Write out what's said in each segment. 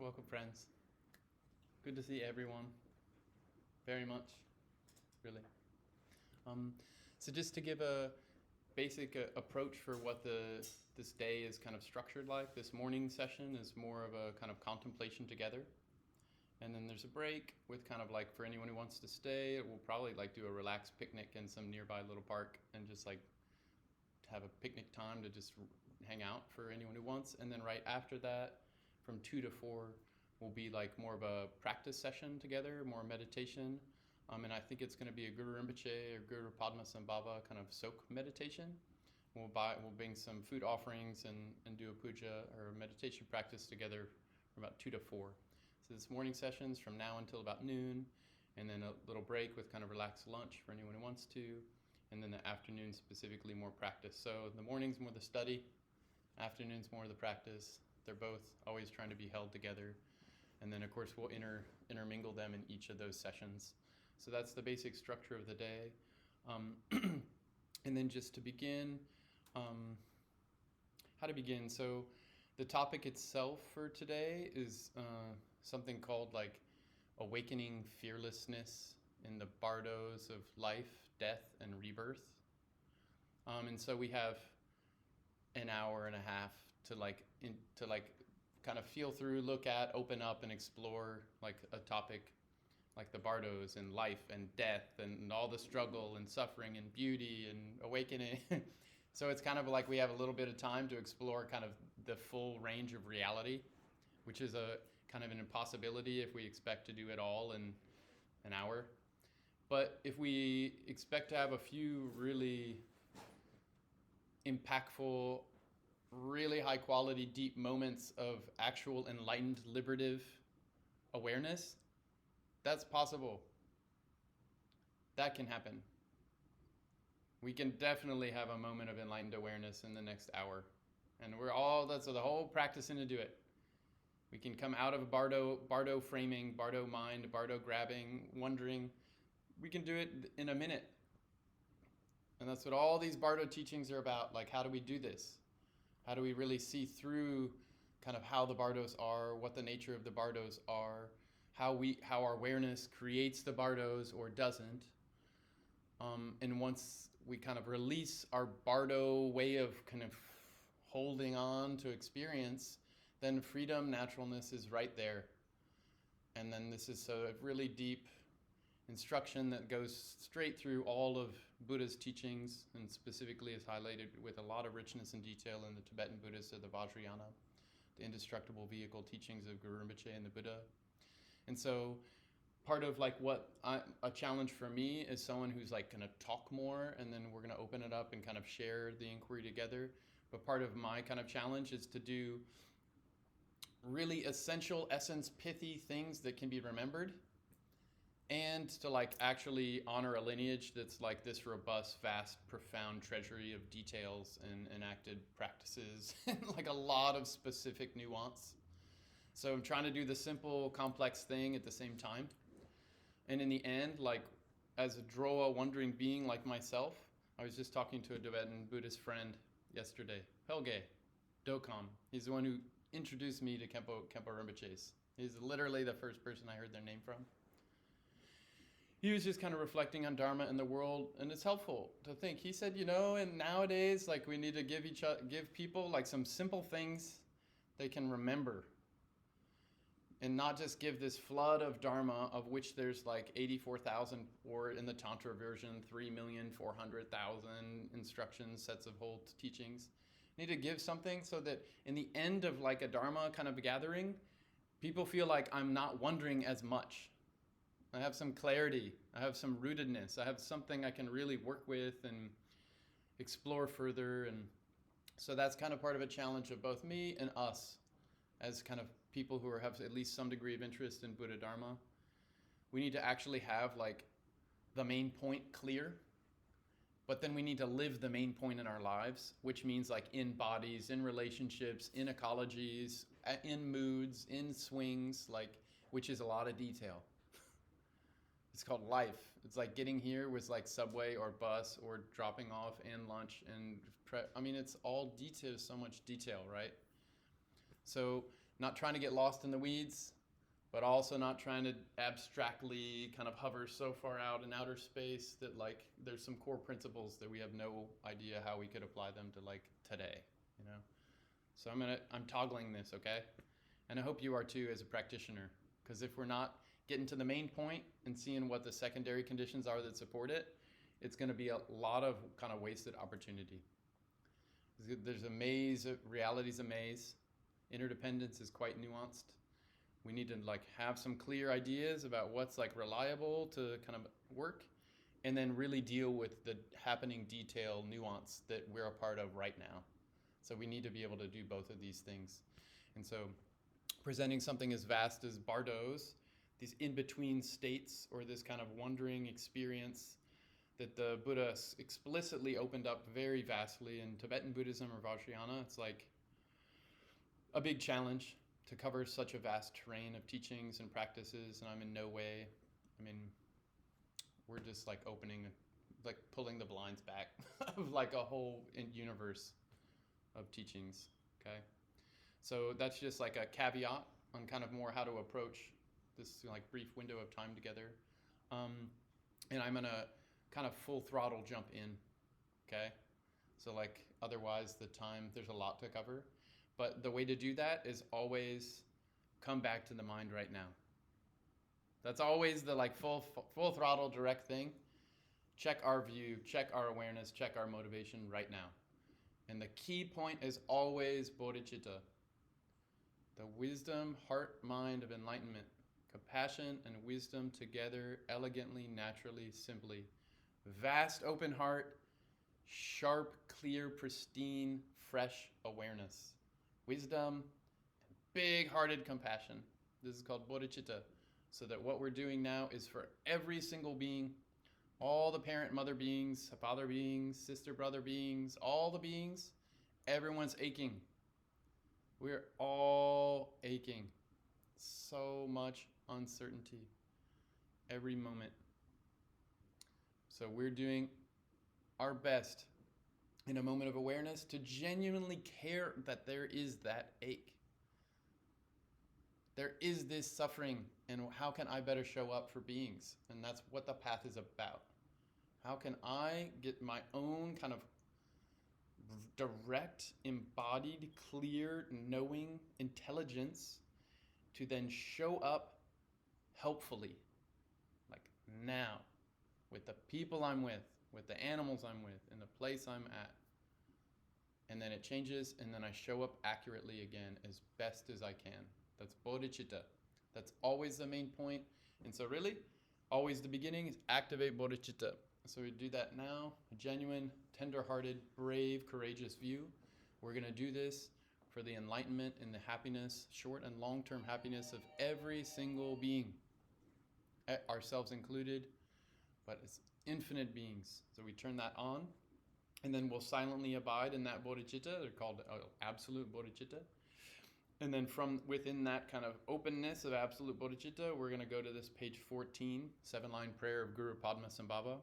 Welcome, friends. Good to see everyone. Very much, really. So just to give a basic approach for what this day is kind of structured like, this morning session is more of a kind of contemplation together. And then there's a break with kind of like, for anyone who wants to stay, we'll probably like do a relaxed picnic in some nearby little park and just like have a picnic time to just hang out for anyone who wants. And then right after that, from 2 to 4, will be like more of a practice session together, more meditation. And I think it's going to be a Guru Rinpoche or Guru Padmasambhava kind of soak meditation. We'll bring some food offerings and do a puja or a meditation practice together from about 2 to 4. So this morning sessions from now until about noon, and then a little break with kind of relaxed lunch for anyone who wants to, and then the afternoon specifically more practice. So the morning's more the study, afternoon's more the practice. They're both always trying to be held together. And then of course we'll intermingle them in each of those sessions. So that's the basic structure of the day. And then just to begin, how to begin. So the topic itself for today is something called like awakening fearlessness in the Bardos of life, death, and rebirth. And so we have an hour and a half to kind of feel through, look at, open up, and explore like a topic like the Bardos and life and death and all the struggle and suffering and beauty and awakening. So it's kind of like we have a little bit of time to explore kind of the full range of reality, which is a kind of an impossibility if we expect to do it all in an hour. But if we expect to have a few really impactful, really high quality, deep moments of actual enlightened, liberative awareness, that's possible. That can happen. We can definitely have a moment of enlightened awareness in the next hour. And that's the whole practicing to do it. We can come out of Bardo framing, Bardo mind, Bardo grabbing, wondering. We can do it in a minute. And that's what all these Bardo teachings are about. Like, how do we do this? How do we really see through kind of how the Bardos are, what the nature of the Bardos are, how our awareness creates the Bardos or doesn't. And once we kind of release our Bardo way of kind of holding on to experience, then freedom, naturalness is right there. And then this is a really deep instruction that goes straight through all of Buddha's teachings, and specifically is highlighted with a lot of richness and detail in the Tibetan Buddhists of the Vajrayana, the indestructible vehicle teachings of Guru Rinpoche and the Buddha. And so part of like a challenge for me is someone who's like going to talk more, and then we're going to open it up and kind of share the inquiry together. But part of my kind of challenge is to do really essential, essence, pithy things that can be remembered, and to like actually honor a lineage that's like this robust, vast, profound treasury of details and enacted practices and like a lot of specific nuance. So I'm trying to do the simple, complex thing at the same time. And in the end, like as a Droa wandering being like myself, I was just talking to a Tibetan Buddhist friend yesterday, Helge Dokam. He's the one who introduced me to Khenpo Rinpoches. He's literally the first person I heard their name from. He was just kind of reflecting on Dharma and the world, and it's helpful to think. He said, and nowadays, like we need to give people like some simple things they can remember, and not just give this flood of Dharma, of which there's like 84,000, or in the Tantra version, 3,400,000 instructions, sets of whole teachings. Need to give something so that in the end of like a Dharma kind of gathering, people feel like I'm not wondering as much. I have some clarity, I have some rootedness, I have something I can really work with and explore further. And so that's kind of part of a challenge of both me and us as kind of people who have at least some degree of interest in Buddha Dharma. We need to actually have like the main point clear, but then we need to live the main point in our lives, which means like in bodies, in relationships, in ecologies, in moods, in swings, like, which is a lot of detail. It's called life. It's like getting here was like subway or bus or dropping off and lunch and it's all detail, so much detail, right? So not trying to get lost in the weeds, but also not trying to abstractly kind of hover so far out in outer space that like there's some core principles that we have no idea how we could apply them to like today, you know? So I'm toggling this, okay? And I hope you are too as a practitioner, because if we're not getting to the main point and seeing what the secondary conditions are that support it, it's going to be a lot of kind of wasted opportunity. There's a maze, reality's a maze. Interdependence is quite nuanced. We need to like have some clear ideas about what's like reliable to kind of work, and then really deal with the happening detail nuance that we're a part of right now. So we need to be able to do both of these things. And so presenting something as vast as Bardos, these in-between states or this kind of wandering experience that the Buddha explicitly opened up very vastly in Tibetan Buddhism or Vajrayana, it's like a big challenge to cover such a vast terrain of teachings and practices, and I'm in no way, I mean, we're just like pulling the blinds back of like a whole universe of teachings, okay? So that's just like a caveat on kind of more how to approach this like brief window of time together. And I'm gonna kind of full throttle jump in, okay? So like otherwise the time, there's a lot to cover. But the way to do that is always come back to the mind right now. That's always the like full throttle direct thing. Check our view, check our awareness, check our motivation right now. And the key point is always bodhicitta. The wisdom, heart, mind of enlightenment. Compassion and wisdom together, elegantly, naturally, simply. Vast open heart, sharp, clear, pristine, fresh awareness. Wisdom and big-hearted compassion. This is called bodhicitta. So that what we're doing now is for every single being, all the parent, mother beings, father beings, sister, brother beings, all the beings, everyone's aching. We're all aching. So much uncertainty every moment. So we're doing our best in a moment of awareness to genuinely care that there is that ache. There is this suffering, and how can I better show up for beings? And that's what the path is about. How can I get my own kind of direct, embodied, clear, knowing intelligence to then show up helpfully, like now, with the people I'm with the animals I'm with, in the place I'm at. And then it changes, and then I show up accurately again as best as I can. That's bodhicitta. That's always the main point. And so really, always the beginning is activate bodhicitta. So we do that now, a genuine, tender-hearted, brave, courageous view. We're going to do this for the enlightenment and the happiness, short and long-term happiness of every single being, ourselves included, but it's infinite beings. So we turn that on, and then we'll silently abide in that bodhicitta. They're called absolute bodhicitta. And then from within that kind of openness of absolute bodhicitta, we're going to go to this page 14, 7-line prayer of Guru Padmasambhava.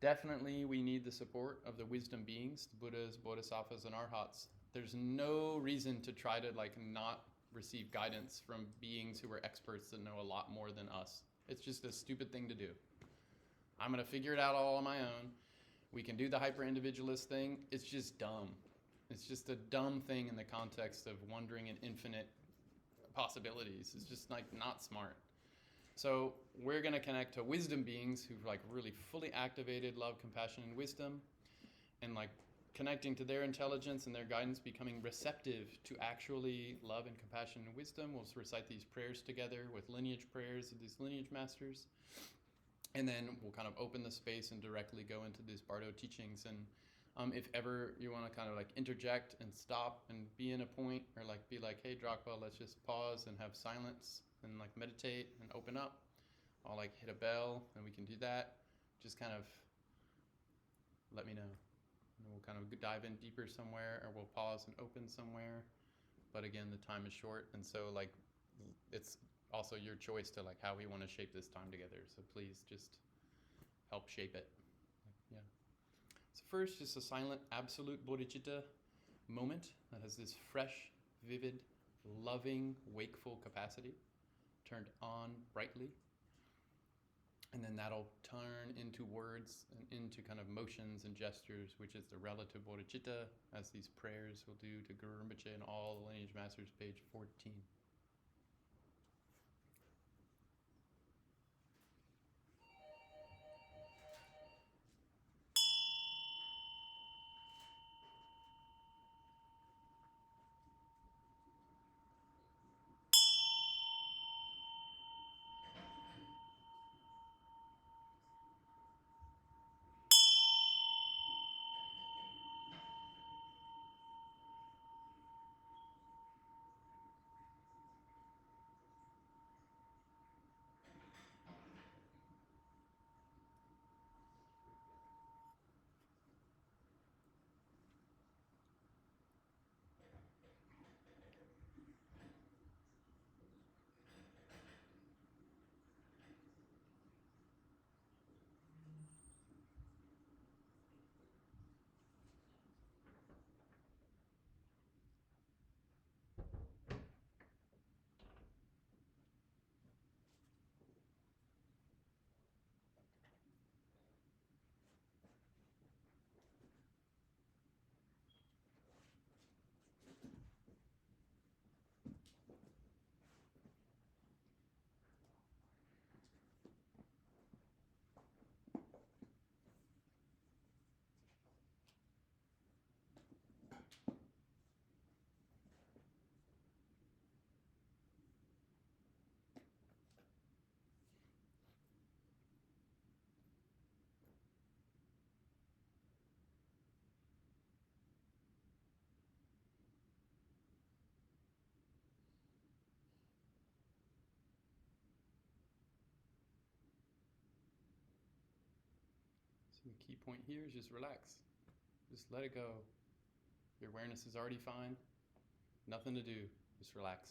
Definitely we need the support of the wisdom beings, the Buddhas, Bodhisattvas, and Arhats. There's no reason to try to like not receive guidance from beings who are experts that know a lot more than us. It's just a stupid thing to do. I'm going to figure it out all on my own. We can do the hyper-individualist thing. It's just dumb. It's just a dumb thing in the context of wondering in infinite possibilities. It's just like not smart. So we're going to connect to wisdom beings who've like really fully activated love, compassion, and wisdom, and like connecting to their intelligence and their guidance, becoming receptive to actually love and compassion and wisdom. We'll recite these prayers together with lineage prayers of these lineage masters. And then we'll kind of open the space and directly go into these Bardo teachings. And if ever you want to kind of like interject and stop and be in a point, or like be like, hey, Dragpa, let's just pause and have silence and like meditate and open up, I'll like hit a bell and we can do that. Just kind of let me know. And we'll kind of dive in deeper somewhere, or we'll pause and open somewhere. But again, the time is short. And so like it's also your choice to like how we want to shape this time together. So please just help shape it. Yeah. So first, just a silent absolute bodhicitta moment that has this fresh, vivid, loving, wakeful capacity turned on brightly. And then that'll turn into words and into kind of motions and gestures, which is the relative bodhicitta, as these prayers will do to Guru Rinpoche and all the lineage masters, page 14. So the key point here is just relax. Just let it go. Your awareness is already fine. Nothing to do. Just relax.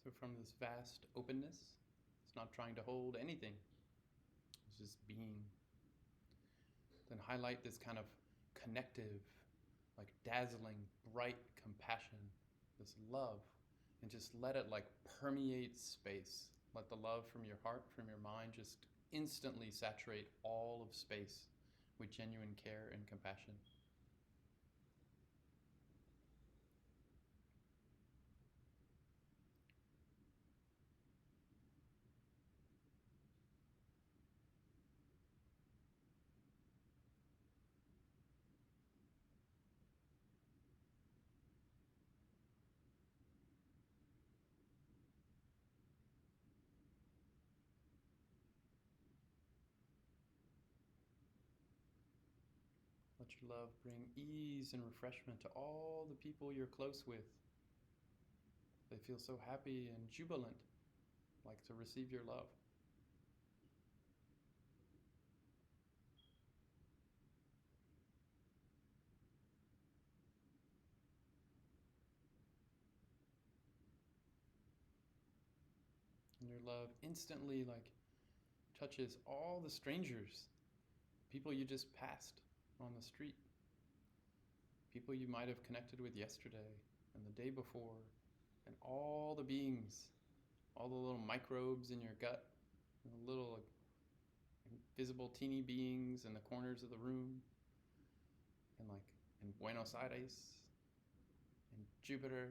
So from this vast openness, it's not trying to hold anything. It's just being. Then highlight this kind of connective, like dazzling, bright compassion, this love, and just let it like permeate space. Let the love from your heart, from your mind, just instantly saturate all of space with genuine care and compassion. Let your love bring ease and refreshment to all the people you're close with. They feel so happy and jubilant, like to receive your love. And your love instantly like touches all the strangers, people you just passed on the street, people you might have connected with yesterday and the day before, and all the beings, all the little microbes in your gut, and the little like, invisible teeny beings in the corners of the room, and and Buenos Aires and Jupiter,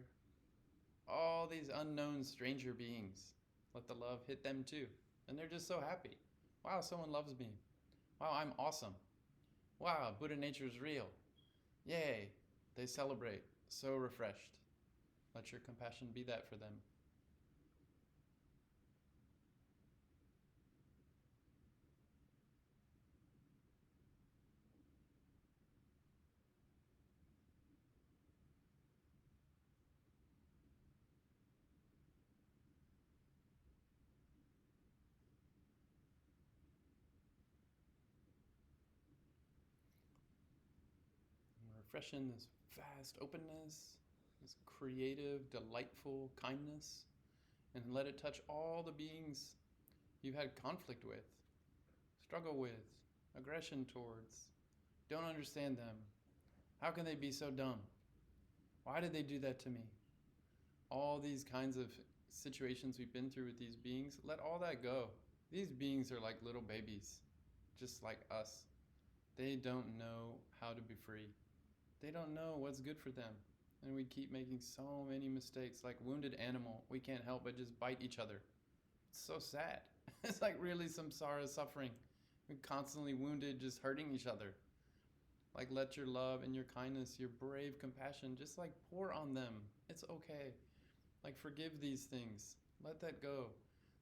all these unknown stranger beings. Let the love hit them too. And they're just so happy. Wow, someone loves me. Wow, I'm awesome. Wow, Buddha nature is real. Yay. They celebrate, so refreshed. Let your compassion be that for them. Refreshing this vast openness, this creative, delightful kindness, and let it touch all the beings you've had conflict with, struggle with, aggression towards, don't understand them. How can they be so dumb? Why did they do that to me? All these kinds of situations we've been through with these beings, let all that go. These beings are like little babies, just like us. They don't know how to be free. They don't know what's good for them. And we keep making so many mistakes. Like wounded animal, we can't help but just bite each other. It's so sad. It's like really samsara suffering. We're constantly wounded, just hurting each other. Like let your love and your kindness, your brave compassion, just like pour on them. It's okay. Like forgive these things. Let that go.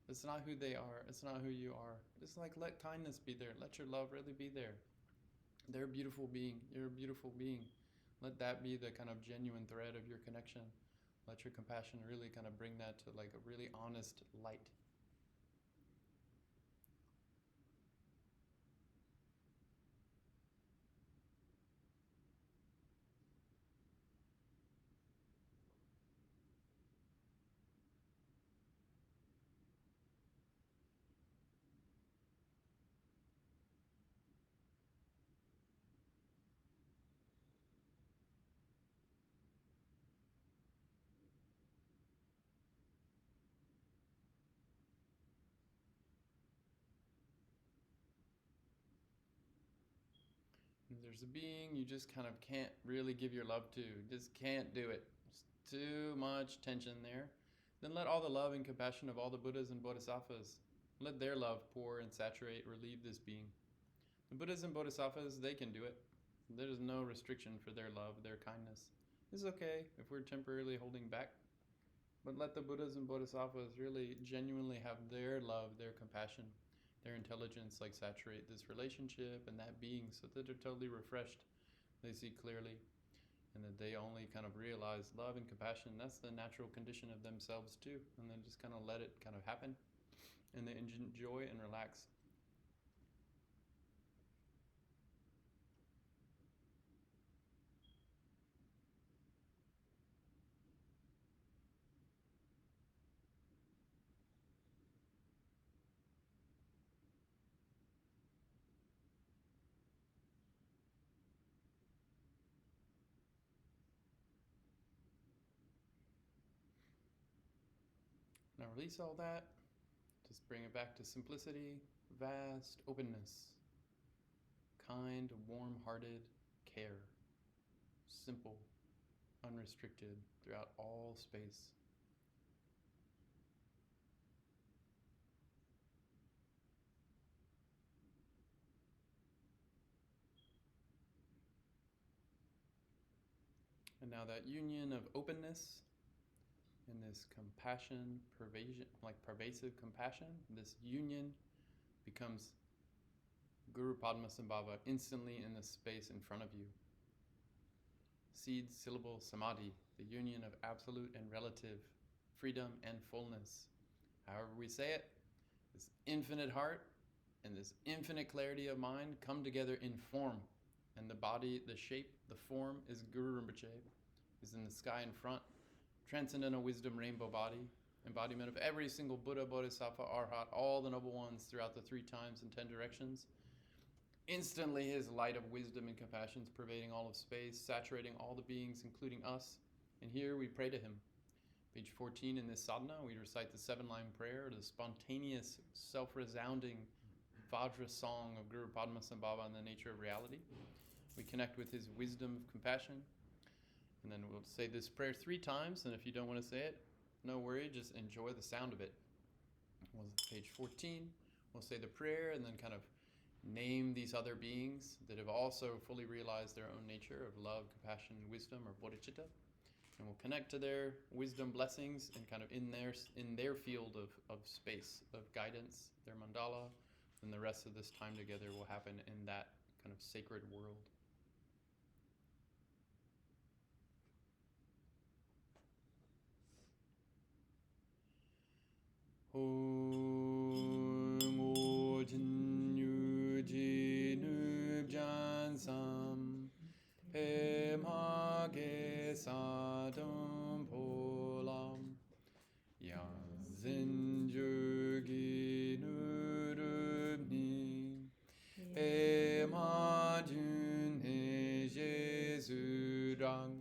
It's not who they are. It's not who you are. Just like let kindness be there. Let your love really be there. They're a beautiful being. You're a beautiful being. Let that be the kind of genuine thread of your connection. Let your compassion really kind of bring that to like a really honest light. There's a being you just kind of can't really give your love to. Just can't do it. There's too much tension there. Then let all the love and compassion of all the Buddhas and Bodhisattvas, let their love pour and saturate, relieve this being. The Buddhas and Bodhisattvas, they can do it. There's no restriction for their love, their kindness. It's okay if we're temporarily holding back. But let the Buddhas and Bodhisattvas really genuinely have their love, their compassion, their intelligence like saturate this relationship and that being so that they're totally refreshed. They see clearly and that they only kind of realize love and compassion. That's the natural condition of themselves too. And then just kind of let it kind of happen and they enjoy and relax. Now release all that. Just bring it back to simplicity, vast openness, kind, warm-hearted care, simple, unrestricted throughout all space. And now that union of openness and this compassion, pervasive compassion, this union becomes Guru Padmasambhava instantly in the space in front of you. Seed syllable samadhi, the union of absolute and relative freedom and fullness. However we say it, this infinite heart and this infinite clarity of mind come together in form. And the body, the shape, the form is Guru Rinpoche, is in the sky in front. Transcendental wisdom rainbow body, embodiment of every single Buddha, Bodhisattva, Arhat, all the noble ones throughout the 3 times and 10 directions. Instantly his light of wisdom and compassion is pervading all of space, saturating all the beings, including us. And here we pray to him. Page 14 in this sadhana, we recite the 7-line prayer, the spontaneous, self-resounding Vajra song of Guru Padmasambhava on the nature of reality. we connect with his wisdom of compassion. And then we'll say this prayer 3 times, and if you don't want to say it, no worry, just enjoy the sound of it. Page 14, we'll say the prayer and then kind of name these other beings that have also fully realized their own nature of love, compassion, wisdom, or bodhicitta. And we'll connect to their wisdom blessings and kind of in their field of space, of guidance, their mandala. And the rest of this time together will happen in that kind of sacred world. Pema sadum polam Yazinjugi nurubni Pema junhe Jesurang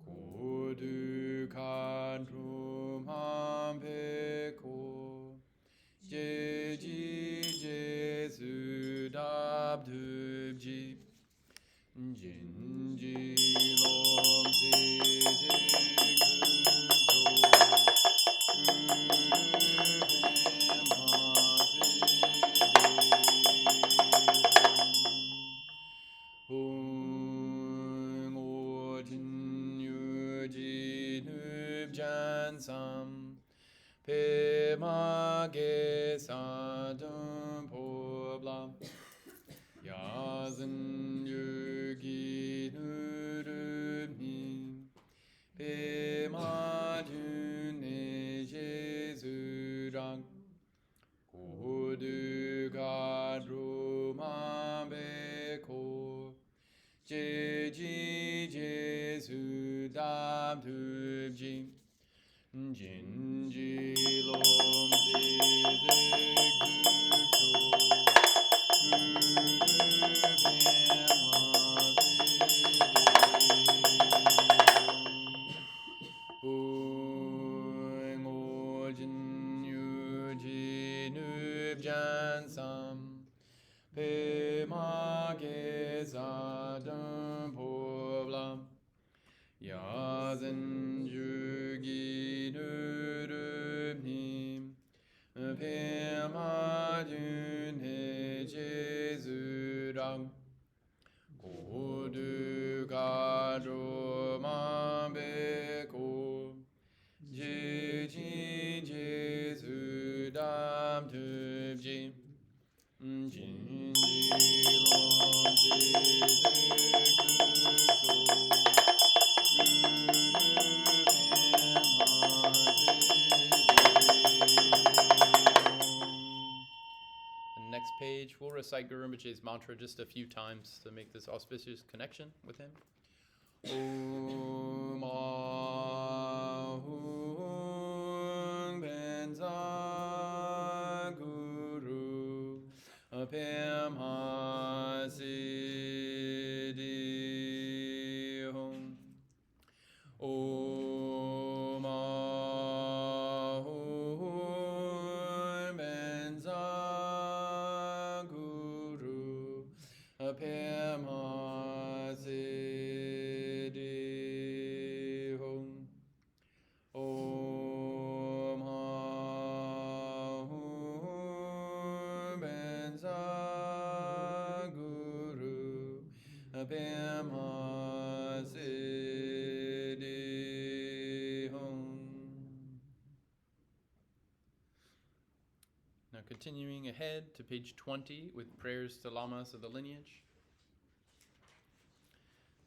Kodu kadrum hampeko Jeji Jesu dabdubji Jinji lom zizig Pema ge sadum poblam Yazin yugi nurubni Pema june Jesurang Kodu kadru mambeko Jeji Jesu dabdubji Jinji lom zizig dukso Pema ge zadum poblam Yazin yugi nurubnim Pema junhe Jesurang Kodu kadru mambeko Jeji Jesu dabdubji Jinji lom zizig dukso Next page, we'll recite Guru Rinpoche's mantra just a few times to make this auspicious connection with him. Om Ahum Benza Guru Pema Siddhi Hum. Om Ahum Benza Guru Pema Siddhi Hum. Om Ahum Benza Guru Pema Siddhi Hum. Now continuing ahead to page 20 with prayers to Lamas of the lineage.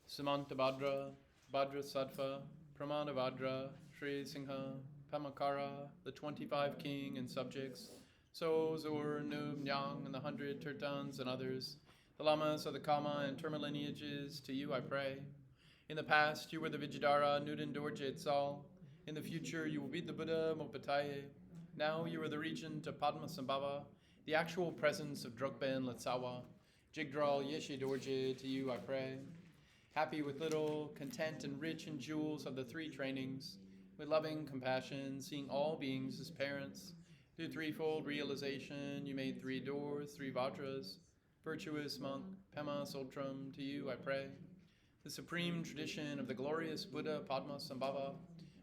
Sumanta Bhadra, Bhadra Sattva, Pramana Bhadra, Sri Singha, Pamakara, the 25 king and subjects, So, Zur, Nub, Nyang, and the 100 Tirtans and others, the Lamas of the Kama and Terma lineages, to you I pray. In the past, you were the Vijayadhara, Nudan Dorje Tsal. In the future, you will be the Buddha Mopataye. Now you are the regent of Padmasambhava, the actual presence of Dragpa and Latsawa. Jigdral Yeshe Dorje, to you I pray. Happy with little, content and rich in jewels of the 3 trainings, with loving compassion, seeing all beings as parents. Through threefold realization, you made 3 doors, 3 vajras, virtuous monk, Pema Sultram, to you I pray. The supreme tradition of the glorious Buddha Padmasambhava,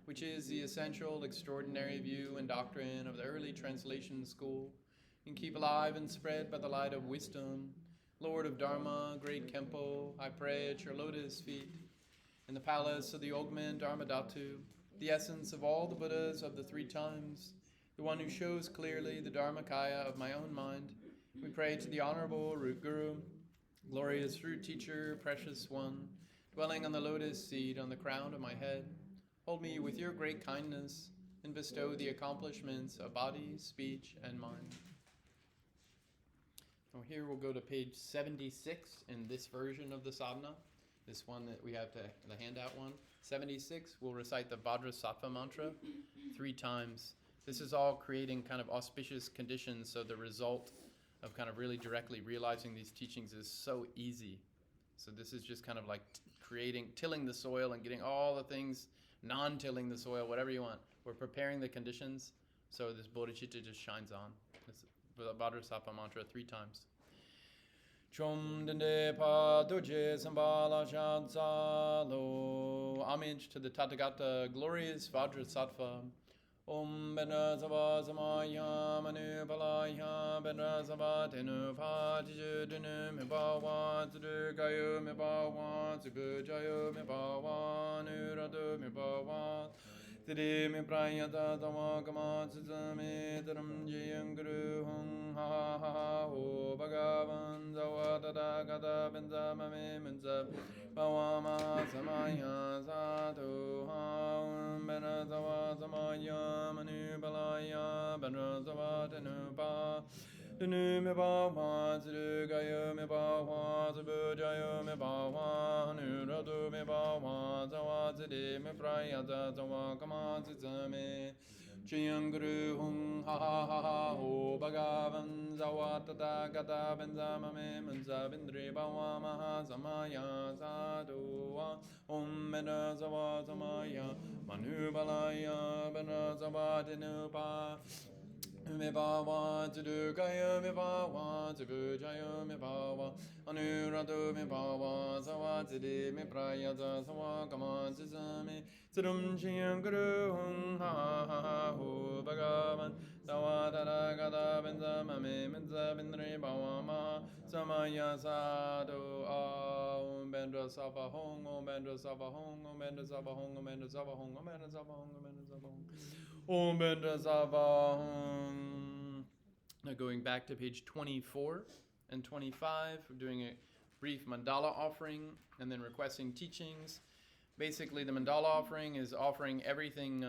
which is the essential, extraordinary view and doctrine of the early translation school, and keep alive and spread by the light of wisdom. Lord of Dharma, great Khenpo, I pray at your lotus feet. In the palace of the Ogmen Dharmadhatu, the essence of all the Buddhas of the three times, the one who shows clearly the Dharmakaya of my own mind, we pray to the Honorable Root Guru, glorious root teacher, precious one, dwelling on the lotus seat on the crown of my head. Hold me with your great kindness and bestow the accomplishments of body, speech, and mind. So here we'll go to page 76 in this version of the sadhana. This one that we have the handout one. 76, we'll recite the Vajrasattva mantra 3 times. This is all creating kind of auspicious conditions, so the result of kind of really directly realizing these teachings is so easy. So this is just kind of like tilling the soil and getting all the things, non-tilling the soil, whatever you want. We're preparing the conditions so this bodhicitta just shines on. This Vajrasattva mantra 3 times. Chom dende pa doje sambala shanzalo. Homage to the Tathagata, glorious Vajrasattva. Om Bedra Sava Samaya Manu Palaya Bedra Sava Tenu Pajiju Dunu Mibawa Tsudu Gayu Mibawa Tsugu Jayu Mibawa Nuradu Mibawa Tiri Miprayata Tawa Kama Tsuzame Taram Jiyam Guru Hung Ha Ha Ha Ho Bhagavan Zawa Tada Gata Benza Mame Menza Bawama Samaya Satu Ha Bedra Sava Samaya Manu Balaya Bedra Sava Tenu Pa Tenu Mibawa Tsudu Gayu Mibawa Tsubu Jayu Mibawa Nuradu Mibawa Zawa Tiri Miprayata Zawa Kama Tsuzame Jiyam Guru Hung Ha Ha Ha Ha Ho Bhagavan Zawa Tata Gata Benza Mame Menza Bindri Bawa Maha Samaya Sadhu Om Bedra Zawa Samaya Manu Balaya Bedra Zawa Tenu Pa Mibawa Tsudu Gayu Mibawa Tsugu Jayu Mibawa Anuradu Mibawa Zawa Tiri Miprayata Zawa Kama Tsuzame Tsurum Jiyam Guru Hung Ha Ha Ha Ho Bhagavan Zawa Tara Gata Benza Mame Menza Bindri Bawa Maha Samaya Sadhu Om Bedra Sava Hong Om Bedra Sava Hong Om Bedra Sava Hong Om Bedra Sava Hong Om Bedra Sava Hong Om Bedra Sava Hong Om Bedra Sava Hong. Now going back to page 24 and 25, we're doing a brief mandala offering and then requesting teachings. Basically, the mandala offering is offering everything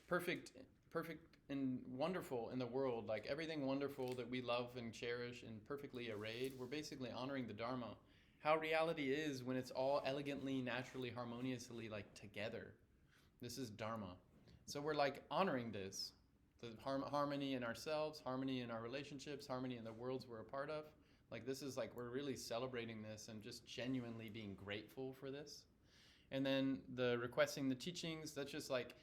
perfect and wonderful in the world, like everything wonderful that we love and cherish and perfectly arrayed. We're basically honoring the Dharma. How reality is when it's all elegantly, naturally, harmoniously like together. This is Dharma. So we're like honoring this. The harmony in ourselves, harmony in our relationships, harmony in the worlds we're a part of. Like this is like we're really celebrating this and just genuinely being grateful for this. And then the requesting the teachings, that's just like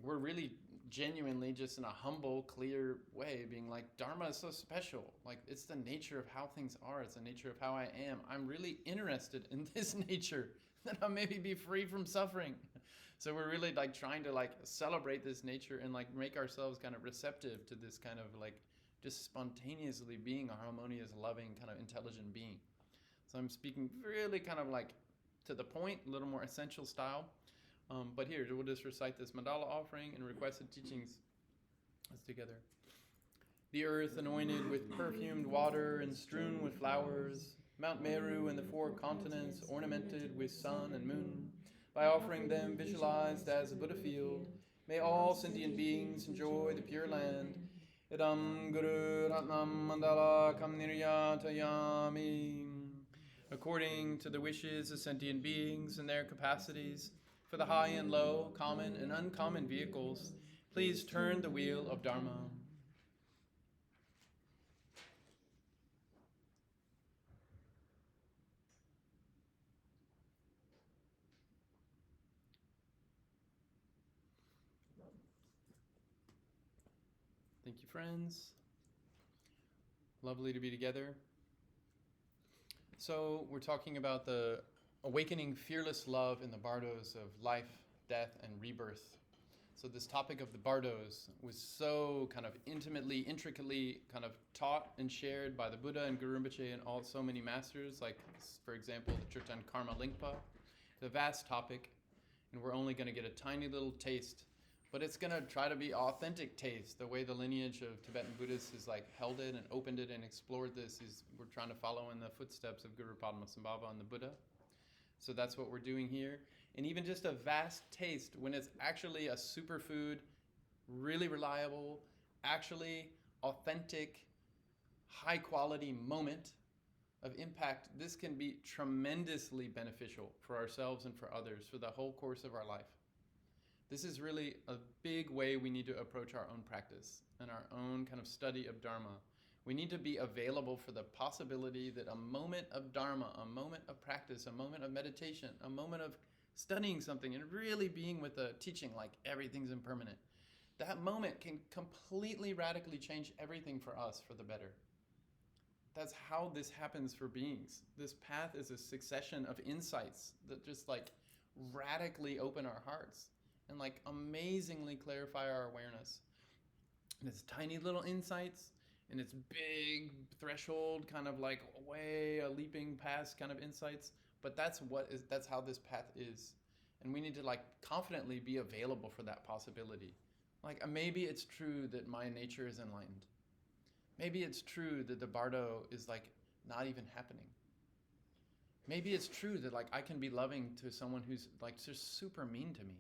we're really genuinely just in a humble, clear way being like Dharma is so special. Like it's the nature of how things are. It's the nature of how I am. I'm really interested in this nature that I'll maybe be free from suffering. So we're really like trying to like celebrate this nature and like make ourselves kind of receptive to this kind of like just spontaneously being a harmonious, loving, kind of intelligent being. So I'm speaking really kind of like to the point, a little more essential style. But here, we'll just recite this mandala offering and requested teachings. Let's together. The earth anointed with perfumed water and strewn with flowers, Mount Meru and the 4 continents ornamented with sun and moon, by offering them visualized as a Buddha field, may all sentient beings enjoy the pure land. Idam Guru Ratnam Mandala Kam Niryatayami. According to the wishes of sentient beings and their capacities, for the high and low, common and uncommon vehicles, please turn the wheel of Dharma. Thank you, friends. Lovely to be together. So we're talking about the awakening fearless love in the Bardos of life, death, and rebirth. So this topic of the Bardos was so kind of intimately, intricately kind of taught and shared by the Buddha and Guru Rinpoche and so many masters, like, for example, the Churtan Karma Lingpa. It's a vast topic, and we're only going to get a tiny little taste. But it's going to try to be authentic taste. The way the lineage of Tibetan Buddhists has like held it and opened it and explored this is we're trying to follow in the footsteps of Guru Padmasambhava and the Buddha. So that's what we're doing here. And even just a vast taste when it's actually a superfood, really reliable, actually authentic, high quality moment of impact, this can be tremendously beneficial for ourselves and for others for the whole course of our life. This is really a big way we need to approach our own practice and our own kind of study of Dharma. We need to be available for the possibility that a moment of Dharma, a moment of practice, a moment of meditation, a moment of studying something and really being with the teaching like everything's impermanent, that moment can completely radically change everything for us for the better. That's how this happens for beings. This path is a succession of insights that just like radically open our hearts and like amazingly clarify our awareness. And it's tiny little insights and it's big threshold kind of like way leaping past kind of insights. But that's how this path is. And we need to like confidently be available for that possibility. Like maybe it's true that my nature is enlightened. Maybe it's true that the Bardo is like not even happening. Maybe it's true that like I can be loving to someone who's like just super mean to me.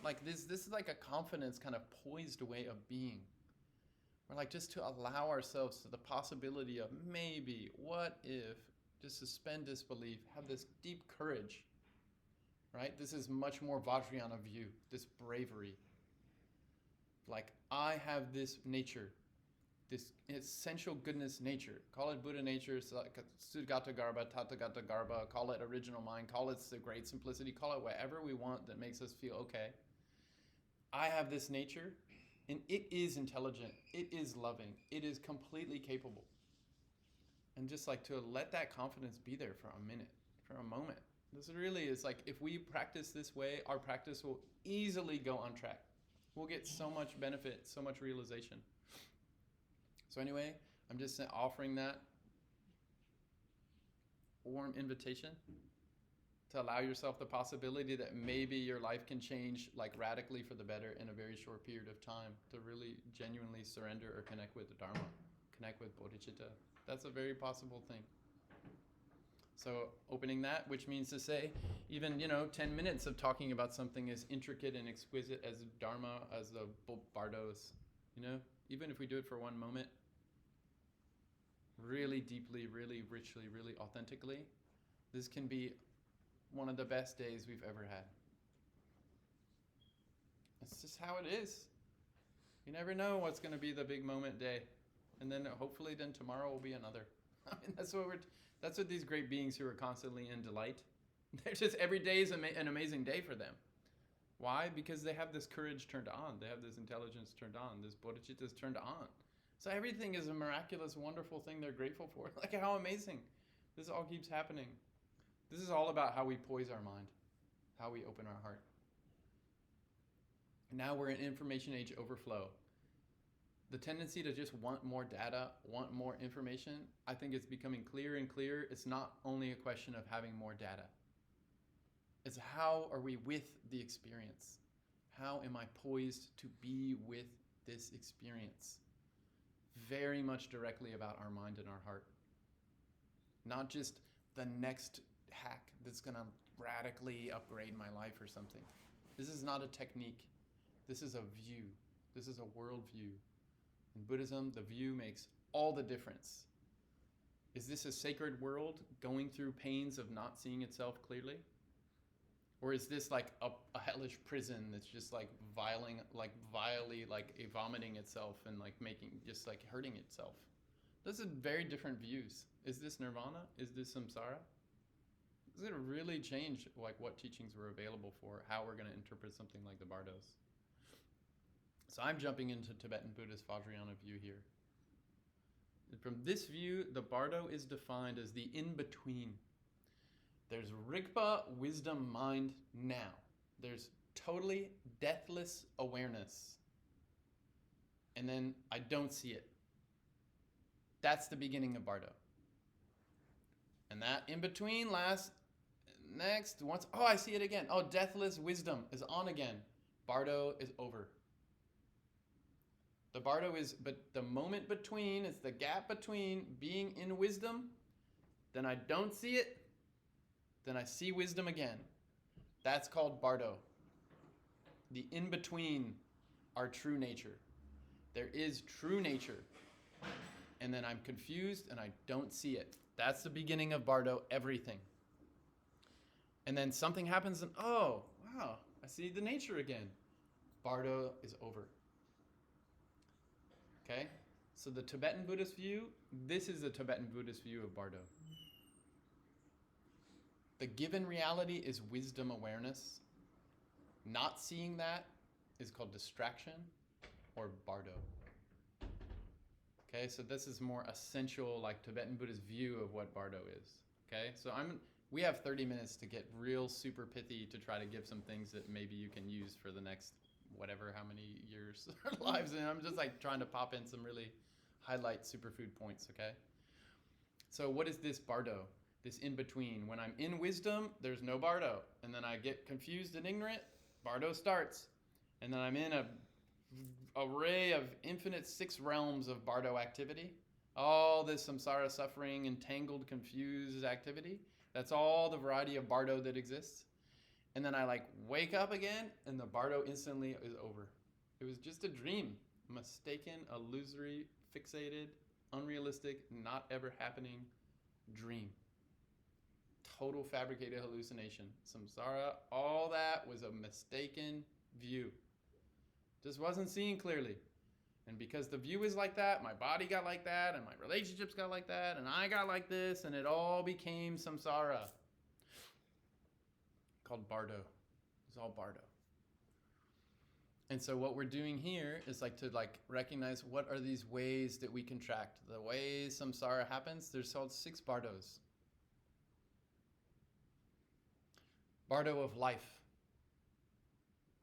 Like this is like a confidence kind of poised way of being. Or like just to allow ourselves to the possibility of maybe, what if, just suspend disbelief, have this deep courage, right? This is much more Vajrayana view, this bravery. Like I have this nature, this essential goodness nature. Call it Buddha nature, Sugata Garbha, Tathagata Garbha, call it original mind, call it the great simplicity, call it whatever we want that makes us feel okay. I have this nature, and it is intelligent, it is loving, it is completely capable. And just like to let that confidence be there for a minute, for a moment. This really is like, if we practice this way, our practice will easily go on track. We'll get so much benefit, so much realization. So anyway, I'm just offering that warm invitation to allow yourself the possibility that maybe your life can change like radically for the better in a very short period of time, to really genuinely surrender or connect with the Dharma, connect with bodhicitta. That's a very possible thing. So opening that, which means to say, even 10 minutes of talking about something as intricate and exquisite as Dharma, as the Bardos, even if we do it for one moment, really deeply, really richly, really authentically, this can be one of the best days we've ever had. It's just how it is. You never know what's going to be the big moment day. And then hopefully then tomorrow will be another. I mean, that's what these great beings who are constantly in delight. They're just, every day is an amazing day for them. Why? Because they have this courage turned on. They have this intelligence turned on. This bodhicitta is turned on. So everything is a miraculous, wonderful thing they're grateful for. Like how amazing. This all keeps happening. This is all about how we poise our mind, how we open our heart. Now we're in information age overflow. The tendency to just want more data, want more information, I think it's becoming clearer and clearer. It's not only a question of having more data. It's how are we with the experience? How am I poised to be with this experience? Very much directly about our mind and our heart. Not just the next hack that's going to radically upgrade my life or something. This is not a technique. This is a view. This is a worldview. In Buddhism, the view makes all the difference. Is this a sacred world going through pains of not seeing itself clearly? Or is this like a hellish prison that's just like vilely like vomiting itself and like just like hurting itself? Those are very different views. Is this nirvana? Is this samsara? Does it really change like what teachings were available for, how we're going to interpret something like the Bardos? So I'm jumping into Tibetan Buddhist Vajrayana view here. From this view, the Bardo is defined as the in-between. There's Rigpa wisdom mind now. There's totally deathless awareness. And then I don't see it. That's the beginning of Bardo. And that in-between lasts next once. Oh, I see it again. Oh, deathless wisdom is on again. Bardo is over. The Bardo is, but the moment between, it's the gap between being in wisdom, then I don't see it, then I see wisdom again. That's called Bardo. The in-between are true nature. There is true nature. And then I'm confused and I don't see it. That's the beginning of Bardo, everything. And then something happens and, oh, wow, I see the nature again. Bardo is over. Okay? So the Tibetan Buddhist view, this is the Tibetan Buddhist view of Bardo. The given reality is wisdom awareness. Not seeing that is called distraction or Bardo. Okay, so this is more essential, like Tibetan Buddhist view of what Bardo is. Okay, so we have 30 minutes to get real super pithy to try to give some things that maybe you can use for the next whatever, how many years our lives. And I'm just like trying to pop in some really highlight superfood points, okay? So what is this Bardo? This in-between. When I'm in wisdom, there's no Bardo. And then I get confused and ignorant, Bardo starts. And then I'm in a array of infinite 6 realms of Bardo activity. All this samsara suffering, entangled, confused activity. That's all the variety of Bardo that exists. And then I wake up again and the Bardo instantly is over. It was just a dream. Mistaken, illusory, fixated, unrealistic, not ever happening dream. Total fabricated hallucination. Samsara, all that was a mistaken view. Just wasn't seeing clearly. And because the view is like that, my body got like that, and my relationships got like that, and I got like this, and it all became samsara. Called Bardo. It's all Bardo. And so what we're doing here is to recognize what are these ways that we contract. The ways samsara happens, there's called 6 Bardos. Bardo of life.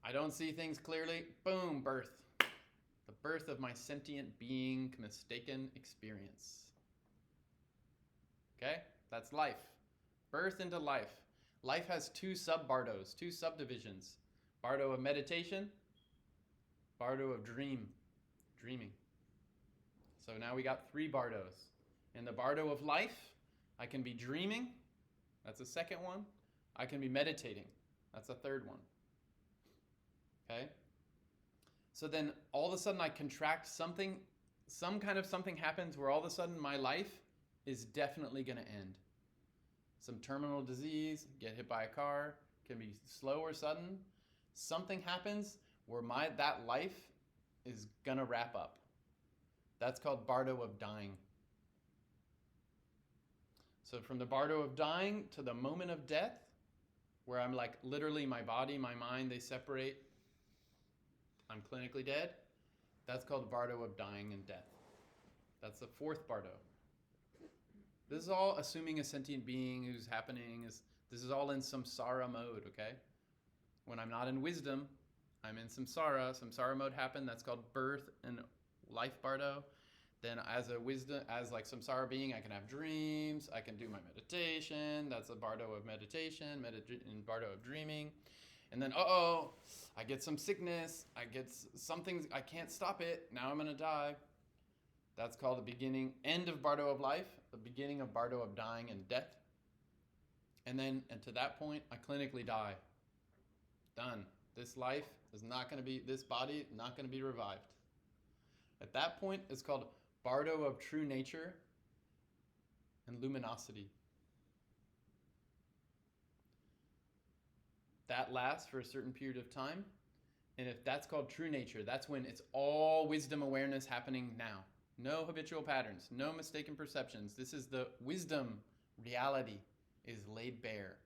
I don't see things clearly. Boom, birth. The birth of my sentient being, mistaken experience. Okay? That's life. Birth into life. Life has 2 sub-Bardos, 2 subdivisions. Bardo of meditation, Bardo of dreaming. So now we got 3 Bardos. In the Bardo of life, I can be dreaming. That's the second one. I can be meditating. That's the third one. Okay? So then all of a sudden I contract something, some kind of something happens where all of a sudden my life is definitely going to end. Some terminal disease, get hit by a car, can be slow or sudden. Something happens where that life is going to wrap up. That's called Bardo of dying. So from the Bardo of dying to the moment of death, where I'm literally my body, my mind, they separate. I'm clinically dead. That's called Bardo of dying and death. That's the 4th Bardo. This is all assuming a sentient being who's happening. This is all in samsara mode, okay? When I'm not in wisdom, I'm in samsara. Samsara mode happened. That's called birth and life Bardo. Then as samsara being, I can have dreams. I can do my meditation. That's a Bardo of meditation, and Bardo of dreaming. And then, I get some sickness. I get something, I can't stop it. Now I'm going to die. That's called the end of Bardo of life, the beginning of Bardo of dying and death. And to that point, I clinically die. Done. This life is not going to be, this body not going to be revived. At that point, it's called Bardo of true nature and luminosity. That lasts for a certain period of time. And if that's called true nature, that's when it's all wisdom awareness happening now. No habitual patterns, no mistaken perceptions. This is the wisdom reality is laid bare.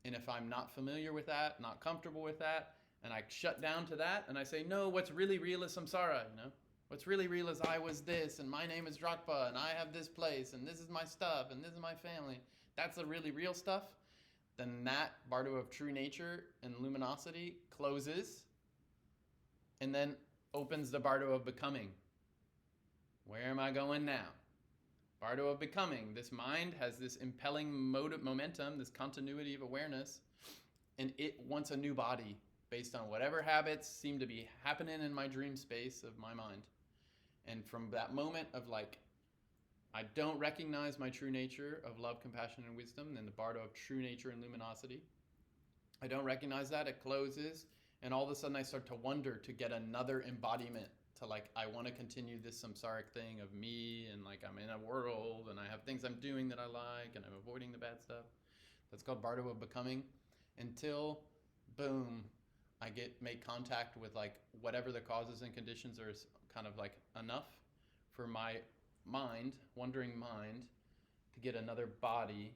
And if I'm not familiar with that, not comfortable with that, and I shut down to that, and I say, no, what's really real is samsara, What's really real is I was this, and my name is Dragpa, and I have this place, and this is my stuff, and this is my family. That's the really real stuff. Then that Bardo of true nature and luminosity closes, and then opens the Bardo of becoming. Where am I going now? Bardo of becoming. This mind has this impelling momentum, this continuity of awareness, and it wants a new body based on whatever habits seem to be happening in my dream space of my mind. And from that moment of like, I don't recognize my true nature of love, compassion, and wisdom, then the Bardo of true nature and luminosity. I don't recognize that, it closes, and all of a sudden I start to wonder to get another embodiment to like, I want to continue this samsaric thing of me, and like I'm in a world, and I have things I'm doing that I like, and I'm avoiding the bad stuff. That's called Bardo of becoming, until, boom, I make contact with like whatever the causes and conditions are kind of like enough for my mind, wandering mind, to get another body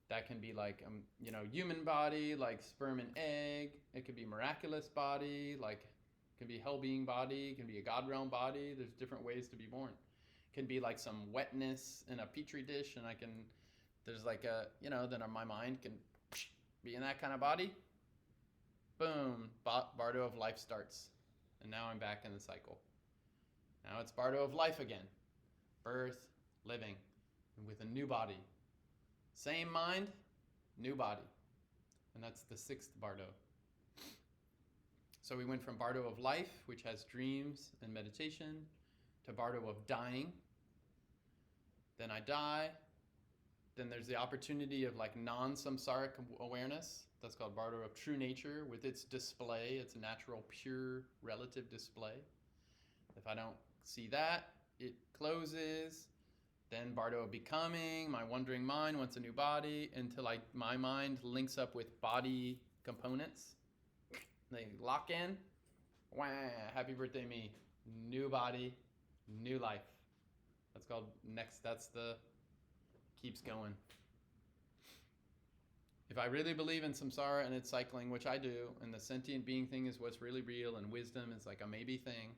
that can be like, human body, like sperm and egg. It could be miraculous body, like it can be hell being body, it can be a God realm body. There's different ways to be born. It can be like some wetness in a petri dish, and there's like a, then my mind can be in that kind of body. Boom, Bardo of life starts. And now I'm back in the cycle. Now it's Bardo of life again. Birth, living, and with a new body. Same mind, new body. And that's the sixth Bardo. So we went from Bardo of life, which has dreams and meditation, to Bardo of dying. Then I die. Then there's the opportunity of like non-samsaric awareness. That's called Bardo of true nature, with its display, its natural, pure, relative display. If I don't see that, it closes. Then Bardo of becoming, my wandering mind wants a new body, until my mind links up with body components. They lock in. Wah, happy birthday me. New body, new life. That's called next, keeps going. If I really believe in samsara and its cycling, which I do, and the sentient being thing is what's really real, and wisdom is like a maybe thing,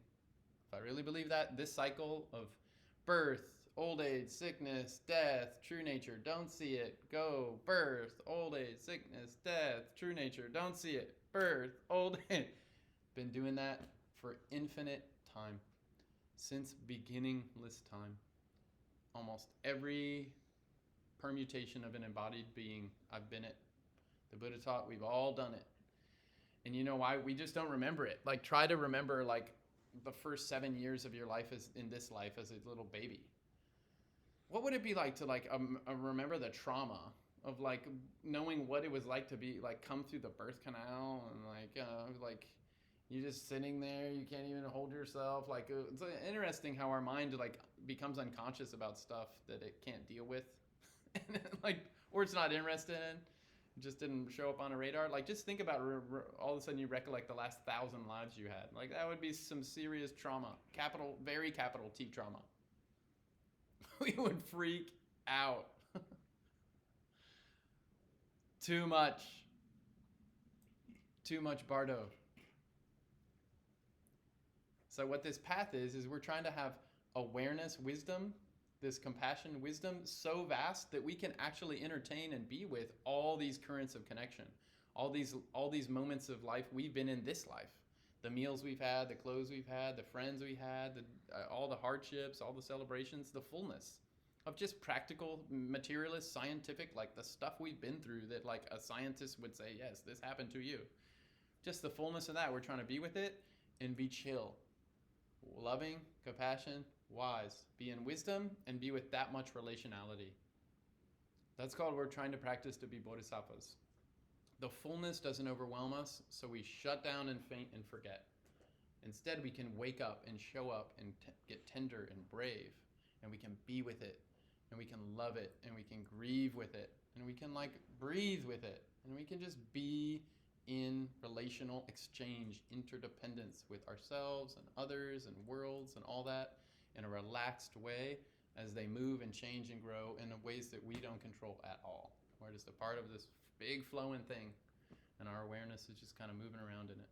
if I really believe that, this cycle of birth, old age, sickness, death, true nature, don't see it, go, birth, old age, sickness, death, true nature, don't see it, birth, old age. Been doing that for infinite time, since beginningless time. Almost every permutation of an embodied being, I've been it. The Buddha taught we've all done it. And you know why? We just don't remember it. Like, try to remember like the first 7 years of your life in this life as a little baby. What would it be like to like remember the trauma of like knowing what it was like to be like come through the birth canal, and like you're just sitting there, you can't even hold yourself. Like, it's interesting how our mind like becomes unconscious about stuff that it can't deal with. Like, or it's not interested in, it just didn't show up on a radar. Like, just think about all of a sudden you recollect the last 1,000 lives you had. Like, that would be some serious trauma, very capital T trauma. We would freak out. Too much Bardo. So what this path is we're trying to have awareness, wisdom, this compassion, wisdom, so vast that we can actually entertain and be with all these currents of connection, all these moments of life we've been in this life, the meals we've had, the clothes we've had, the friends we had, all the hardships, all the celebrations, the fullness of just practical, materialist, scientific, like the stuff we've been through that like a scientist would say, yes, this happened to you. Just the fullness of that, we're trying to be with it and be chill, loving, compassion, wise, be in wisdom, and be with that much relationality. That's called, we're trying to practice to be bodhisattvas. The fullness doesn't overwhelm us, so we shut down and faint and forget. Instead, we can wake up and show up and get tender and brave, and we can be with it, and we can love it, and we can grieve with it, and we can like breathe with it, and we can just be in relational exchange, interdependence with ourselves and others and worlds and all that in a relaxed way as they move and change and grow in ways that we don't control at all. We're just a part of this big flowing thing, and our awareness is just kind of moving around in it.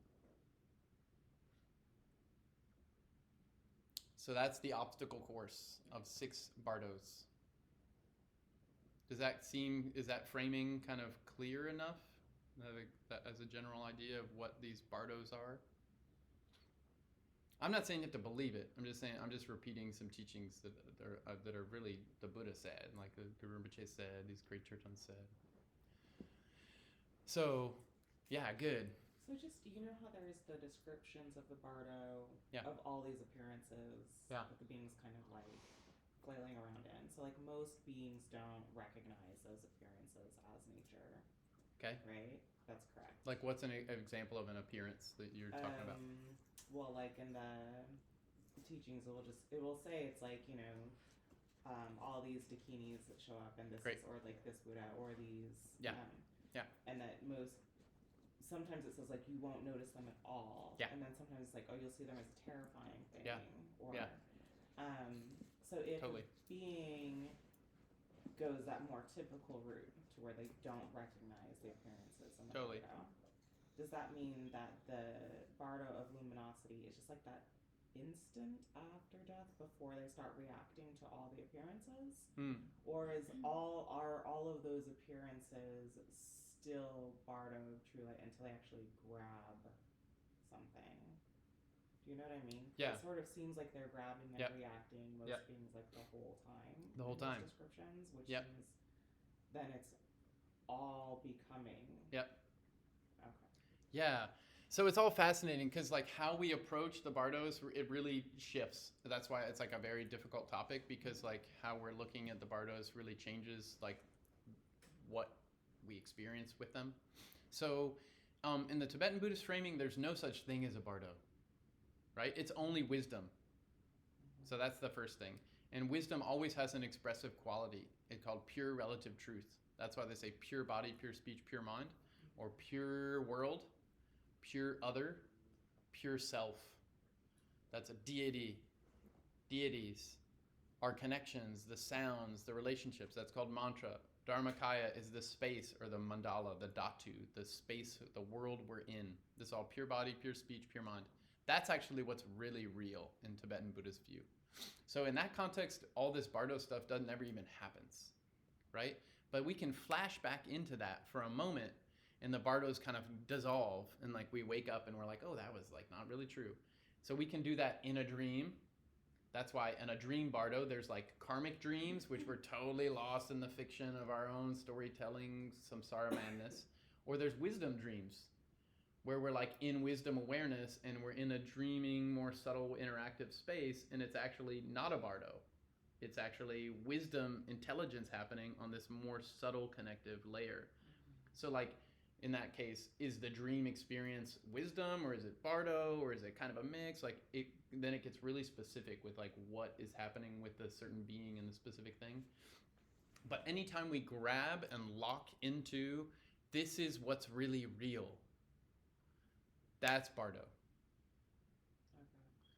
So that's the obstacle course of 6 Bardos. Is that framing kind of clear enough as a general idea of what these Bardos are? I'm not saying you have to believe it. I'm just repeating some teachings that are really the Buddha said, like the Guru Rinpoche said, these great church said. So, yeah, good. So just, you know how there's the descriptions of the Bardo, Yeah. of all these appearances Yeah. that the beings kind of like flailing around in. So like most beings don't recognize those appearances as nature. Okay. Right? That's correct. Like what's an example of an appearance that you're talking about? Well, like in the teachings, it will say it's like, you know, all these dakinis that show up, and this Great. is, or like this Buddha, or these. Yeah. Yeah. And that sometimes it says like you won't notice them at all. Yeah. And then sometimes it's like, oh, you'll see them as a terrifying thing. Yeah. Or, Yeah. So if Totally. a being goes that more typical route to where they don't recognize the appearances in the Totally. Bardo, does that mean that the Bardo of luminosity is just like that instant after death before they start reacting to all the appearances? Or are all of those appearances still Bardo of true light until they actually grab something? Do you know what I mean? Yeah. It sort of seems like they're grabbing and Yep. reacting most Yep. beings like the whole time. The whole in those time. Descriptions, which Yep. means then it's all becoming. Yep. Okay. Yeah. So it's all fascinating because like how we approach the Bardos, it really shifts. That's why it's like a very difficult topic, because like how we're looking at the Bardos really changes like what we experience with them. So in the Tibetan Buddhist framing, there's no such thing as a Bardo, right? It's only wisdom. So that's the first thing. And wisdom always has an expressive quality. It's called pure relative truth. That's why they say pure body, pure speech, pure mind, or pure world, pure other, pure self. That's a deity. Deities are connections, the sounds, the relationships. That's called mantra. Dharmakaya is the space, or the mandala, the dhatu, the space, the world we're in. This is all pure body, pure speech, pure mind. That's actually what's really real in Tibetan Buddhist view. So in that context, all this Bardo stuff never even happens, right? But we can flash back into that for a moment, and the Bardos kind of dissolve, and like we wake up and we're like, oh, that was like not really true. So we can do that in a dream. That's why in a dream Bardo, there's like karmic dreams, which we're totally lost in the fiction of our own storytelling, samsara madness. Or there's wisdom dreams, where we're like in wisdom awareness, and we're in a dreaming, more subtle, interactive space, and it's actually not a Bardo. It's actually wisdom, intelligence happening on this more subtle connective layer. So like in that case, is the dream experience wisdom, or is it Bardo, or is it kind of a mix? Like then it gets really specific with like what is happening with the certain being and the specific thing. But anytime we grab and lock into this is what's really real, that's Bardo. Okay.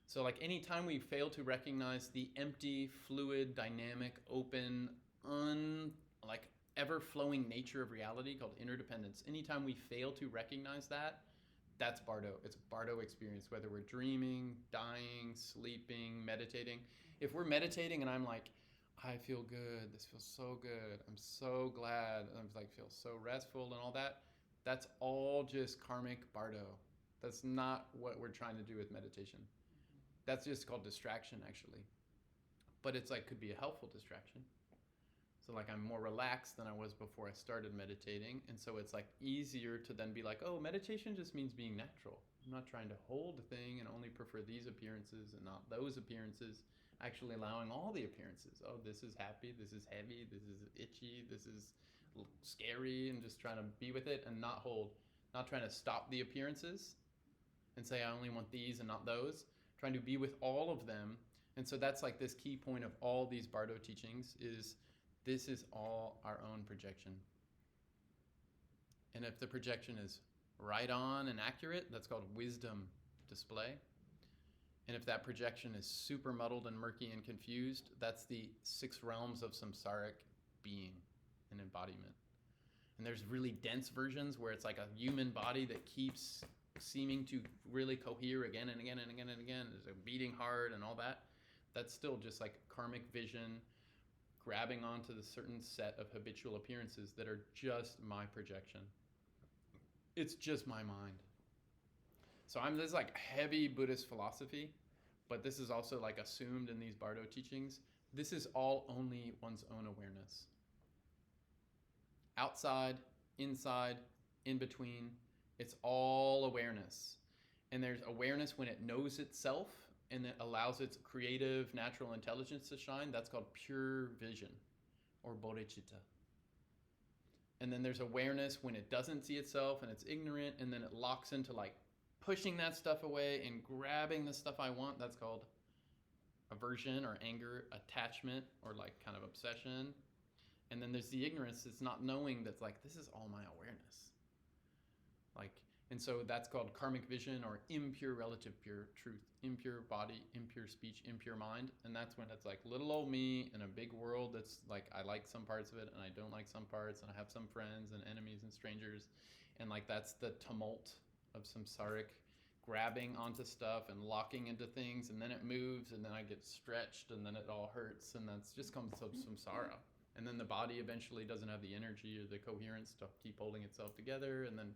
So like anytime we fail to recognize the empty, fluid, dynamic, open, like ever-flowing nature of reality called interdependence, anytime we fail to recognize that, that's Bardo. It's Bardo experience, whether we're dreaming, dying, sleeping, meditating. If we're meditating and I'm like, I feel good, this feels so good, I'm so glad, I'm like feel so restful and all that, that's all just karmic Bardo. That's not what we're trying to do with meditation. That's just called distraction, actually. But it's like, could be a helpful distraction. So like I'm more relaxed than I was before I started meditating. And so it's like easier to then be like, oh, meditation just means being natural. I'm not trying to hold a thing and only prefer these appearances and not those appearances. Actually allowing all the appearances. Oh, this is happy, this is heavy, this is itchy, this is scary, and just trying to be with it and not hold. Not trying to stop the appearances and say I only want these and not those. Trying to be with all of them. And so that's like this key point of all these Bardo teachings is this is all our own projection. And if the projection is right on and accurate, that's called wisdom display. And if that projection is super muddled and murky and confused, that's the 6 realms of samsaric being and embodiment. And there's really dense versions where it's like a human body that keeps seeming to really cohere again and again and again and again. There's a beating heart and all that. That's still just like karmic vision, grabbing onto the certain set of habitual appearances that are just my projection. It's just my mind. So this is like heavy Buddhist philosophy, but this is also like assumed in these Bardo teachings. This is all only one's own awareness. Outside, inside, in between, it's all awareness. And there's awareness when it knows itself and it allows its creative, natural intelligence to shine. That's called pure vision or bodhicitta. And then there's awareness when it doesn't see itself and it's ignorant, and then it locks into like pushing that stuff away and grabbing the stuff I want. That's called aversion or anger, attachment, or like kind of obsession. And then there's the ignorance. It's not knowing that's like, this is all my awareness. Like, and so that's called karmic vision or impure relative pure truth, impure body, impure speech, impure mind. And that's when it's like little old me in a big world that's like, I like some parts of it and I don't like some parts, and I have some friends and enemies and strangers. And like, that's the tumult of samsaric grabbing onto stuff and locking into things, and then it moves, and then I get stretched, and then it all hurts, and that's just comes from samsara. And then the body eventually doesn't have the energy or the coherence to keep holding itself together, and then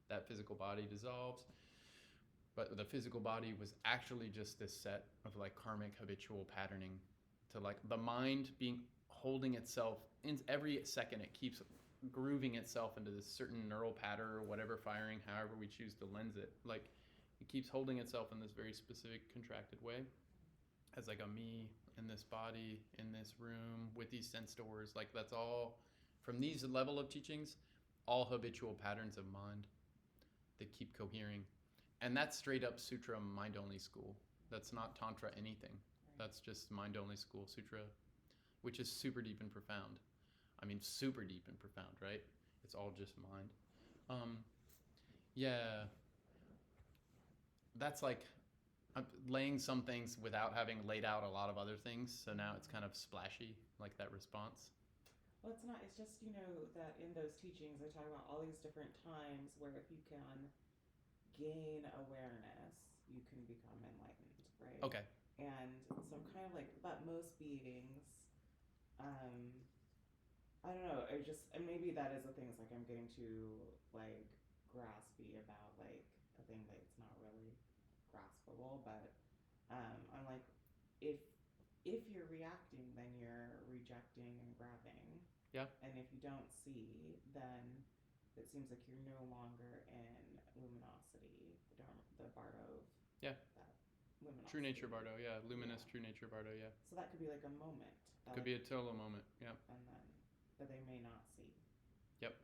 that physical body dissolves. But the physical body was actually just this set of like karmic habitual patterning to like the mind being holding itself in every second. It keeps grooving itself into this certain neural pattern or whatever, firing however we choose to lens it. Like it keeps holding itself in this very specific contracted way as like a me in this body, in this room, with these sense doors. Like that's all, from these level of teachings, all habitual patterns of mind that keep cohering. And that's straight up sutra mind-only school. That's not tantra anything. That's just mind-only school sutra, which is super deep and profound. I mean, super deep and profound, right? It's all just mind. Yeah. That's like I'm laying some things without having laid out a lot of other things. So now it's kind of splashy, like that response. Well, it's not. It's just, that in those teachings, they talk about all these different times where if you can gain awareness, you can become enlightened, right? Okay. And so I'm kind of like, but most beings, I don't know, and maybe that is the thing, it's like I'm getting too, like, graspy about, like, a thing that's not really graspable, but I'm like, if you're reacting, then you're rejecting and grabbing. Yeah. And if you don't see, then it seems like you're no longer in luminosity, the Bardo. Yeah. That luminosity. True nature Bardo, yeah. Luminous true nature Bardo, yeah. So that could be like a moment. Could be a total moment, yeah. And then that they may not see. Yep.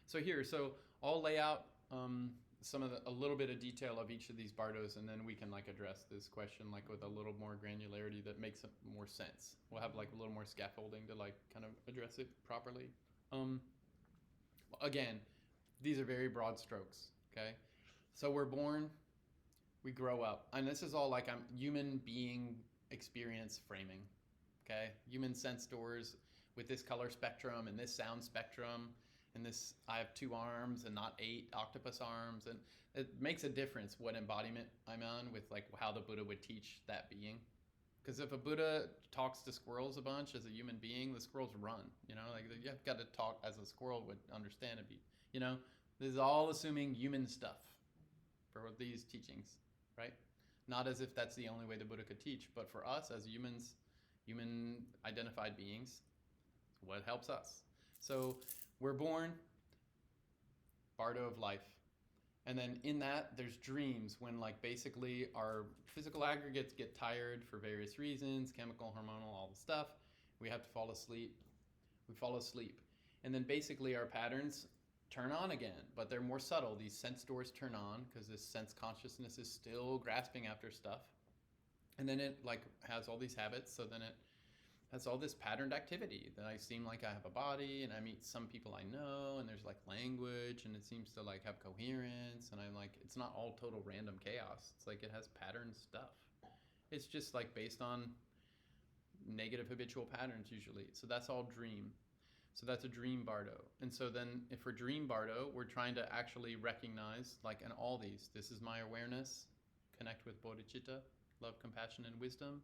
So I'll lay out a little bit of detail of each of these Bardos, and then we can like address this question like with a little more granularity that makes more sense. We'll have like a little more scaffolding to like kind of address it properly. Again, these are very broad strokes, okay? So we're born, we grow up, and this is all like I'm human being experience framing, okay? Human sense doors with this color spectrum and this sound spectrum, and this, I have 2 arms and not 8 octopus arms, and it makes a difference what embodiment I'm on with like how the Buddha would teach that being. Because if a Buddha talks to squirrels a bunch as a human being, the squirrels run, like you've got to talk as a squirrel would understand it. This is all assuming human stuff for these teachings, right? Not as if that's the only way the Buddha could teach, but for us as humans, human identified beings, what helps us. So we're born, Bardo of life. And then in that, there's dreams when like basically our physical aggregates get tired for various reasons, chemical, hormonal, all the stuff. We have to fall asleep. We fall asleep. And then basically our patterns turn on again, but they're more subtle. These sense doors turn on because this sense consciousness is still grasping after stuff. And then it like has all these habits, so then it has all this patterned activity that I seem like I have a body, and I meet some people I know, and there's like language, and it seems to like have coherence, and I'm like, it's not all total random chaos. It's like it has patterned stuff. It's just like based on negative habitual patterns usually. So that's all dream. So that's a dream Bardo. And so then if we're dream Bardo, we're trying to actually recognize like in all these, this is my awareness, connect with bodhicitta, love, compassion, and wisdom.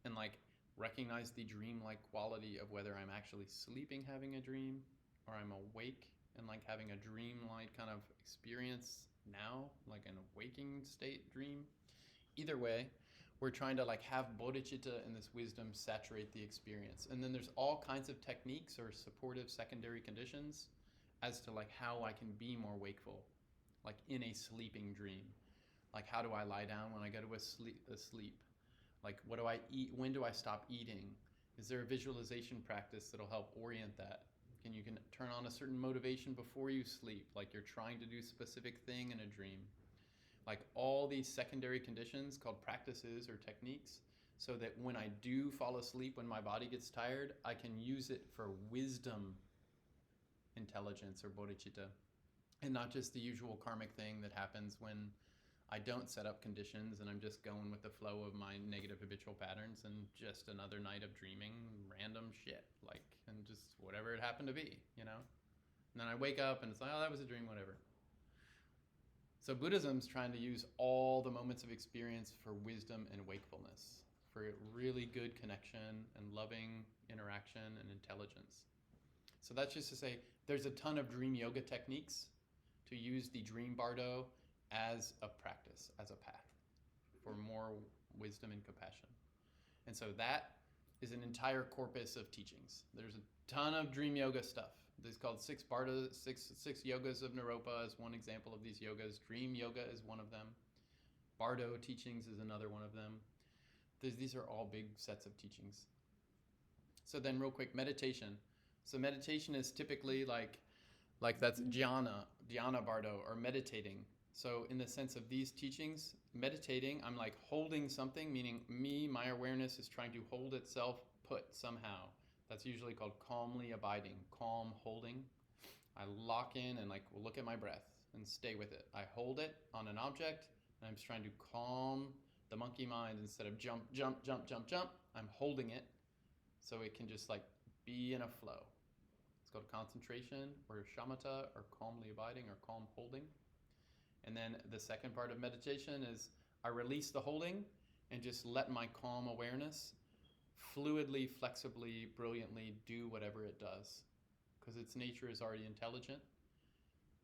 and like recognize the dream-like quality of whether I'm actually sleeping having a dream or I'm awake and like having a dream-like kind of experience now, like an waking state dream. Either way, we're trying to like have bodhicitta and this wisdom saturate the experience. And then there's all kinds of techniques or supportive secondary conditions as to like how I can be more wakeful, like in a sleeping dream. Like how do I lie down when I go to sleep? Like what do I eat? When do I stop eating? Is there a visualization practice that'll help orient that? You can turn on a certain motivation before you sleep, like you're trying to do a specific thing in a dream. Like all these secondary conditions called practices or techniques, so that when I do fall asleep, when my body gets tired, I can use it for wisdom, intelligence, or bodhicitta, and not just the usual karmic thing that happens when I don't set up conditions and I'm just going with the flow of my negative habitual patterns and just another night of dreaming random shit, like, and just whatever it happened to be, you know? And then I wake up and it's like, oh, that was a dream, whatever. So Buddhism's trying to use all the moments of experience for wisdom and wakefulness, for really good connection and loving interaction and intelligence. So that's just to say, there's a ton of dream yoga techniques to use the dream bardo as a practice, as a path for more wisdom and compassion. And so that is an entire corpus of teachings. There's a ton of dream yoga stuff. This is called six yogas of Naropa is one example of these yogas. Dream yoga is one of them. Bardo teachings is another one of them. These are all big sets of teachings. So then real quick, meditation. So meditation is typically like that's dhyana bardo, or meditating. So in the sense of these teachings, meditating, I'm like holding something, meaning my awareness is trying to hold itself put somehow. That's usually called calmly abiding, calm holding. I lock in and like look at my breath and stay with it. I hold it on an object and I'm just trying to calm the monkey mind. Instead of jump, jump, jump, jump, jump, I'm holding it so it can just like be in a flow. It's called concentration, or shamatha, or calmly abiding, or calm holding. And then the second part of meditation is I release the holding and just let my calm awareness fluidly, flexibly, brilliantly do whatever it does. Because its nature is already intelligent.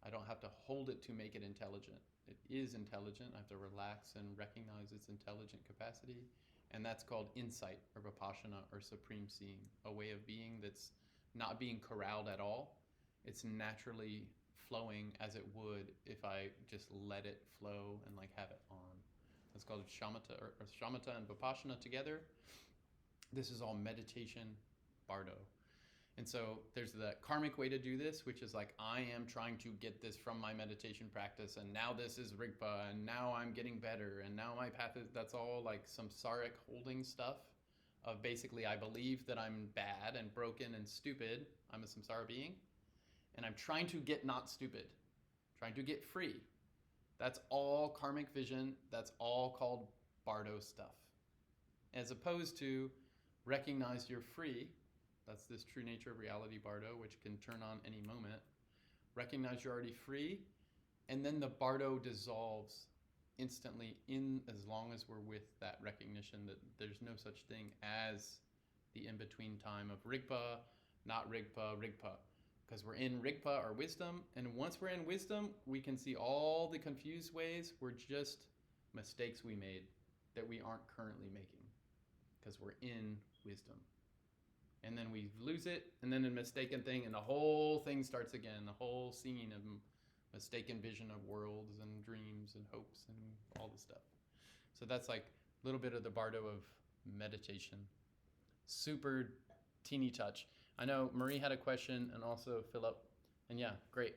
I don't have to hold it to make it intelligent. It is intelligent. I have to relax and recognize its intelligent capacity. And that's called insight, or vipassana, or supreme seeing. A way of being that's not being corralled at all. It's naturally flowing as it would if I just let it flow and like have it on. That's called shamatha, or shamatha and vipassana together. This is all meditation bardo. And so there's the karmic way to do this, which is like I am trying to get this from my meditation practice, and now this is Rigpa, and now I'm getting better, and now my path is, that's all like samsaric holding stuff of basically I believe that I'm bad and broken and stupid. I'm a samsara being. And I'm trying to get not stupid, trying to get free. That's all karmic vision. That's all called bardo stuff. As opposed to recognize you're free. That's this true nature of reality bardo, which can turn on any moment. Recognize you're already free. And then the bardo dissolves instantly in as long as we're with that recognition that there's no such thing as the in-between time of Rigpa, not Rigpa, Rigpa. Because we're in Rigpa, or wisdom, and once we're in wisdom, we can see all the confused ways were just mistakes we made that we aren't currently making, because we're in wisdom. And then we lose it, and then a mistaken thing, and the whole thing starts again, the whole scene of mistaken vision of worlds and dreams and hopes and all this stuff. So that's like a little bit of the bardo of meditation. Super teeny touch. I know Marie had a question, and also Philip. And yeah, great.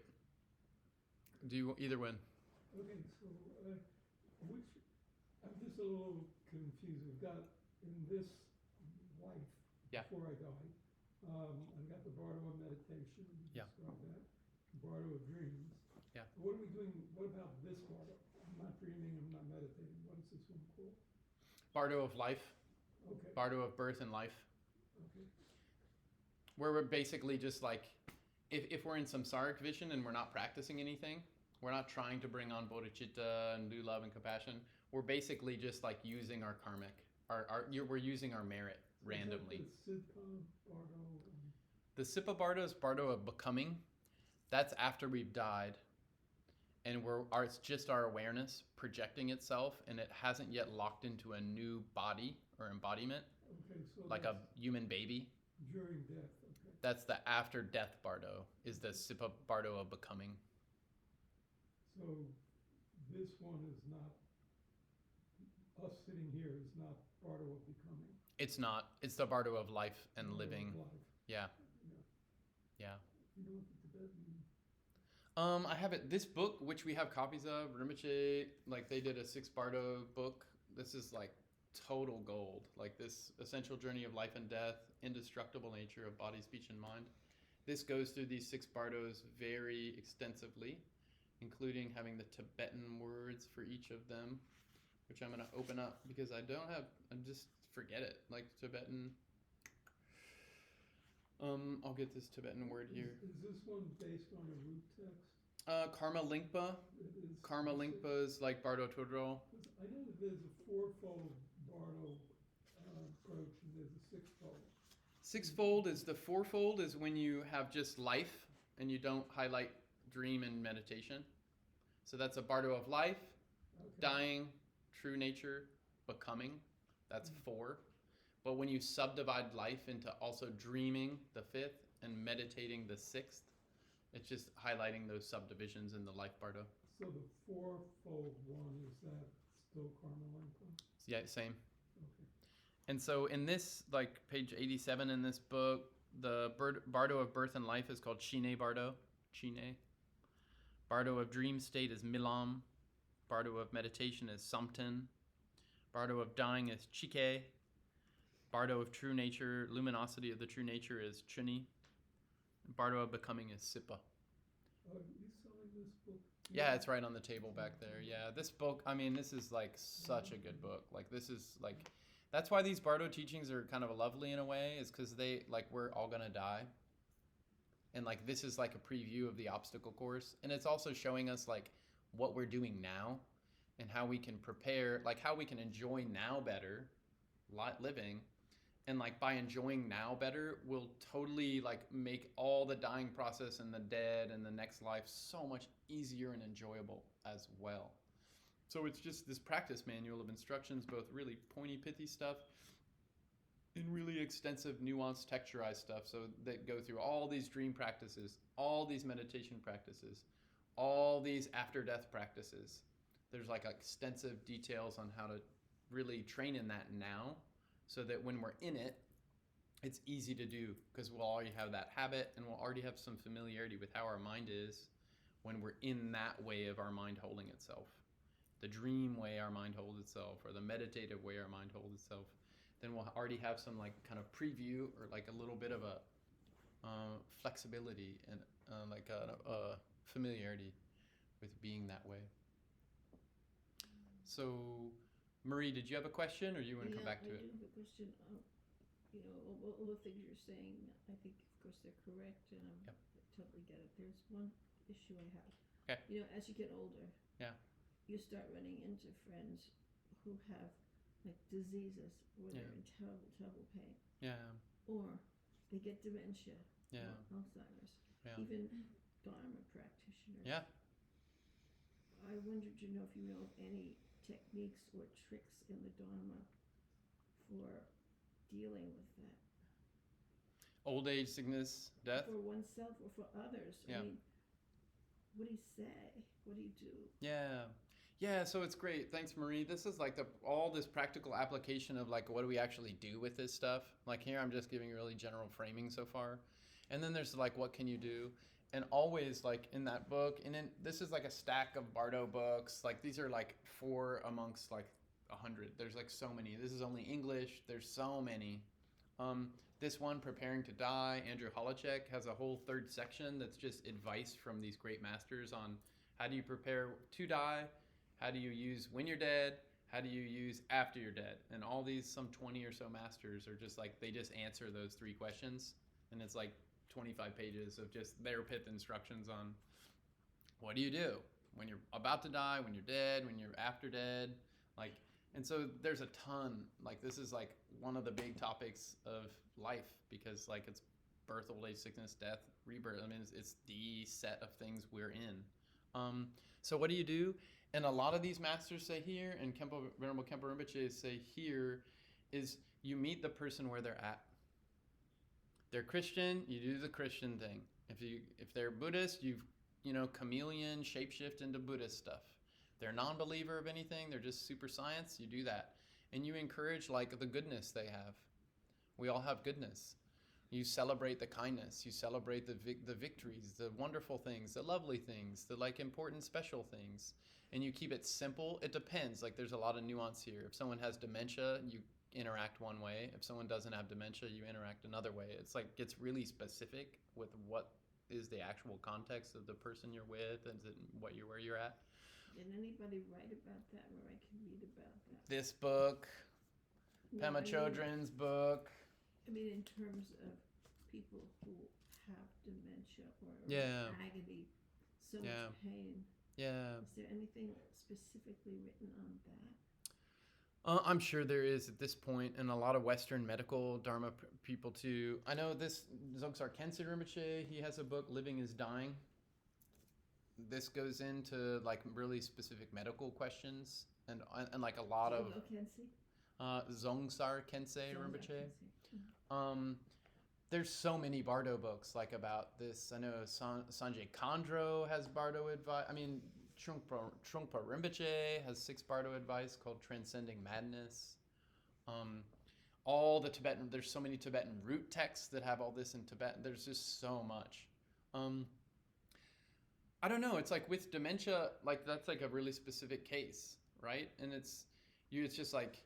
Do you either one? Okay, so I'm just a little confused. We've got in this life, before I die, I've got the bardo of meditation. Describe that. Bardo of dreams. Yeah. What are we doing? What about this bardo? I'm not dreaming. I'm not meditating. What is this one called? Bardo of life. Okay. Bardo of birth and life. Okay. Where we're basically just like, if we're in samsaric vision and we're not practicing anything, we're not trying to bring on bodhicitta and do love and compassion, we're basically just like using our we're using our merit randomly. The Sidpa, Bardo, and The Sipa Bardo is Bardo of becoming. That's after we've died. And it's just our awareness projecting itself, and it hasn't yet locked into a new body or embodiment, okay, so like a human baby. during death. Okay. That's the after death Bardo, is the Sipa Bardo of becoming. So this one is not, us sitting here is not Bardo of becoming. It's not. It's the Bardo of life and Bardo of living. life. Yeah. Yeah. Yeah. You know what the Tibetan. I have it. This book, which we have copies of, Rinpoche, like they did a 6 Bardo book. This is like total gold. Like this essential journey of life and death, indestructible nature of body, speech, and mind. This goes through these 6 Bardos very extensively, including having the Tibetan words for each of them, which I'm going to open up because I just forget it. Like Tibetan. I'll get this Tibetan word here. Is this one based on a root text? Karma Lingpa. It is. Karma Lingpa is like Bardo Todro. I know that there's a 4-fold Bardo approach and there's a 6-fold. 6-fold is the 4-fold is when you have just life and you don't highlight dream and meditation. So that's a Bardo of life, Okay. dying, true nature, becoming. That's 4. But when you subdivide life into also dreaming, the 5th, and meditating, the 6th, it's just highlighting those subdivisions in the life Bardo. So the 4-fold one, is that still Karma Lingpa? Yeah, same. Okay. And so in this, like page 87 in this book, the Bardo of birth and life is called Shine Bardo. Shine. Bardo of dream state is Milam. Bardo of meditation is Samten. Bardo of dying is Chike. Bardo of true nature, luminosity of the true nature is Chuni. Bardo of becoming is Sipa. Are you selling this book? Yeah, it's right on the table back there. Yeah, this book, I mean, this is like such a good book. Like this is like, that's why these Bardo teachings are kind of lovely in a way, is because they, like, we're all gonna die. And like, this is like a preview of the obstacle course. And it's also showing us like what we're doing now and how we can prepare, like how we can enjoy now better, living. And like by enjoying now better, we'll totally like make all the dying process and the dead and the next life so much easier and enjoyable as well. So it's just this practice manual of instructions, both really pointy, pithy stuff and really extensive, nuanced, texturized stuff. So that go through all these dream practices, all these meditation practices, all these after death practices. There's like extensive details on how to really train in that now, so that when we're in it, it's easy to do because we'll already have that habit and we'll already have some familiarity with how our mind is when we're in that way of our mind holding itself. The dream way our mind holds itself, or the meditative way our mind holds itself. Then we'll already have some like kind of preview or like a little bit of a flexibility and like a familiarity with being that way. So, Marie, did you have a question, or do you want to come back to it? I do have a question. All the things you're saying, I think, of course, they're correct, and I totally get it. There's one issue I have. Okay. As you get older, you start running into friends who have like diseases where they're in terrible, terrible pain. Yeah. Or they get dementia. Yeah. Or Alzheimer's. Yeah. Even Dharma practitioners. Yeah. I wondered, if you know of any techniques or tricks in the Dharma for dealing with that. Old age, sickness, death? For oneself or for others. Yeah. I mean, what do you say? What do you do? Yeah. Yeah, so it's great. Thanks, Marie. This is like all this practical application of like what do we actually do with this stuff. Like here I'm just giving a really general framing so far. And then there's like what can you do? And always like in that book, and then this is like a stack of Bardo books. Like these are like 4 amongst like 100. There's like so many. This is only English. There's so many. This one, Preparing to Die, Andrew Holacek, has a whole 3rd section that's just advice from these great masters on how do you prepare to die, how do you use when you're dead, how do you use after you're dead. And all these, some 20 or so masters are just like, they just answer those 3 questions. And it's like 25 pages of just their pith instructions on what do you do when you're about to die, when you're dead, when you're after dead. Like And so there's a ton, like this is like one of the big topics of life, because like it's birth, old age, sickness, death, rebirth. I mean, it's the set of things we're in. So what do you do? And a lot of these masters say here, and Venerable Khenpo Rinpoche say here, is you meet the person where they're at. They're Christian, you do the Christian thing. If they're Buddhist, chameleon, shapeshift into Buddhist stuff. They're non-believer of anything, they're just super science, you do that. And you encourage like the goodness they have. We all have goodness. You celebrate the kindness, you celebrate the victories, the wonderful things, the lovely things, the like important special things. And you keep it simple. It depends, like there's a lot of nuance here. If someone has dementia, you interact one way. If someone doesn't have dementia, you interact another way. It's like gets really specific with what is the actual context of the person you're with and where you're at. Did anybody write about that where I can read about that? This book, No, Pema Chodron's book. I mean, in terms of people who have dementia or agony, so much pain. Yeah. Is there anything specifically written on that? I'm sure there is at this point, and a lot of Western medical Dharma people too. I know this Dzogchen Khenchen Rinpoche, he has a book, Living is Dying. This goes into like really specific medical questions and like a lot of Dzogchen Khenchen Rinpoche. There's so many Bardo books like about this. I know Sanjay Khandro has Bardo advice. I mean, Trungpa Rinpoche has 6 Bardo advice called Transcending Madness. All the Tibetan, there's so many Tibetan root texts that have all this in Tibetan. There's just so much. I don't know. It's like with dementia, like that's like a really specific case, right? And it's just like,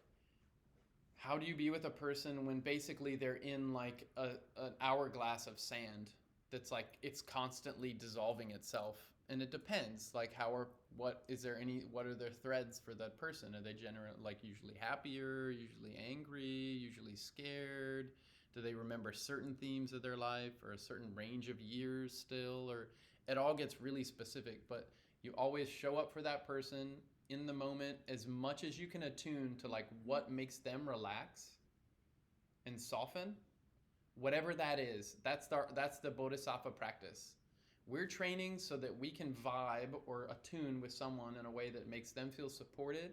how do you be with a person when basically they're in like an hourglass of sand that's like it's constantly dissolving itself? And it depends, like what are their threads for that person? Are they usually happier, usually angry, usually scared? Do they remember certain themes of their life or a certain range of years still? Or it all gets really specific, but you always show up for that person in the moment as much as you can attune to like what makes them relax and soften. Whatever that is, that's the Bodhisattva practice. We're training so that we can vibe or attune with someone in a way that makes them feel supported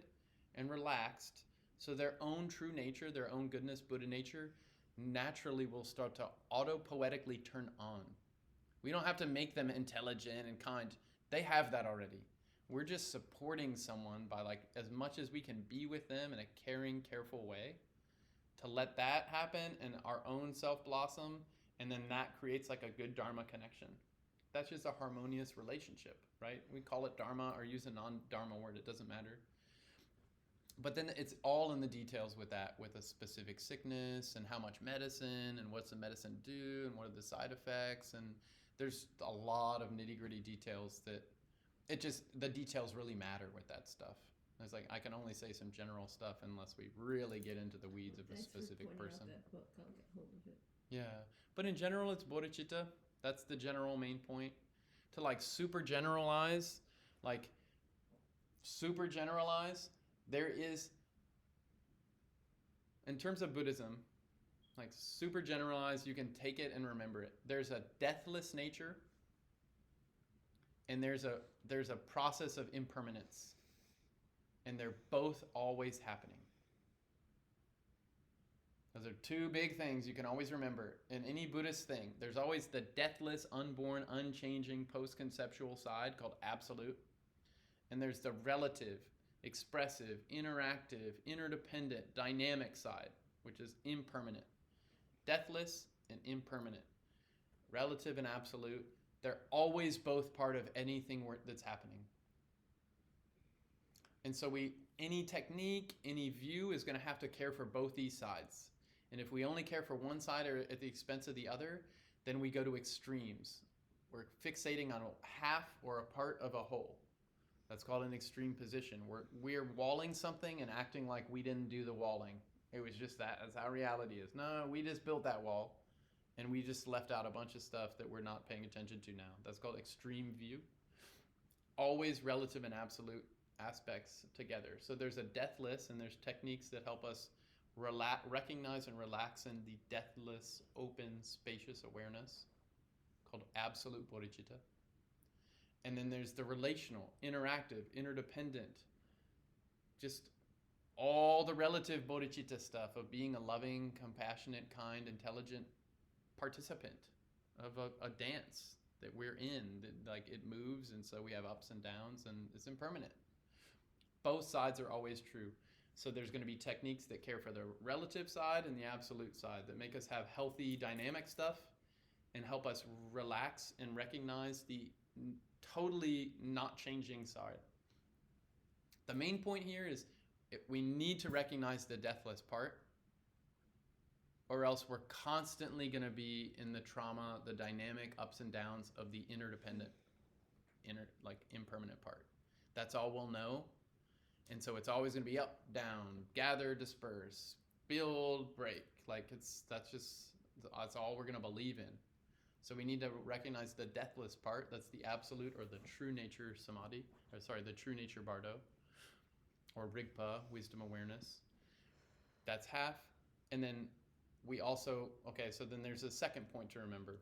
and relaxed, so their own true nature, their own goodness, Buddha nature, naturally will start to auto-poetically turn on. We don't have to make them intelligent and kind. They have that already. We're just supporting someone by like as much as we can be with them in a caring, careful way to let that happen and our own self blossom, and then that creates like a good Dharma connection. That's just a harmonious relationship, right? We call it Dharma or use a non-Dharma word, it doesn't matter. But then it's all in the details with that, with a specific sickness and how much medicine and what's the medicine do and what are the side effects. And there's a lot of nitty-gritty details that the details really matter with that stuff. It's like I can only say some general stuff unless we really get into the weeds of a specific person. That book. I'll get hold of it. Yeah, but in general, it's bodhicitta. That's the general main point. To like super generalize, there is, in terms of Buddhism, like super generalized, you can take it and remember it. There's a deathless nature, and there's a process of impermanence, and they're both always happening. Those are 2 big things you can always remember in any Buddhist thing. There's always the deathless, unborn, unchanging, post-conceptual side called absolute, and there's the relative, expressive, interactive, interdependent, dynamic side, which is impermanent. Deathless and impermanent. Relative and absolute. They're always both part of anything that's happening. And so any technique, any view is going to have to care for both these sides. And if we only care for one side or at the expense of the other, then we go to extremes. We're fixating on half or a part of a whole. That's called an extreme position. We're walling something and acting like we didn't do the walling. It was just that. That's how reality is. No, we just built that wall, and we just left out a bunch of stuff that we're not paying attention to now. That's called extreme view. Always relative and absolute aspects together. So there's a deathless, and there's techniques that help us recognize and relax in the deathless, open, spacious awareness called absolute bodhicitta. And then there's the relational, interactive, interdependent, just all the relative bodhicitta stuff of being a loving, compassionate, kind, intelligent participant of a dance that we're in, that like it moves, and so we have ups and downs, and it's impermanent. Both sides are always true. So there's going to be techniques that care for the relative side and the absolute side that make us have healthy, dynamic stuff and help us relax and recognize the totally not changing side. The main point here is we need to recognize the deathless part, or else we're constantly going to be in the trauma, the dynamic ups and downs of the interdependent, impermanent part. That's all we'll know. And so it's always going to be up, down, gather, disperse, build, break. That's all we're going to believe in. So we need to recognize the deathless part. That's the absolute or the true nature samadhi, the true nature Bardo, or Rigpa, wisdom awareness. That's half. And then we also, so then there's a second point to remember.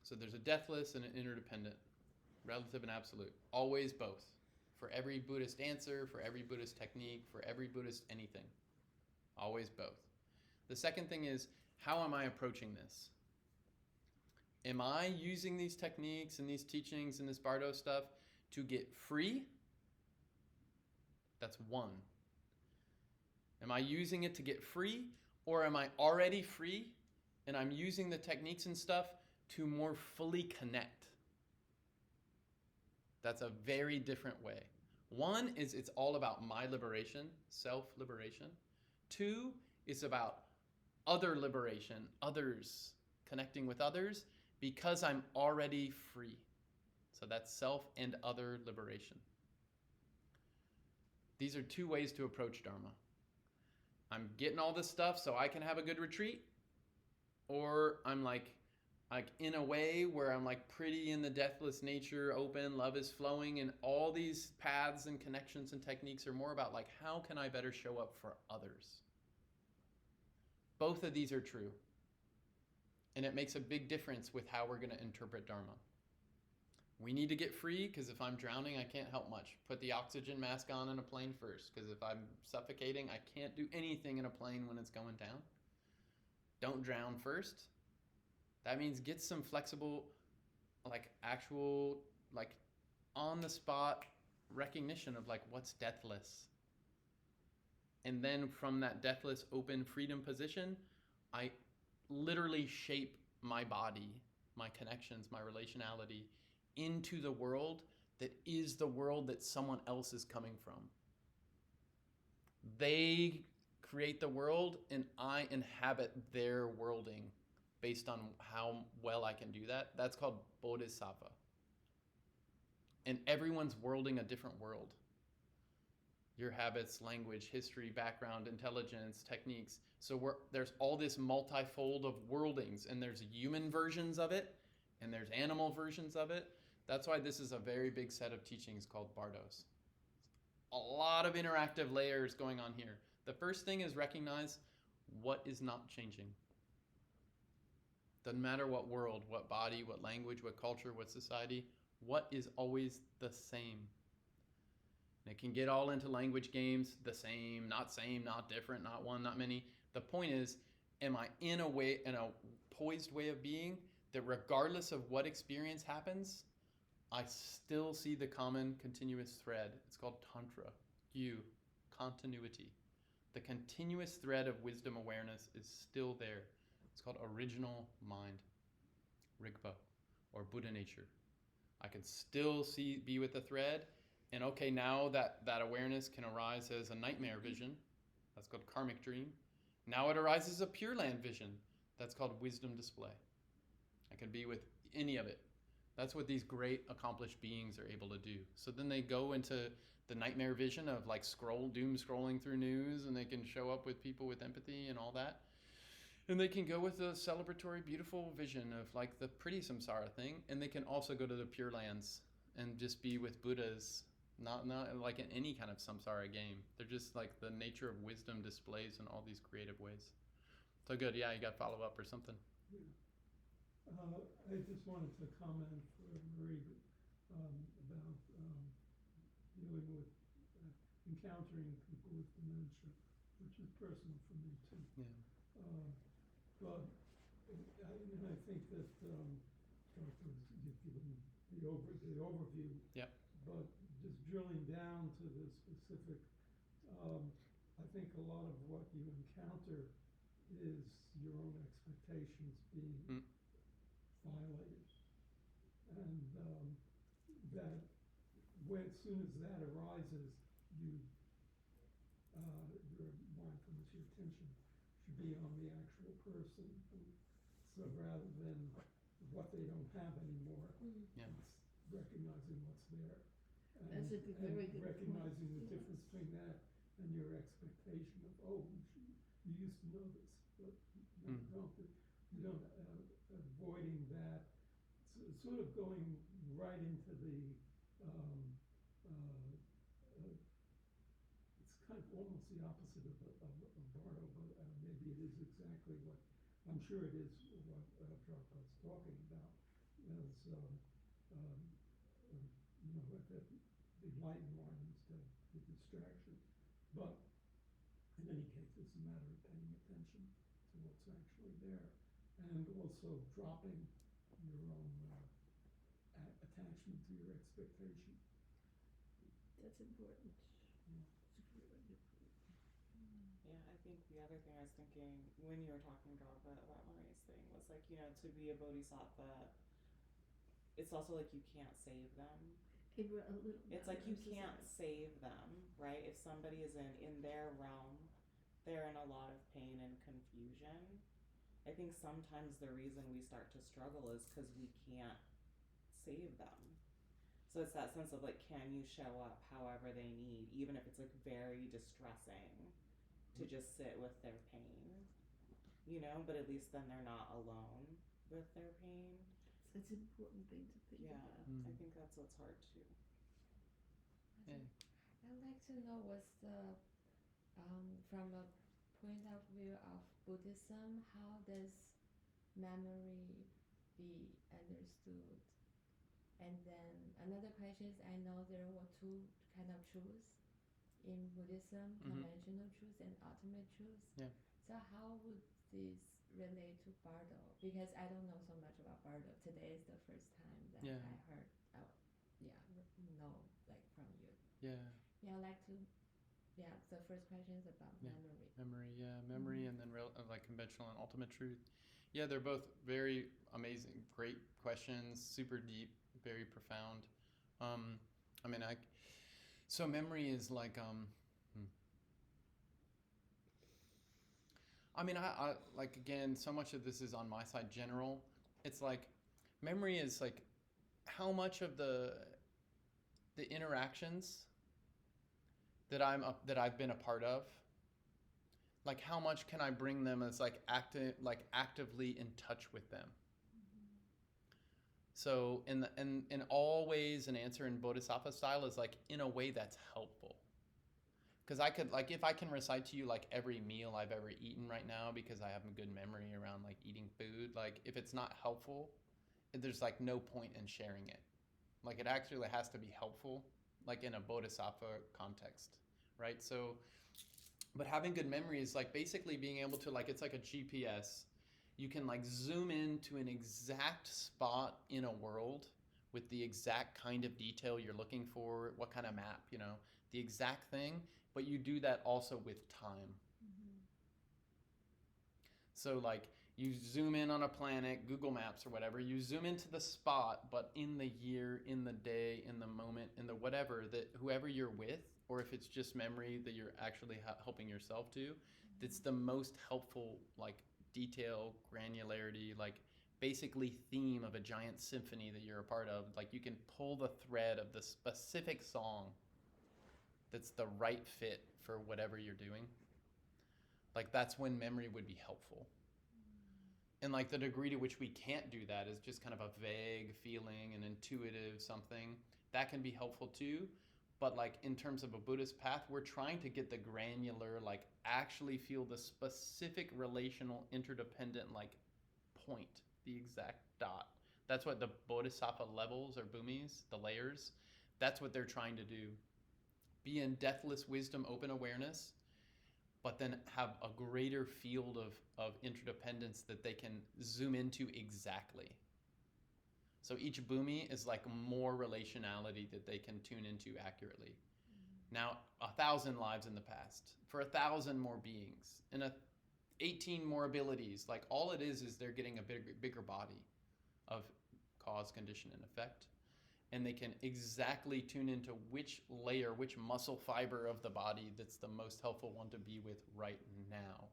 So there's a deathless and an interdependent, relative and absolute. Always both. For every Buddhist answer, for every Buddhist technique, for every Buddhist anything. Always both. The second thing is, how am I approaching this? Am I using these techniques and these teachings and this Bardo stuff to get free? That's one. Am I using it to get free, or am I already free and I'm using the techniques and stuff to more fully connect? That's a very different way. One is it's all about my liberation, self-liberation. Two is about other liberation, others, connecting with others, because I'm already free. So that's self and other liberation. These are two ways to approach Dharma. I'm getting all this stuff so I can have a good retreat, or I'm like in a way where I'm like pretty in the deathless nature, open, love is flowing, and all these paths and connections and techniques are more about like, how can I better show up for others? Both of these are true. And it makes a big difference with how we're going to interpret Dharma. We need to get free, because if I'm drowning, I can't help much. Put the oxygen mask on in a plane first, because if I'm suffocating, I can't do anything in a plane when it's going down. Don't drown first. That means get some flexible, actual, on-the-spot recognition of what's deathless. And then from that deathless, open, freedom position, I literally shape my body, my connections, my relationality into the world that is the world that someone else is coming from. They create the world and I inhabit their worlding based on how well I can do that. That's called Bodhisattva. And everyone's worlding a different world. Your habits, language, history, background, intelligence, techniques. So there's all this multifold of worldings, and there's human versions of it, and there's animal versions of it. That's why this is a very big set of teachings called Bardos. A lot of interactive layers going on here. The first thing is recognize what is not changing. Doesn't matter what world, what body, what language, what culture, what society, what is always the same. And it can get all into language games, the same, not different, not one, not many. The point is, am I in a poised way of being that regardless of what experience happens, I still see the common continuous thread. It's called Tantra, continuity. The continuous thread of wisdom awareness is still there. It's called original mind, Rigpa, or Buddha nature. I can still be with the thread, and now that awareness can arise as a nightmare vision. That's called karmic dream. Now it arises as a Pure Land vision. That's called wisdom display. I can be with any of it. That's what these great accomplished beings are able to do. So then they go into the nightmare vision of doom scrolling through news, and they can show up with people with empathy and all that. And they can go with the celebratory, beautiful vision of the pretty samsara thing, and they can also go to the Pure Lands and just be with Buddhas Not like in any kind of samsara game. They're just like the nature of wisdom displays in all these creative ways. So good. Yeah, you got follow up or something? Yeah. I just wanted to comment for Marie about dealing with encountering people with dementia, which is personal for me too. Yeah. But I think that you've given the overview. Yep. But just drilling down to the specific, I think a lot of what you encounter is your own expectations being violated, and that as soon as that arises, your mindfulness, your attention should be on the actual person, so rather than what they don't have anymore. Yeah. It's recognizing what's there. That's a very good recognizing point. the difference between that and your expectation of, oh, you used to know this, but you don't, avoiding that, sort of going right into the, it's kind of almost the opposite of Bardo, but maybe it is exactly what, I'm sure it is what Dragpa is talking about, as, the enlightened one instead of the distraction. But in any case, it's a matter of paying attention to what's actually there, and also dropping your own attachment to your expectation. That's important. Yeah. Yeah, I think the other thing I was thinking when you were talking, Dragpa, about Marie's thing was like, to be a bodhisattva, it's also like you can't save them. It's like you can't save them, right? If somebody is in their realm, they're in a lot of pain and confusion. I think sometimes the reason we start to struggle is because we can't save them. So it's that sense of like, can you show up however they need, even if it's like very distressing to just sit with their pain, but at least then they're not alone with their pain. It's an important thing to think about. I think that's what's hard too. Yeah. I'd like to know what's the, from a point of view of Buddhism, how does memory be understood? And then another question is, I know there were two kind of truths in Buddhism, conventional truth and ultimate truth. Yeah. So how would this relate to Bardo? Because I don't know so much about Bardo. Today is the first time that I heard, know like from you. Yeah. Yeah, I'd like to. Yeah, the first question is about memory. Memory, and then like conventional and ultimate truth. Yeah, they're both very amazing, great questions, super deep, very profound. So memory is like, I like, again, so much of this is on my side general. It's like, memory is like, how much of the interactions that I've been a part of, like how much can I bring them as like actively in touch with them. So in all ways, an answer in Bodhisattva style is like in a way that's helpful. Because I could, like, if I can recite to you like every meal I've ever eaten right now because I have a good memory around like eating food, like if it's not helpful, there's like no point in sharing it. Like it actually has to be helpful, like in a Bodhisattva context, right? So, but having good memory is like basically being able to, like, it's like a GPS. You can like zoom into an exact spot in a world with the exact kind of detail you're looking for, what kind of map, the exact thing, but you do that also with time. So like you zoom in on a planet, Google Maps or whatever, you zoom into the spot, but in the year, in the day, in the moment, in the whatever, that whoever you're with, or if it's just memory that you're actually helping yourself to, that's the most helpful, like detail, granularity, like basically theme of a giant symphony that you're a part of. Like you can pull the thread of the specific song that's the right fit for whatever you're doing. Like that's when memory would be helpful. And like the degree to which we can't do that is just kind of a vague feeling, an intuitive something. That can be helpful too, But like in terms of a Buddhist path, we're trying to get the granular, like actually feel the specific relational interdependent like point, the exact dot. That's what the Bodhisattva levels or bhumis, the layers, that's what they're trying to do. Be in deathless wisdom, open awareness, but then have a greater field of interdependence that they can zoom into exactly. So each bhumi is like more relationality that they can tune into accurately. Now, 1,000 lives in the past, for 1,000 more beings, and 18 more abilities. Like all it is they're getting a bigger body of cause, condition, and effect. And they can exactly tune into which layer, which muscle fiber of the body that's the most helpful one to be with right now.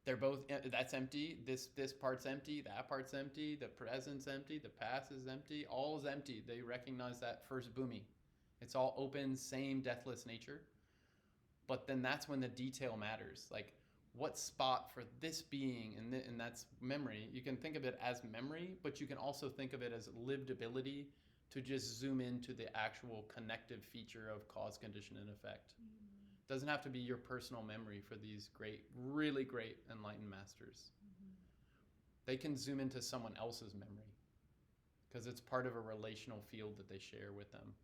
They're both, that's empty, this part's empty, that part's empty, the present's empty, the past is empty, all is empty. They recognize that first bhumi. It's all open, same deathless nature. But then that's when the detail matters. Like what spot for this being, and that's memory. You can think of it as memory, but you can also think of it as lived ability to just zoom into the actual connective feature of cause, condition, and effect. Doesn't have to be your personal memory for these great, really great enlightened masters. They can zoom into someone else's memory because it's part of a relational field that they share with them.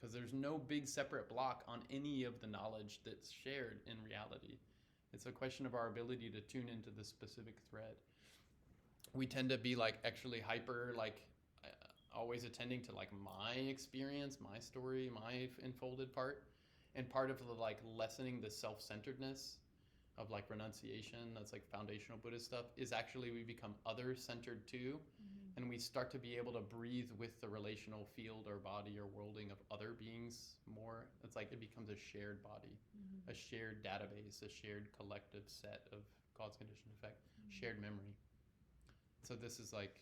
Because there's no big separate block on any of the knowledge that's shared in reality. It's a question of our ability to tune into the specific thread. We tend to be like actually hyper, like always attending to like my experience, my story, my unfolded part. And part of the like lessening the self-centeredness of like renunciation, that's like foundational Buddhist stuff, is actually we become other-centered too. And we start to be able to breathe with the relational field or body or worlding of other beings more. It's like it becomes a shared body, a shared database, a shared collective set of cause, condition, effect, shared memory. So this is like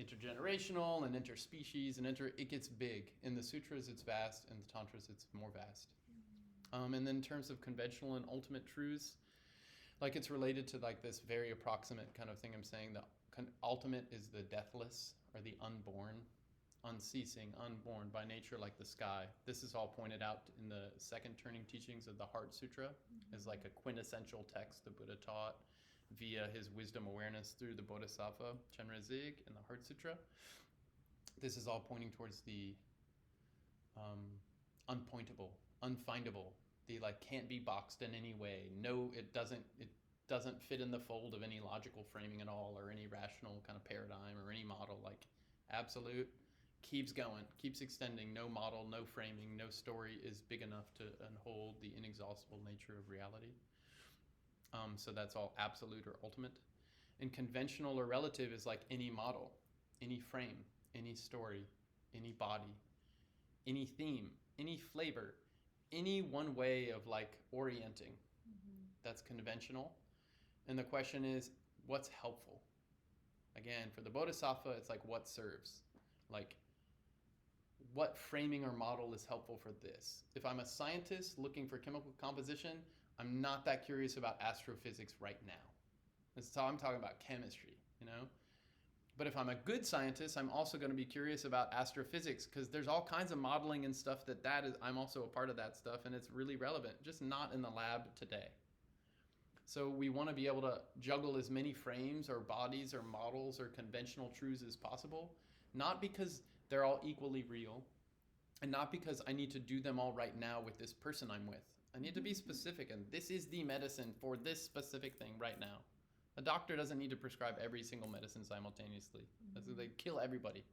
intergenerational and interspecies and it gets big. In the sutras it's vast, in the tantras it's more vast. And then in terms of conventional and ultimate truths, like it's related to like this very approximate kind of thing I'm saying. The ultimate is the deathless or the unborn, unceasing, unborn by nature like the sky. This is all pointed out in the second turning teachings of the Heart Sutra as like a quintessential text the Buddha taught via his wisdom awareness through the Bodhisattva Chenrezig in the Heart Sutra. This is all pointing towards the unpointable, unfindable, the like can't be boxed in any way. No, it doesn't fit in the fold of any logical framing at all or any rational kind of paradigm or any model. Like absolute, keeps going, keeps extending. No model, no framing, no story is big enough to hold the inexhaustible nature of reality. So that's all absolute or ultimate. And conventional or relative is like any model, any frame, any story, any body, any theme, any flavor, any one way of like orienting. That's conventional. And the question is, what's helpful? Again, for the Bodhisattva, it's like what serves. Like, what framing or model is helpful for this? If I'm a scientist looking for chemical composition, I'm not that curious about astrophysics right now. That's how I'm talking about chemistry, you know? But if I'm a good scientist, I'm also going to be curious about astrophysics because there's all kinds of modeling and stuff that is, I'm also a part of that stuff and it's really relevant, just not in the lab today. So we want to be able to juggle as many frames or bodies or models or conventional truths as possible, not because they're all equally real and not because I need to do them all right now with this person I'm with. I need to be specific and this is the medicine for this specific thing right now. A doctor doesn't need to prescribe every single medicine simultaneously. They kill everybody.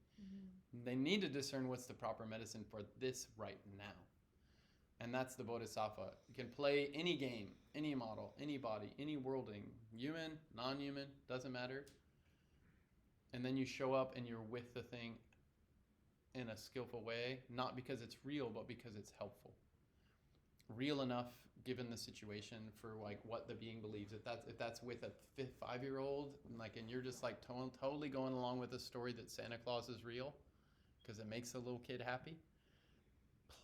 They need to discern what's the proper medicine for this right now. And that's the Bodhisattva. You can play any game, any model, any body, any worlding, human, non-human, doesn't matter. And then you show up and you're with the thing in a skillful way, not because it's real, but because it's helpful. Real enough given the situation for like what the being believes. If that's with a 5-year-old, like, and you're just like totally going along with the story that Santa Claus is real because it makes the little kid happy,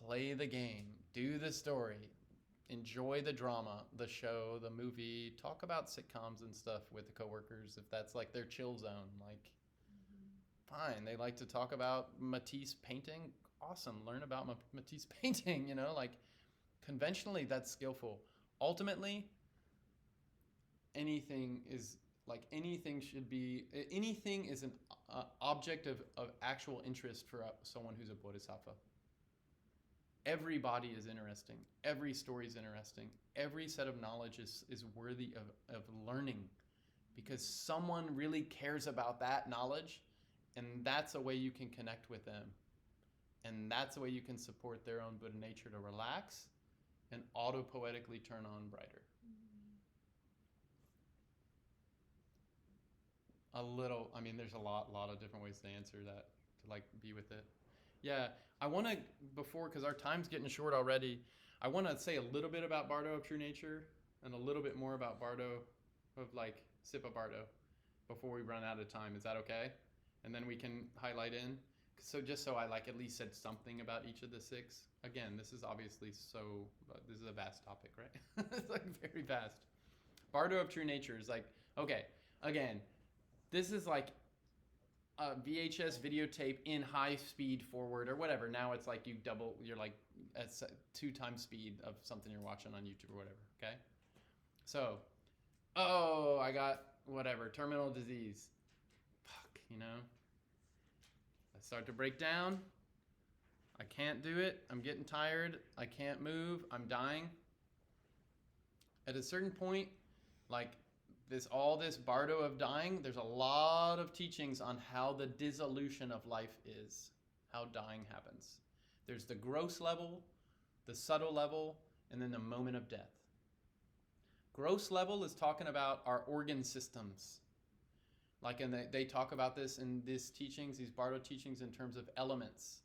play the game, do the story, enjoy the drama, the show, the movie, talk about sitcoms and stuff with the coworkers if that's like their chill zone. Like, fine, they like to talk about Matisse painting, awesome. Learn about Matisse painting, you know, like conventionally that's skillful. Ultimately, anything is anything is an object of actual interest for someone who's a bodhisattva. Every body is interesting. Every story is interesting. Every set of knowledge is worthy of learning, because someone really cares about that knowledge, and that's a way you can connect with them. And that's the way you can support their own Buddha nature to relax and auto-poetically turn on brighter. There's a lot of different ways to answer that, to like be with it. Yeah, I want to, because our time's getting short already, I want to say a little bit about Bardo of True Nature and a little bit more about Bardo of like Sipa Bardo before we run out of time. Is that okay? And then we can highlight in. So just so I like at least said something about each of the 6. Again, this is obviously this is a vast topic, right? It's like very vast. Bardo of True Nature is like, okay, again, this is like a VHS videotape in high speed forward or whatever. Now it's like you're like at 2 times speed of something you're watching on YouTube or whatever, okay? So, I got whatever, terminal disease. Fuck, you know? I start to break down. I can't do it. I'm getting tired. I can't move. I'm dying. At a certain point, like all this Bardo of dying, there's a lot of teachings on how the dissolution of life is, how dying happens. There's the gross level, the subtle level, and then the moment of death. Gross level is talking about our organ systems. Like, and they talk about this in these teachings, these Bardo teachings, in terms of elements.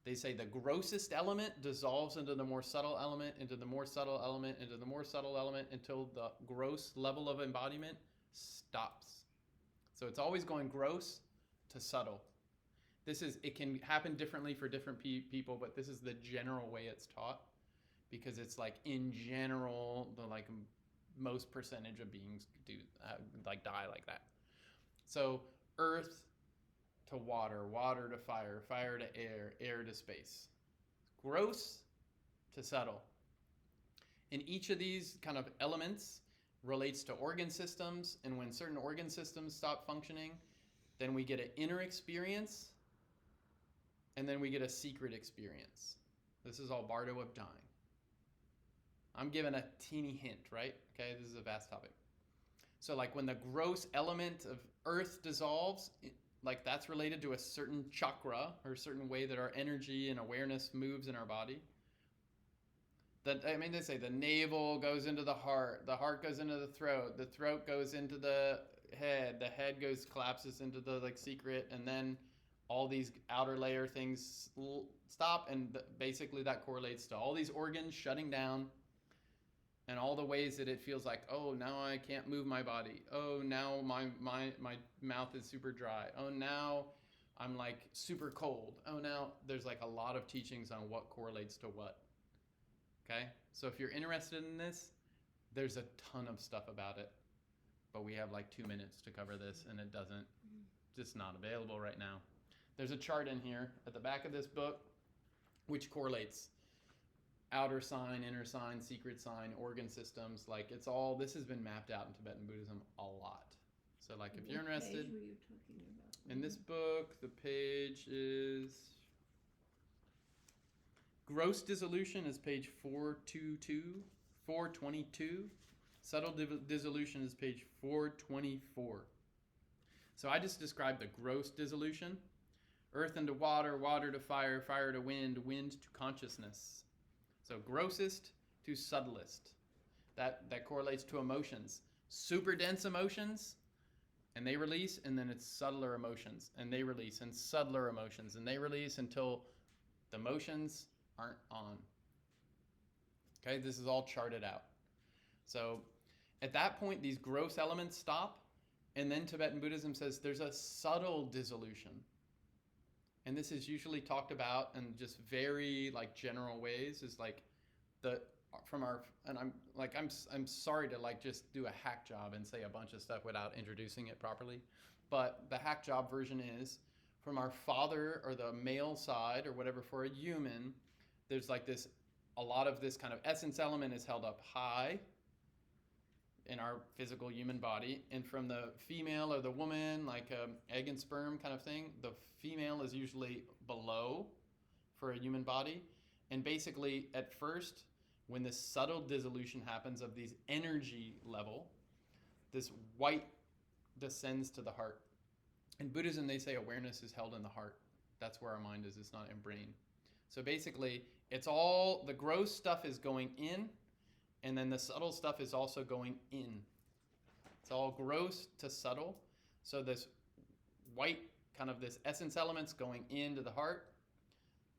They say the grossest element dissolves into the more subtle element, into the more subtle element, into the more subtle element, until the gross level of embodiment stops. So it's always going gross to subtle. It can happen differently for different people, but this is the general way it's taught, because it's like in general, the like most percentage of beings do like die like that. So earth to water, water to fire, fire to air, air to space. Gross to subtle. And each of these kind of elements relates to organ systems, and when certain organ systems stop functioning, then we get an inner experience, and then we get a secret experience. This is all Bardo of dying. I'm giving a teeny hint, right? Okay, this is a vast topic. So like when the gross element of earth dissolves, like that's related to a certain chakra or a certain way that our energy and awareness moves in our body. They say the navel goes into the heart goes into the throat goes into the head collapses into the like secret, and then all these outer layer things stop, and basically that correlates to all these organs shutting down. And all the ways that it feels like, oh, now I can't move my body. Oh, now my mouth is super dry. Oh, now I'm like super cold. Oh, now there's like a lot of teachings on what correlates to what. Okay? So if you're interested in this, there's a ton of stuff about it. But we have like 2 minutes to cover this, and it just not available right now. There's a chart in here at the back of this book which correlates outer sign, inner sign, secret sign, organ systems. Like it's all, this has been mapped out in Tibetan Buddhism a lot. So like if you're interested, What page were you talking about? in this book, the page is, gross dissolution is page 422. Subtle dissolution is page 424. So I just described the gross dissolution. Earth into water, water to fire, fire to wind, wind to consciousness. So grossest to subtlest. That correlates to emotions. Super dense emotions, and they release, and then it's subtler emotions, and they release, and subtler emotions, and they release until the emotions aren't on. Okay, this is all charted out. So at that point, these gross elements stop, and then Tibetan Buddhism says there's a subtle dissolution. And this is usually talked about in just very like general ways, is like I'm sorry to like just do a hack job and say a bunch of stuff without introducing it properly, but the hack job version is from our father or the male side or whatever for a human, there's like this, a lot of this kind of essence element is held up high in our physical human body. And from the female or the woman, like egg and sperm kind of thing, the female is usually below for a human body. And basically, at first, when this subtle dissolution happens of these energy level, this white descends to the heart. In Buddhism, they say awareness is held in the heart. That's where our mind is. It's not in brain. So basically, it's all, the gross stuff is going in, and then the subtle stuff is also going in. It's all gross to subtle. So this white, kind of this essence element's going into the heart.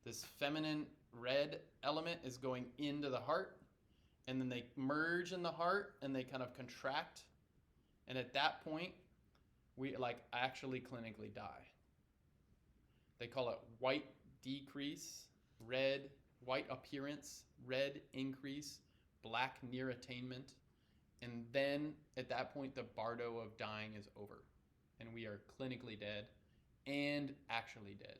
This feminine red element is going into the heart. And then they merge in the heart, and they kind of contract. And at that point, we like actually clinically die. They call it white decrease, red, white appearance, red increase, black near attainment. And then at that point, the bardo of dying is over. And we are clinically dead and actually dead.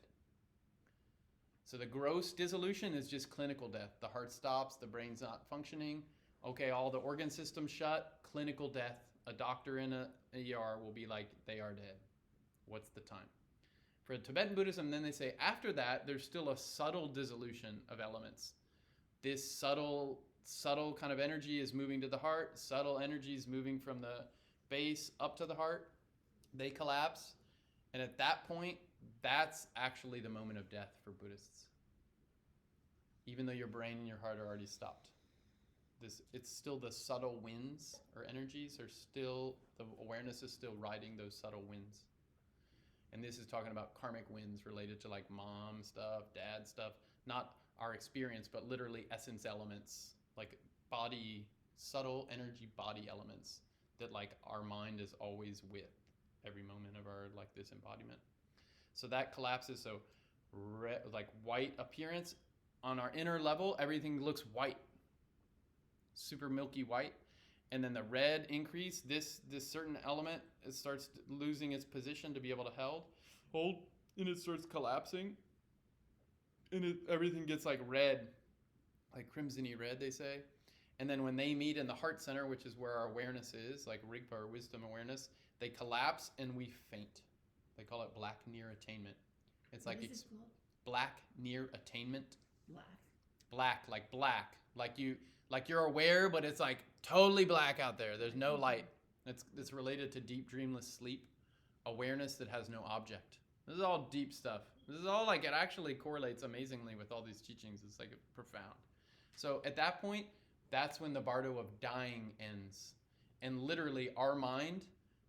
So the gross dissolution is just clinical death. The heart stops, the brain's not functioning. Okay, all the organ systems shut, clinical death. A doctor in a ER will be like, they are dead. What's the time? For Tibetan Buddhism, then they say after that, there's still a subtle dissolution of elements. This subtle kind of energy is moving to the heart. Subtle energy is moving from the base up to the heart. They collapse. And at that point, that's actually the moment of death for Buddhists. Even though your brain and your heart are already stopped. It's still the subtle winds or energies are still, the awareness is still riding those subtle winds. And this is talking about karmic winds related to like mom stuff, dad stuff, not our experience, but literally essence elements, like body, subtle energy body elements that like our mind is always with every moment of our like this embodiment. So that collapses. So like white appearance on our inner level, everything looks white. Super milky white, and then the red increase, this certain element, it starts losing its position to be able to hold, and it starts collapsing, and everything gets like red, like crimsony red, they say. And then when they meet in the heart center, which is where our awareness is, like Rigpa or wisdom awareness, they collapse and we faint. They call it black near attainment. It's What like is it's it called? black near attainment. Black. Black, like you're aware, but it's like totally black out there. There's no light. It's related to deep dreamless sleep, awareness that has no object. This is all deep stuff. This is all like, it actually correlates amazingly with all these teachings. It's like profound. So at that point, that's when the bardo of dying ends. And literally our mind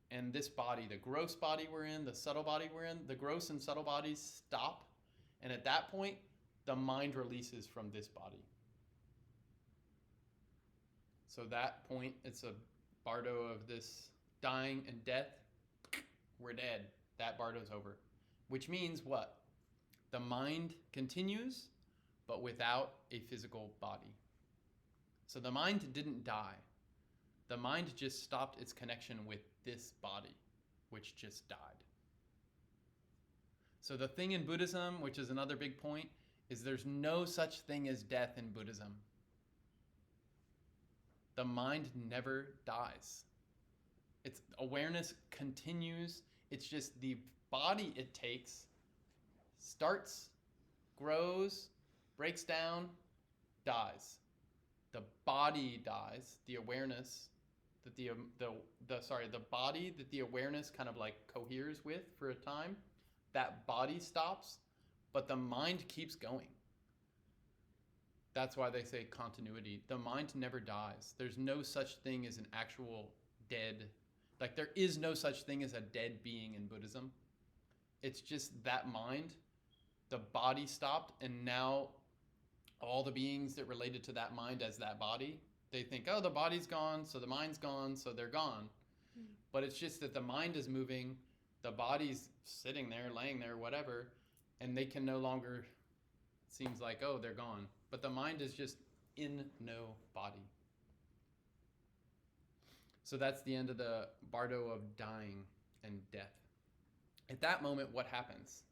and this body, the gross body we're in, the subtle body we're in, the gross and subtle bodies stop. And at that point, the mind releases from this body. So that point, it's a bardo of this dying and death. We're dead. That bardo's over. Which means what? The mind continues, but without a physical body. So the mind didn't die. The mind just stopped its connection with this body, which just died. So the thing in Buddhism, which is another big point, is there's no such thing as death in Buddhism. The mind never dies. Its awareness continues. It's just the body it takes starts, grows, breaks down, dies. The body dies. The awareness that the body that the awareness kind of like coheres with for a time, that body stops, but the mind keeps going. That's why they say continuity. The mind never dies. There's no such thing as an actual dead, like there is no such thing as a dead being in Buddhism. It's just that mind, the body stopped, and now all the beings that related to that mind as that body, they think, oh, the body's gone, so the mind's gone, so they're gone. But it's just that the mind is moving, the body's sitting there, laying there, whatever, and they can no longer, it seems like, oh, they're gone. But the mind is just in no body. So that's the end of the bardo of dying and death. At that moment, what happens?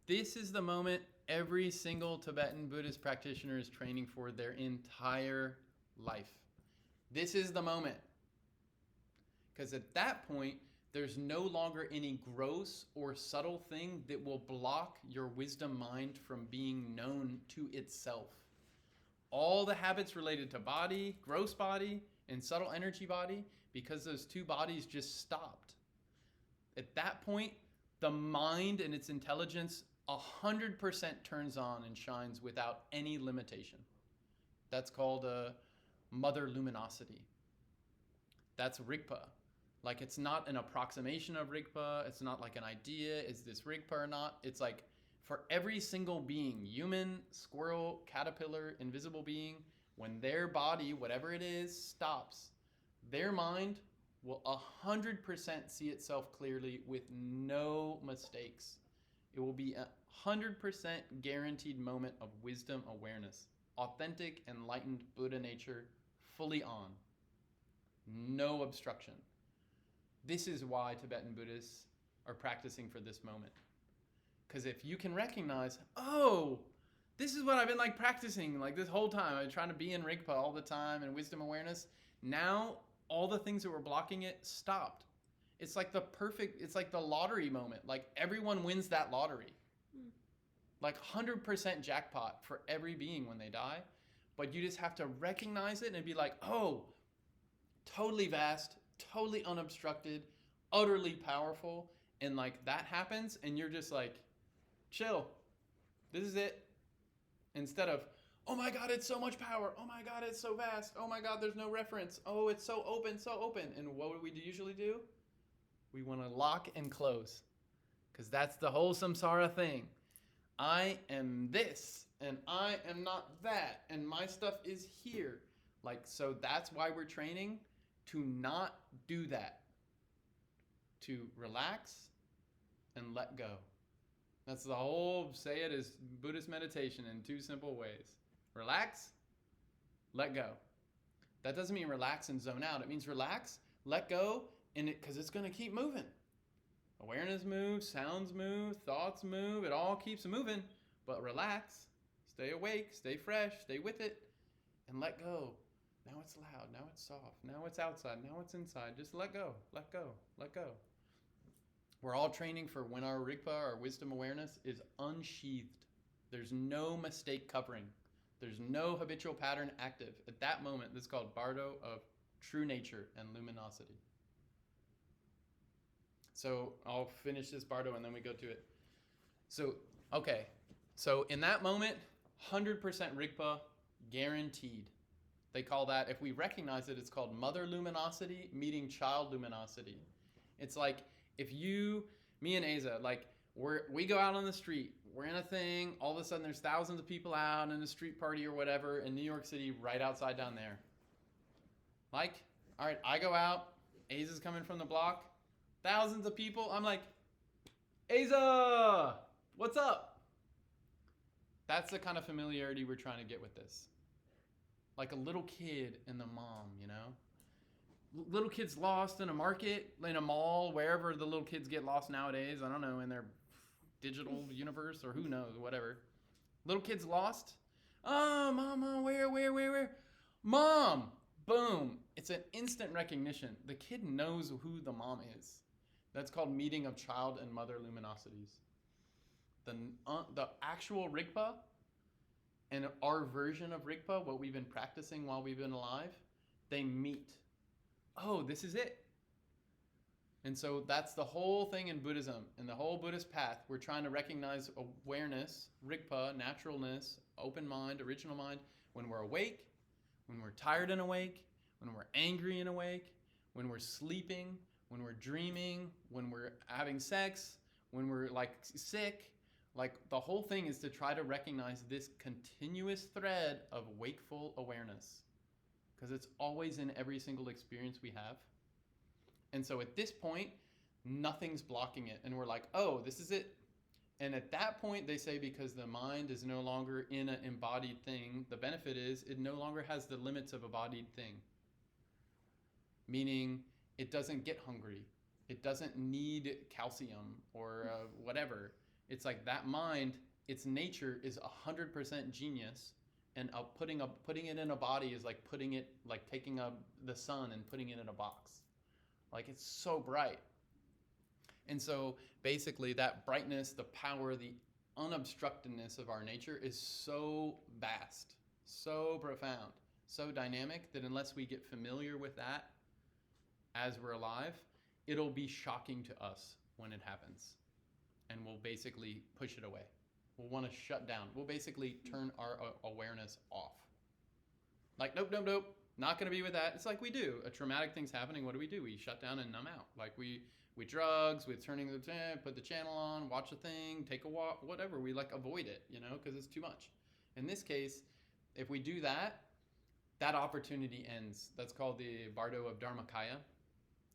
This is the moment every single Tibetan Buddhist practitioner is training for their entire life. This is the moment. Because at that point, there's no longer any gross or subtle thing that will block your wisdom mind from being known to itself. All the habits related to body, gross body, and subtle energy body, because those two bodies just stopped. At that point, the mind and its intelligence 100% turns on and shines without any limitation. That's called a mother luminosity. That's Rigpa. Like, it's not an approximation of Rigpa. It's not like an idea. Is this Rigpa or not? It's like for every single being, human, squirrel, caterpillar, invisible being, when their body, whatever it is, stops, their mind will 100% see itself clearly with no mistakes. It will be 100% guaranteed moment of wisdom awareness. Authentic, enlightened Buddha nature, fully on. No obstruction. This is why Tibetan Buddhists are practicing for this moment. Because if you can recognize, oh, this is what I've been like practicing like this whole time. I'm trying to be in Rigpa all the time and wisdom awareness. Now, all the things that were blocking it stopped. It's like it's like the lottery moment. Like everyone wins that lottery. Like 100% jackpot for every being when they die. But you just have to recognize it and be like, oh, totally vast, totally unobstructed, utterly powerful. And like that happens and you're just like, chill. This is it. Instead of, oh my God, it's so much power. Oh my God, it's so vast. Oh my God, there's no reference. Oh, it's so open, so open. And what would we usually do? We want to lock and close. Because that's the whole samsara thing. I am this, and I am not that, and my stuff is here. Like, so that's why we're training to not do that. To relax and let go. That's the whole, say it as Buddhist meditation in two simple ways. Relax, let go. That doesn't mean relax and zone out. It means relax, let go, and because it's going to keep moving. Awareness moves, sounds move, thoughts move. It all keeps moving. But relax, stay awake, stay fresh, stay with it, and let go. Now it's loud, now it's soft, now it's outside, now it's inside. Just let go, let go, let go. We're all training for when our Rigpa, our wisdom awareness, is unsheathed. There's no mistake covering. There's no habitual pattern active. At that moment, this is called Bardo of true nature and luminosity. So I'll finish this Bardo and then we go to it. So, okay. So in that moment, 100% Rigpa, guaranteed. They call that, if we recognize it, it's called mother luminosity meeting child luminosity. It's like if you, me and Asa, like we go out on the street, we're in a thing, all of a sudden there's thousands of people out in a street party or whatever in New York City, right outside down there. Like, all right, I go out, Asa's coming from the block, thousands of people, I'm like, Asa, what's up? That's the kind of familiarity we're trying to get with this. Like a little kid and the mom, you know? Little kids lost in a market, in a mall, wherever the little kids get lost nowadays. I don't know, in their digital universe or who knows, whatever. Little kids lost. Oh, mama, where? Mom! Boom. It's an instant recognition. The kid knows who the mom is. That's called meeting of child and mother luminosities. The actual Rigpa and our version of Rigpa, what we've been practicing while we've been alive, they meet. Oh, this is it. And so that's the whole thing in Buddhism. In the whole Buddhist path, we're trying to recognize awareness, Rigpa, naturalness, open mind, original mind, when we're awake, when we're tired and awake, when we're angry and awake, when we're sleeping, when we're dreaming, when we're having sex, when we're like sick. Like the whole thing is to try to recognize this continuous thread of wakeful awareness. Because it's always in every single experience we have. And so at this point, nothing's blocking it. And we're like, oh, this is it. And at that point, they say because the mind is no longer in an embodied thing, the benefit is it no longer has the limits of a bodied thing. Meaning it doesn't get hungry. It doesn't need calcium or whatever. It's like that mind, its nature is 100% genius, and putting it in a body is like taking the sun and putting it in a box. Like, it's so bright. And so basically that brightness, the power, the unobstructedness of our nature is so vast, so profound, so dynamic that unless we get familiar with that as we're alive, it'll be shocking to us when it happens. And we'll basically push it away. We'll want to shut down. We'll basically turn our awareness off. Like, nope, not going to be with that. It's like we do. A traumatic thing's happening. What do? We shut down and numb out. Like we drugs, with turning put the channel on, watch a thing, take a walk, whatever. We like avoid it, because it's too much. In this case, if we do that, that opportunity ends. That's called the Bardo of Dharmakaya.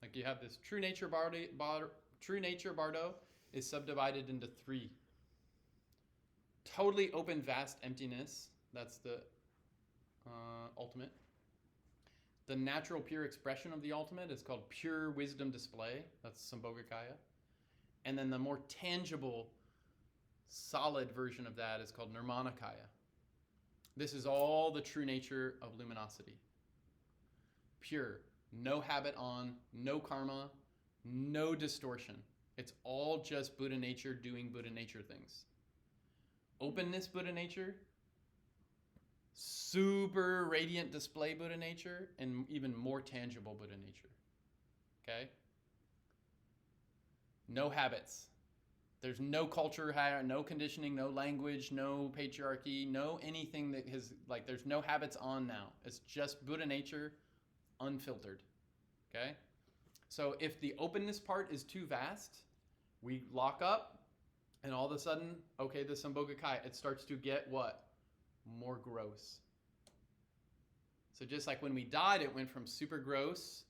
Like you have this true nature Bardo is subdivided into 3. Totally open, vast emptiness. That's the ultimate. The natural pure expression of the ultimate is called pure wisdom display. That's Sambhogakaya. And then the more tangible, solid version of that is called Nirmanakaya. This is all the true nature of luminosity. Pure. No habit on, no karma, no distortion. It's all just Buddha nature doing Buddha nature things. Openness Buddha nature, super radiant display Buddha nature, and even more tangible Buddha nature. Okay? No habits. There's no culture, no conditioning, no language, no patriarchy, no anything that has, like, there's no habits on now. It's just Buddha nature, unfiltered. Okay? So if the openness part is too vast, we lock up, and all of a sudden, okay, the Sambhogakaya, it starts to get what? More gross. So just like when we died, it went from super gross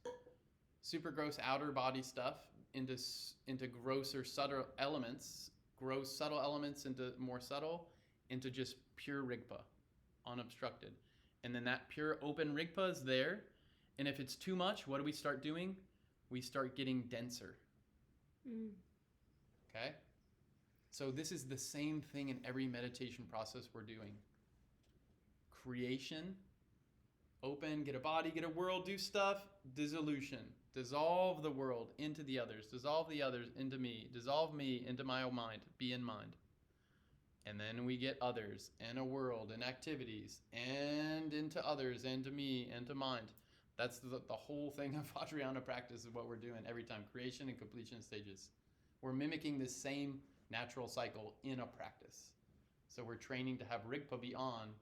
outer body stuff into grosser, subtle elements, gross, subtle elements into more subtle, into just pure Rigpa, unobstructed. And then that pure open Rigpa is there. And if it's too much, what do we start doing? We start getting denser. Okay? So this is the same thing in every meditation process we're doing. Creation, open, get a body, get a world, do stuff, dissolution. Dissolve the world into the others. Dissolve the others into me. Dissolve me into my own mind. Be in mind. And then we get others and a world and activities and into others and to me and to mind. That's the whole thing of Vajrayana practice is what we're doing every time. Creation and completion stages. We're mimicking this same natural cycle in a practice. So we're training to have Rigpa be on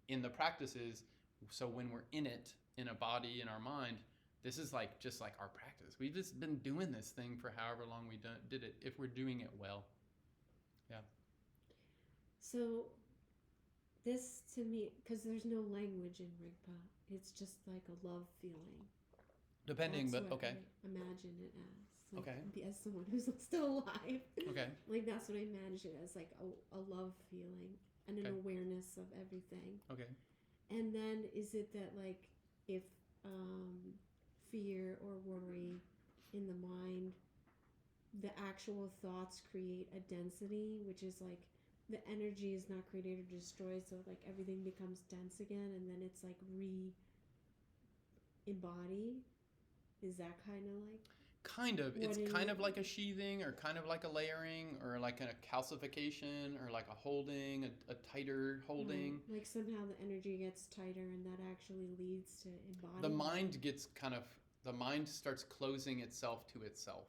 in the practices. So when we're in it, in a body, in our mind, this is like just like our practice. We've just been doing this thing for however long we did it, if we're doing it well. Yeah. So this to me, because there's no language in Rigpa, it's just like a love feeling. Depending, That's but what okay. I imagine it as. Like, Okay. As someone who's still alive. Okay. Like that's what I imagine it as, like a love feeling and an Okay. awareness of everything. Okay. And then is it that like if fear or worry in the mind, the actual thoughts create a density, which is like the energy is not created or destroyed, so like everything becomes dense again, and then it's like re-embodied? Is that kind of like? Kind of. It's kind of like a sheathing, or kind of like a layering, or like a calcification, or like a holding, a tighter holding. Right. Like somehow the energy gets tighter, and that actually leads to embodiment. The mind starts closing itself to itself.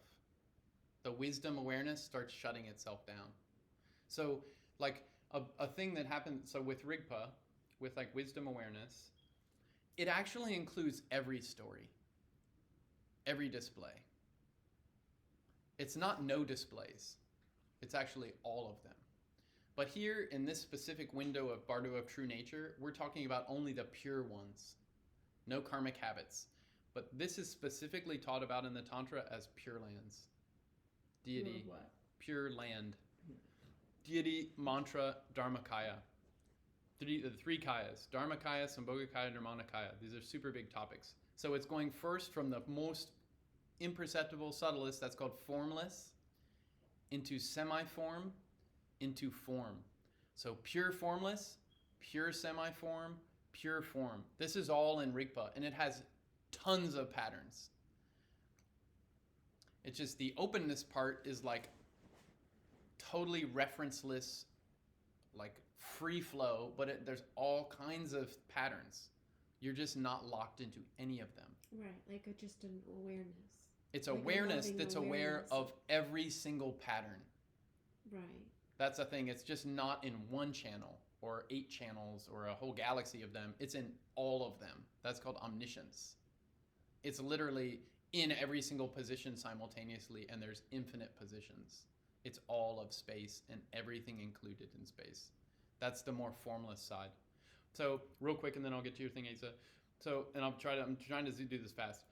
The wisdom awareness starts shutting itself down. So like a thing that happens, so with Rigpa, with like wisdom awareness, it actually includes every story, every display. It's not no displays. It's actually all of them. But here in this specific window of Bardo of true nature, we're talking about only the pure ones. No karmic habits. But this is specifically taught about in the Tantra as pure lands. Deity. Or what? Pure land. Deity, mantra, dharmakaya. The 3 kayas. Dharmakaya, Sambhogakaya, Nirmanakaya. These are super big topics. So it's going first from the most imperceptible, subtlest, that's called formless, into semi-form, into form. So pure formless, pure semi-form, pure form. This is all in Rigpa, and it has tons of patterns. It's just the openness part is like totally referenceless, like free flow, but there's all kinds of patterns. You're just not locked into any of them. Right, like just an awareness. It's Like a awareness loving that's aware awareness. of every single pattern. Right. That's the thing. It's just not in one channel or 8 channels or a whole galaxy of them. It's in all of them. That's called omniscience. It's literally in every single position simultaneously, and there's infinite positions. It's all of space and everything included in space. That's the more formless side. So real quick, and then I'll get to your thing, Asa. So, and I'm trying to do this fast.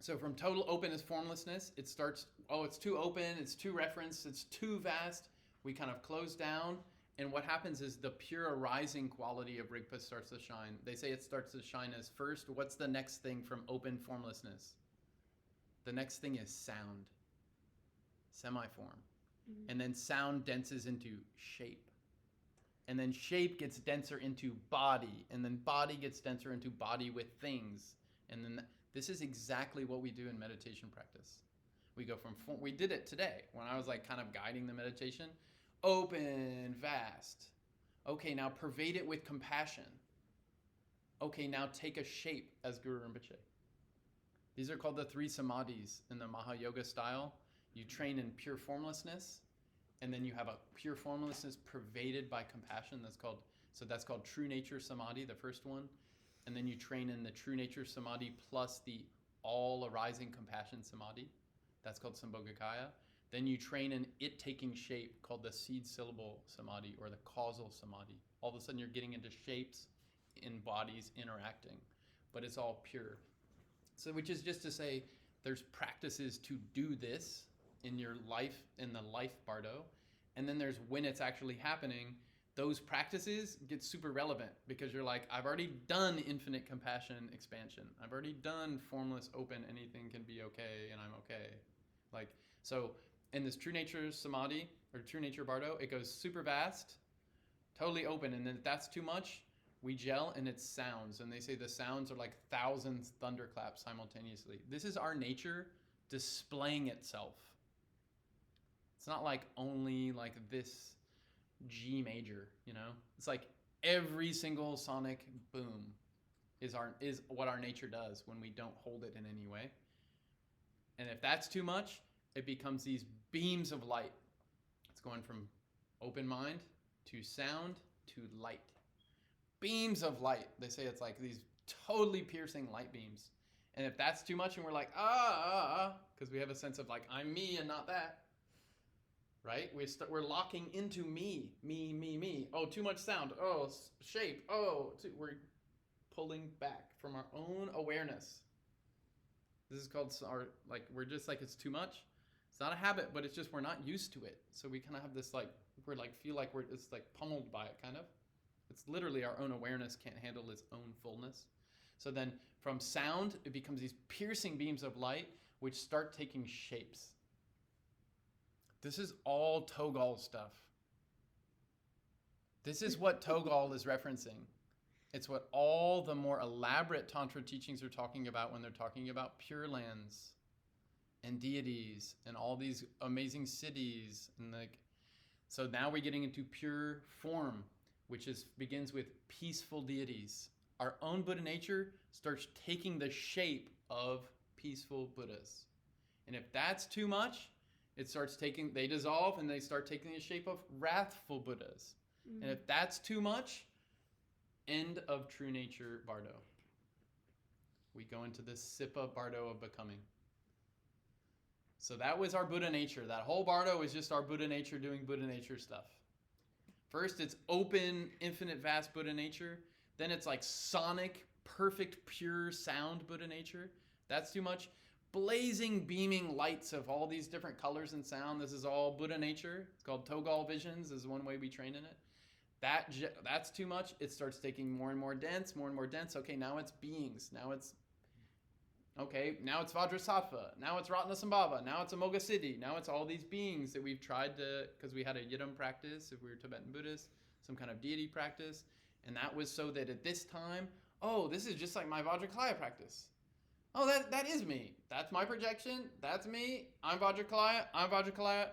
So from total openness, formlessness, it starts, it's too open, it's too referenced, it's too vast. We kind of close down, and what happens is the pure arising quality of Rigpa starts to shine. They say it starts to shine as first. What's the next thing from open formlessness? The next thing is sound, semi-form. Mm-hmm. And then sound denses into shape. And then shape gets denser into body, and then body gets denser into body with things. And then this is exactly what we do in meditation practice. We go from we did it today when I was like kind of guiding the meditation. Open, vast. Okay, now pervade it with compassion. Okay, now take a shape as Guru Rinpoche. These are called the 3 samadhis in the Mahayoga style. You train in pure formlessness, and then you have a pure formlessness pervaded by compassion. That's called true nature samadhi, the first one. And then you train in the true nature samadhi plus the all arising compassion samadhi. That's called Sambhogakaya. Then you train in it taking shape, called the seed syllable samadhi or the causal samadhi. All of a sudden you're getting into shapes in bodies interacting, but it's all pure. So which is just to say there's practices to do this in your life, in the life Bardo, and then there's when it's actually happening. Those practices get super relevant because you're like, I've already done infinite compassion expansion. I've already done formless open, anything can be okay, and I'm okay. Like, so in this true nature samadhi or true nature Bardo, it goes super vast, totally open, and then if that's too much, we gel and it's sounds. And they say the sounds are like thousands thunderclaps simultaneously. This is our nature displaying itself. It's not like only like this G major, you know? It's like every single sonic boom is what our nature does when we don't hold it in any way. And if that's too much, it becomes these beams of light. It's going from open mind to sound to light. Beams of light. They say it's like these totally piercing light beams. And if that's too much and we're like, because we have a sense of like, I'm me and not that. Right? We're locking into me. Oh, too much sound. Oh, shape. We're pulling back from our own awareness. This is called we're just like, it's too much. It's not a habit, but it's just, we're not used to it. So we kind of have this feel like it's like pummeled by it kind of. It's literally our own awareness can't handle its own fullness. So then from sound, it becomes these piercing beams of light, which start taking shapes. This is all Togal stuff. This is what Togal is referencing. It's what all the more elaborate Tantra teachings are talking about when they're talking about Pure Lands and deities and all these amazing cities. And so now we're getting into pure form, which begins with peaceful deities. Our own Buddha nature starts taking the shape of peaceful Buddhas. And if that's too much, they dissolve and they start taking the shape of wrathful Buddhas. Mm-hmm. And if that's too much, end of true nature Bardo. We go into this Sippa Bardo of becoming. So that was our Buddha nature. That whole Bardo is just our Buddha nature doing Buddha nature stuff. First, it's open, infinite, vast Buddha nature. Then it's like sonic, perfect, pure sound Buddha nature. That's too much. Blazing, beaming lights of all these different colors and sound. This is all Buddha nature. It's called Togal visions, is one way we train in it. That's too much. It starts taking more and more dense, more and more dense. Okay, now it's beings. Now it's Okay, now it's Vajrasattva. Now it's Ratnasambhava. Now it's Amoghasiddhi. Now it's all these beings that we've tried to, because we had a Yidam practice, if we were Tibetan Buddhists, some kind of deity practice. And that was so that at this time, oh, this is just like my Vajraklaya practice. Oh, that is me. That's my projection. That's me. I'm Vajraklaya.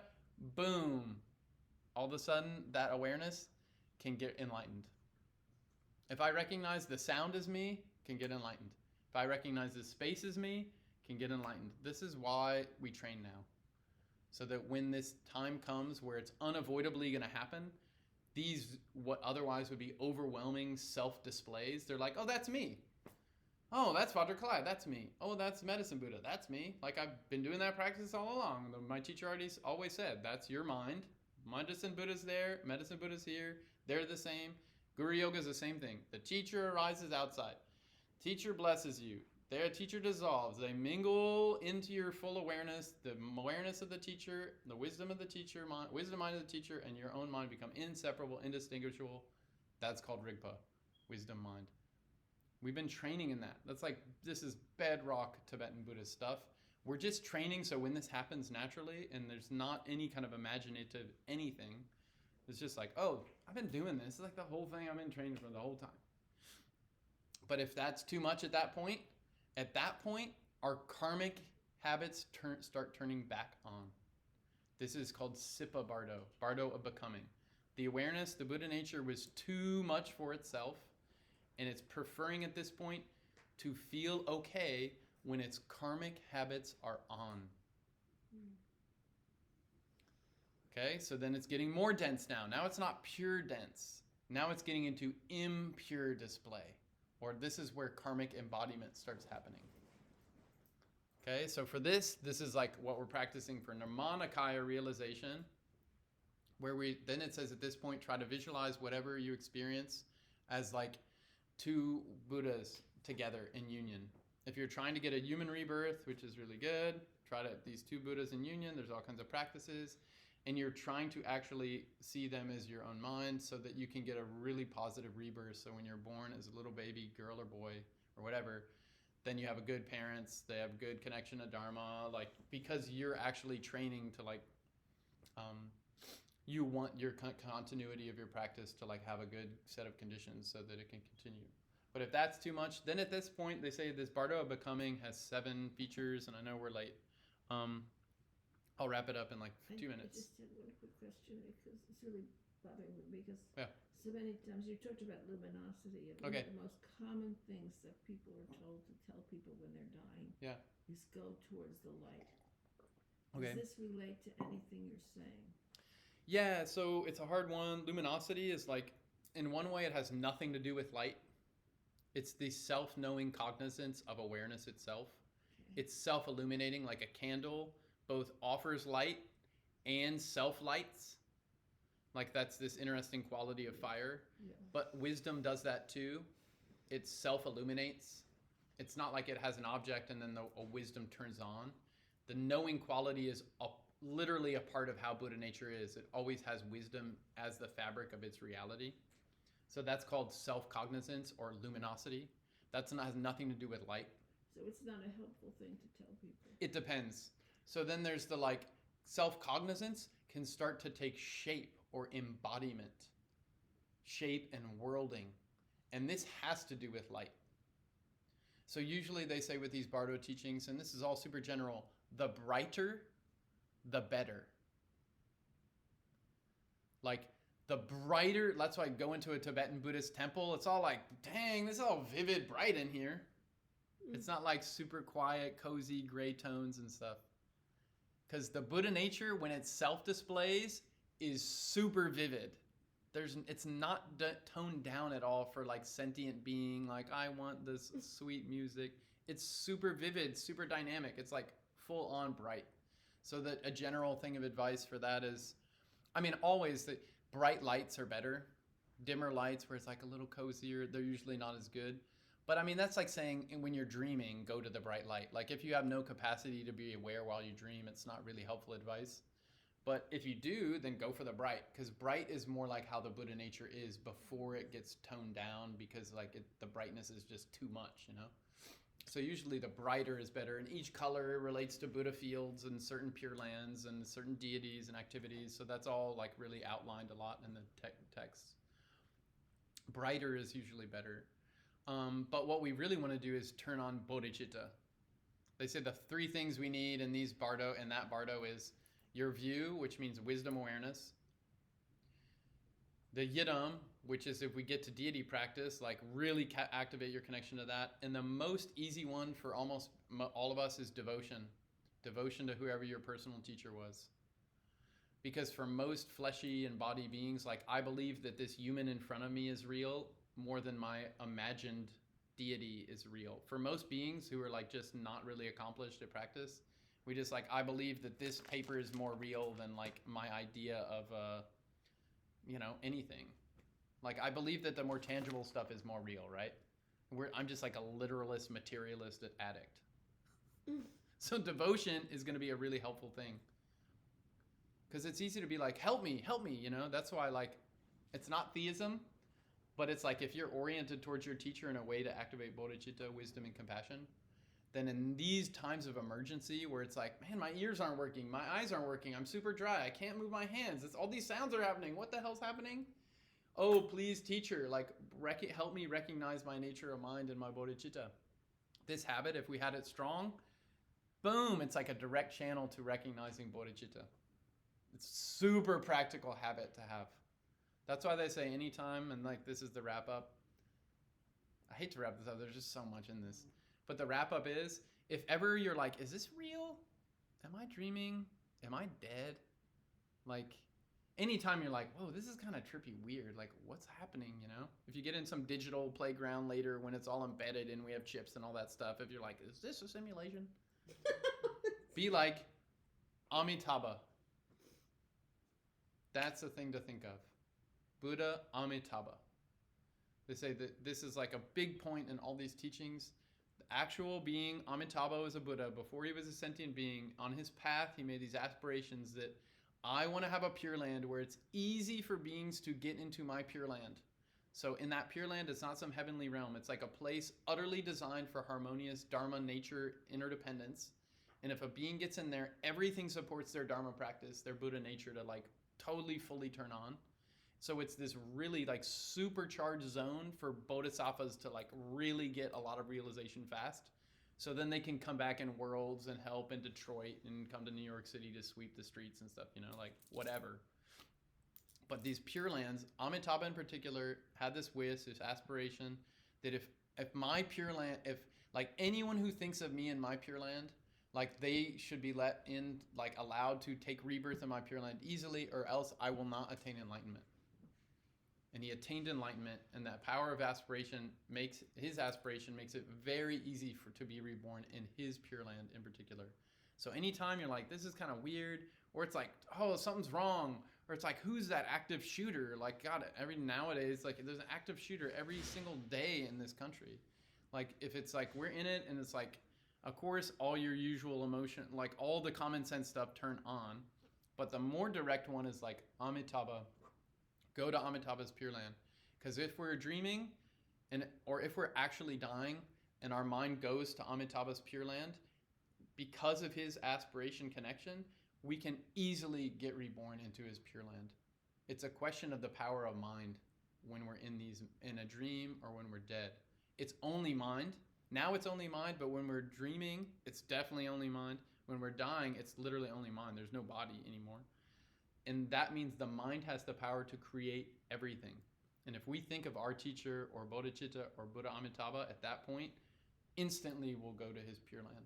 Boom. All of a sudden, that awareness can get enlightened. If I recognize the sound as me, can get enlightened. If I recognize the space as me, can get enlightened. This is why we train now. So that when this time comes where it's unavoidably going to happen, these, what otherwise would be overwhelming self-displays, they're like, oh, that's me. Oh, that's Vajraklaya, that's me. Oh, that's Medicine Buddha, that's me. Like, I've been doing that practice all along. My teacher always said, that's your mind. Medicine Buddha's there, Medicine Buddha's here. They're the same. Guru Yoga is the same thing. The teacher arises outside. Teacher blesses you. Their teacher dissolves. They mingle into your full awareness. The awareness of the teacher, the wisdom of the teacher, wisdom mind of the teacher, and your own mind become inseparable, indistinguishable. That's called Rigpa, wisdom mind. We've been training in that. That's like, this is bedrock Tibetan Buddhist stuff. We're just training so when this happens naturally and there's not any kind of imaginative anything, it's just like, oh, I've been doing this. It's like the whole thing I've been training for the whole time. But if that's too much at that point, our karmic habits start turning back on. This is called Sipa Bardo, Bardo of becoming. The awareness, the Buddha nature was too much for itself, and it's preferring at this point to feel okay when its karmic habits are on. Okay, so then it's getting more dense now. Now it's not pure dense. Now it's getting into impure display. Or this is where karmic embodiment starts happening. Okay, so for this is like what we're practicing for Nirmanakaya realization, where then it says at this point, try to visualize whatever you experience as like two Buddhas together in union. If you're trying to get a human rebirth, which is really good, try to these two Buddhas in union. There's all kinds of practices. And you're trying to actually see them as your own mind so that you can get a really positive rebirth. So when you're born as a little baby, girl or boy or whatever, then you have a good parents, they have good connection to Dharma, like, because you're actually training to like, you want your continuity of your practice to like have a good set of conditions so that it can continue. But if that's too much, then at this point, they say this Bardo of becoming has 7 features, and I know we're late. I'll wrap it up in like 2 minutes. I just had one quick question because it's really bothering me because Yeah. so many times you talked about luminosity, and one Okay. of the most common things that people are told to tell people when they're dying is go towards the light. Okay. Does this relate to anything you're saying? Yeah, so it's a hard one. Luminosity is like, in one way, it has nothing to do with light. It's the self-knowing cognizance of awareness itself. Okay. It's self-illuminating, like a candle both offers light and self-lights. Like that's this interesting quality of fire. Yeah. But wisdom does that too. It self-illuminates. It's not like it has an object and then a wisdom turns on. The knowing quality is literally a part of how Buddha nature is. It always has wisdom as the fabric of its reality. So that's called self-cognizance or luminosity. Has nothing to do with light. So it's not a helpful thing to tell people. It depends. So then there's the like self-cognizance can start to take shape or embodiment, shape and worlding. And this has to do with light. So usually they say with these Bardo teachings, and this is all super general, the brighter, the better. Like the brighter, that's why I go into a Tibetan Buddhist temple, it's all like, dang, this is all vivid, bright in here. It's not like super quiet, cozy, gray tones and stuff. Because the Buddha nature, when it self-displays, is super vivid. It's not toned down at all for like sentient being, like I want this sweet music. It's super vivid, super dynamic. It's like full on bright. So that a general thing of advice for that is, I mean, always that bright lights are better. Dimmer lights where it's like a little cozier, they're usually not as good. But I mean, that's like saying when you're dreaming, go to the bright light. Like if you have no capacity to be aware while you dream, it's not really helpful advice. But if you do, then go for the bright, because bright is more like how the Buddha nature is before it gets toned down, because like the brightness is just too much, you know? So usually the brighter is better, and each color relates to Buddha fields and certain pure lands and certain deities and activities. So that's all like really outlined a lot in the text. Brighter is usually better. But what we really want to do is turn on bodhicitta. They say the 3 things we need in these Bardo and that Bardo is your view, which means wisdom awareness. The yidam, which is if we get to deity practice, like really activate your connection to that. And the most easy one for almost all of us is devotion. Devotion to whoever your personal teacher was. Because for most fleshy and body beings, like I believe that this human in front of me is real more than my imagined deity is real. For most beings who are like just not really accomplished at practice, we just like, I believe that this paper is more real than like my idea of, anything. Like I believe that the more tangible stuff is more real, right? I'm just like a literalist, materialist addict. So devotion is going to be a really helpful thing. Because it's easy to be like, help me, That's why, like, it's not theism, but it's like if you're oriented towards your teacher in a way to activate bodhicitta, wisdom, and compassion, then in these times of emergency where it's like, man, my ears aren't working, my eyes aren't working, I'm super dry, I can't move my hands, all these sounds are happening, what the hell's happening? Oh, please, teacher, like, help me recognize my nature of mind and my bodhicitta. This habit, if we had it strong, boom, it's like a direct channel to recognizing bodhicitta. It's super practical habit to have. That's why they say anytime, and like this is the wrap up. I hate to wrap this up, there's just so much in this. But the wrap up is, if ever you're like, is this real? Am I dreaming? Am I dead? Like, anytime you're like, whoa, this is kind of trippy, weird. Like, what's happening, If you get in some digital playground later when it's all embedded and we have chips and all that stuff, if you're like, is this a simulation? Be like, Amitabha. That's the thing to think of. Buddha Amitabha. They say that this is like a big point in all these teachings. The actual being, Amitabha was a Buddha. Before he was a sentient being, on his path, he made these aspirations that I want to have a pure land where it's easy for beings to get into my pure land. So in that pure land, it's not some heavenly realm. It's like a place utterly designed for harmonious Dharma nature interdependence. And if a being gets in there, everything supports their Dharma practice, their Buddha nature to like totally fully turn on. So it's this really like supercharged zone for bodhisattvas to like really get a lot of realization fast. So then they can come back in worlds and help in Detroit and come to New York City to sweep the streets and stuff, like whatever. But these pure lands, Amitabha in particular, had this wish, this aspiration that if my pure land, if like anyone who thinks of me in my pure land, like they should be let in, like allowed to take rebirth in my pure land easily, or else I will not attain enlightenment. And he attained enlightenment, and that power of aspiration makes it very easy to be reborn in his pure land in particular. So anytime you're like, this is kind of weird, or it's like, oh, something's wrong, or it's like, who's that active shooter? Like, God, nowadays, like there's an active shooter every single day in this country. Like if it's like we're in it and it's like, of course, all your usual emotion, like all the common sense stuff turn on, but the more direct one is like Amitabha. Go to Amitabha's pure land. Because if we're dreaming, or if we're actually dying, and our mind goes to Amitabha's pure land, because of his aspiration connection, we can easily get reborn into his pure land. It's a question of the power of mind when we're in a dream or when we're dead. It's only mind. Now it's only mind, but when we're dreaming, it's definitely only mind. When we're dying, it's literally only mind. There's no body anymore. And that means the mind has the power to create everything. And if we think of our teacher or bodhicitta or Buddha Amitabha at that point, instantly we'll go to his pure land.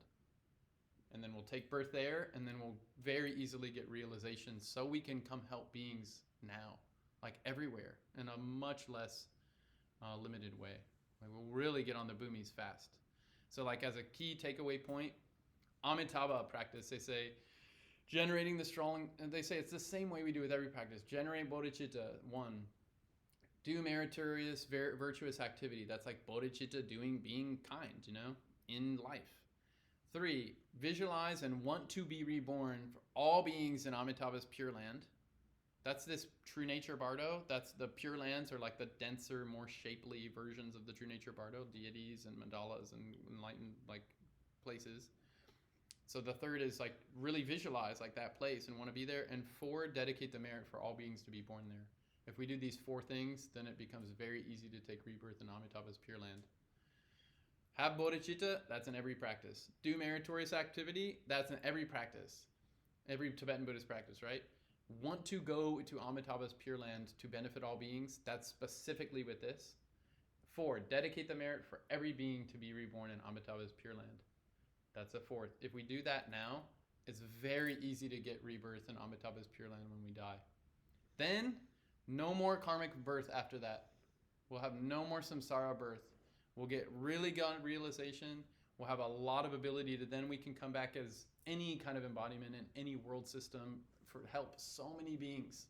And then we'll take birth there, and then we'll very easily get realization so we can come help beings now, like everywhere, in a much less limited way. Like we'll really get on the boomies fast. So like as a key takeaway point, Amitabha practice, they say, generating the strong, and they say it's the same way we do with every practice. Generate bodhicitta, 1. Do meritorious, virtuous activity. That's like bodhicitta being kind, in life. 3, visualize and want to be reborn for all beings in Amitabha's pure land. That's this true nature Bardo. That's the Pure Lands, or like the denser, more shapely versions of the true nature Bardo, deities and mandalas and enlightened like places. So the third is like really visualize like that place and want to be there. And 4, dedicate the merit for all beings to be born there. If we do these 4 things, then it becomes very easy to take rebirth in Amitabha's Pure Land. Have bodhicitta, that's in every practice. Do meritorious activity, that's in every practice. Every Tibetan Buddhist practice, right? Want to go to Amitabha's Pure Land to benefit all beings, that's specifically with this. 4, dedicate the merit for every being to be reborn in Amitabha's Pure Land. That's a 4th. If we do that now, it's very easy to get rebirth in Amitabha's Pure Land when we die. Then, no more karmic birth after that. We'll have no more samsara birth. We'll get really good realization. We'll have a lot of ability to then we can come back as any kind of embodiment in any world system for help so many beings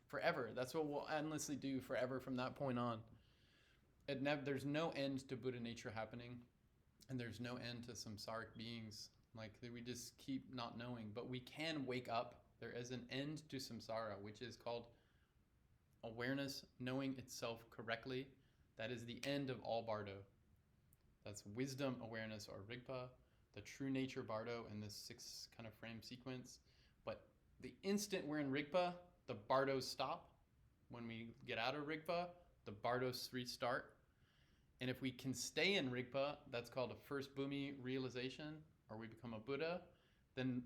forever. That's what we'll endlessly do forever from that point on. There's no end to Buddha nature happening, and there's no end to samsaric beings. Like we just keep not knowing, but we can wake up. There is an end to samsara, which is called awareness, knowing itself correctly. That is the end of all Bardo. That's wisdom awareness, or Rigpa, the true nature Bardo in this 6 kind of frame sequence. But the instant we're in Rigpa, the Bardos stop. When we get out of Rigpa, the Bardos restart. And if we can stay in Rigpa, that's called a first Bhumi realization, or we become a Buddha, then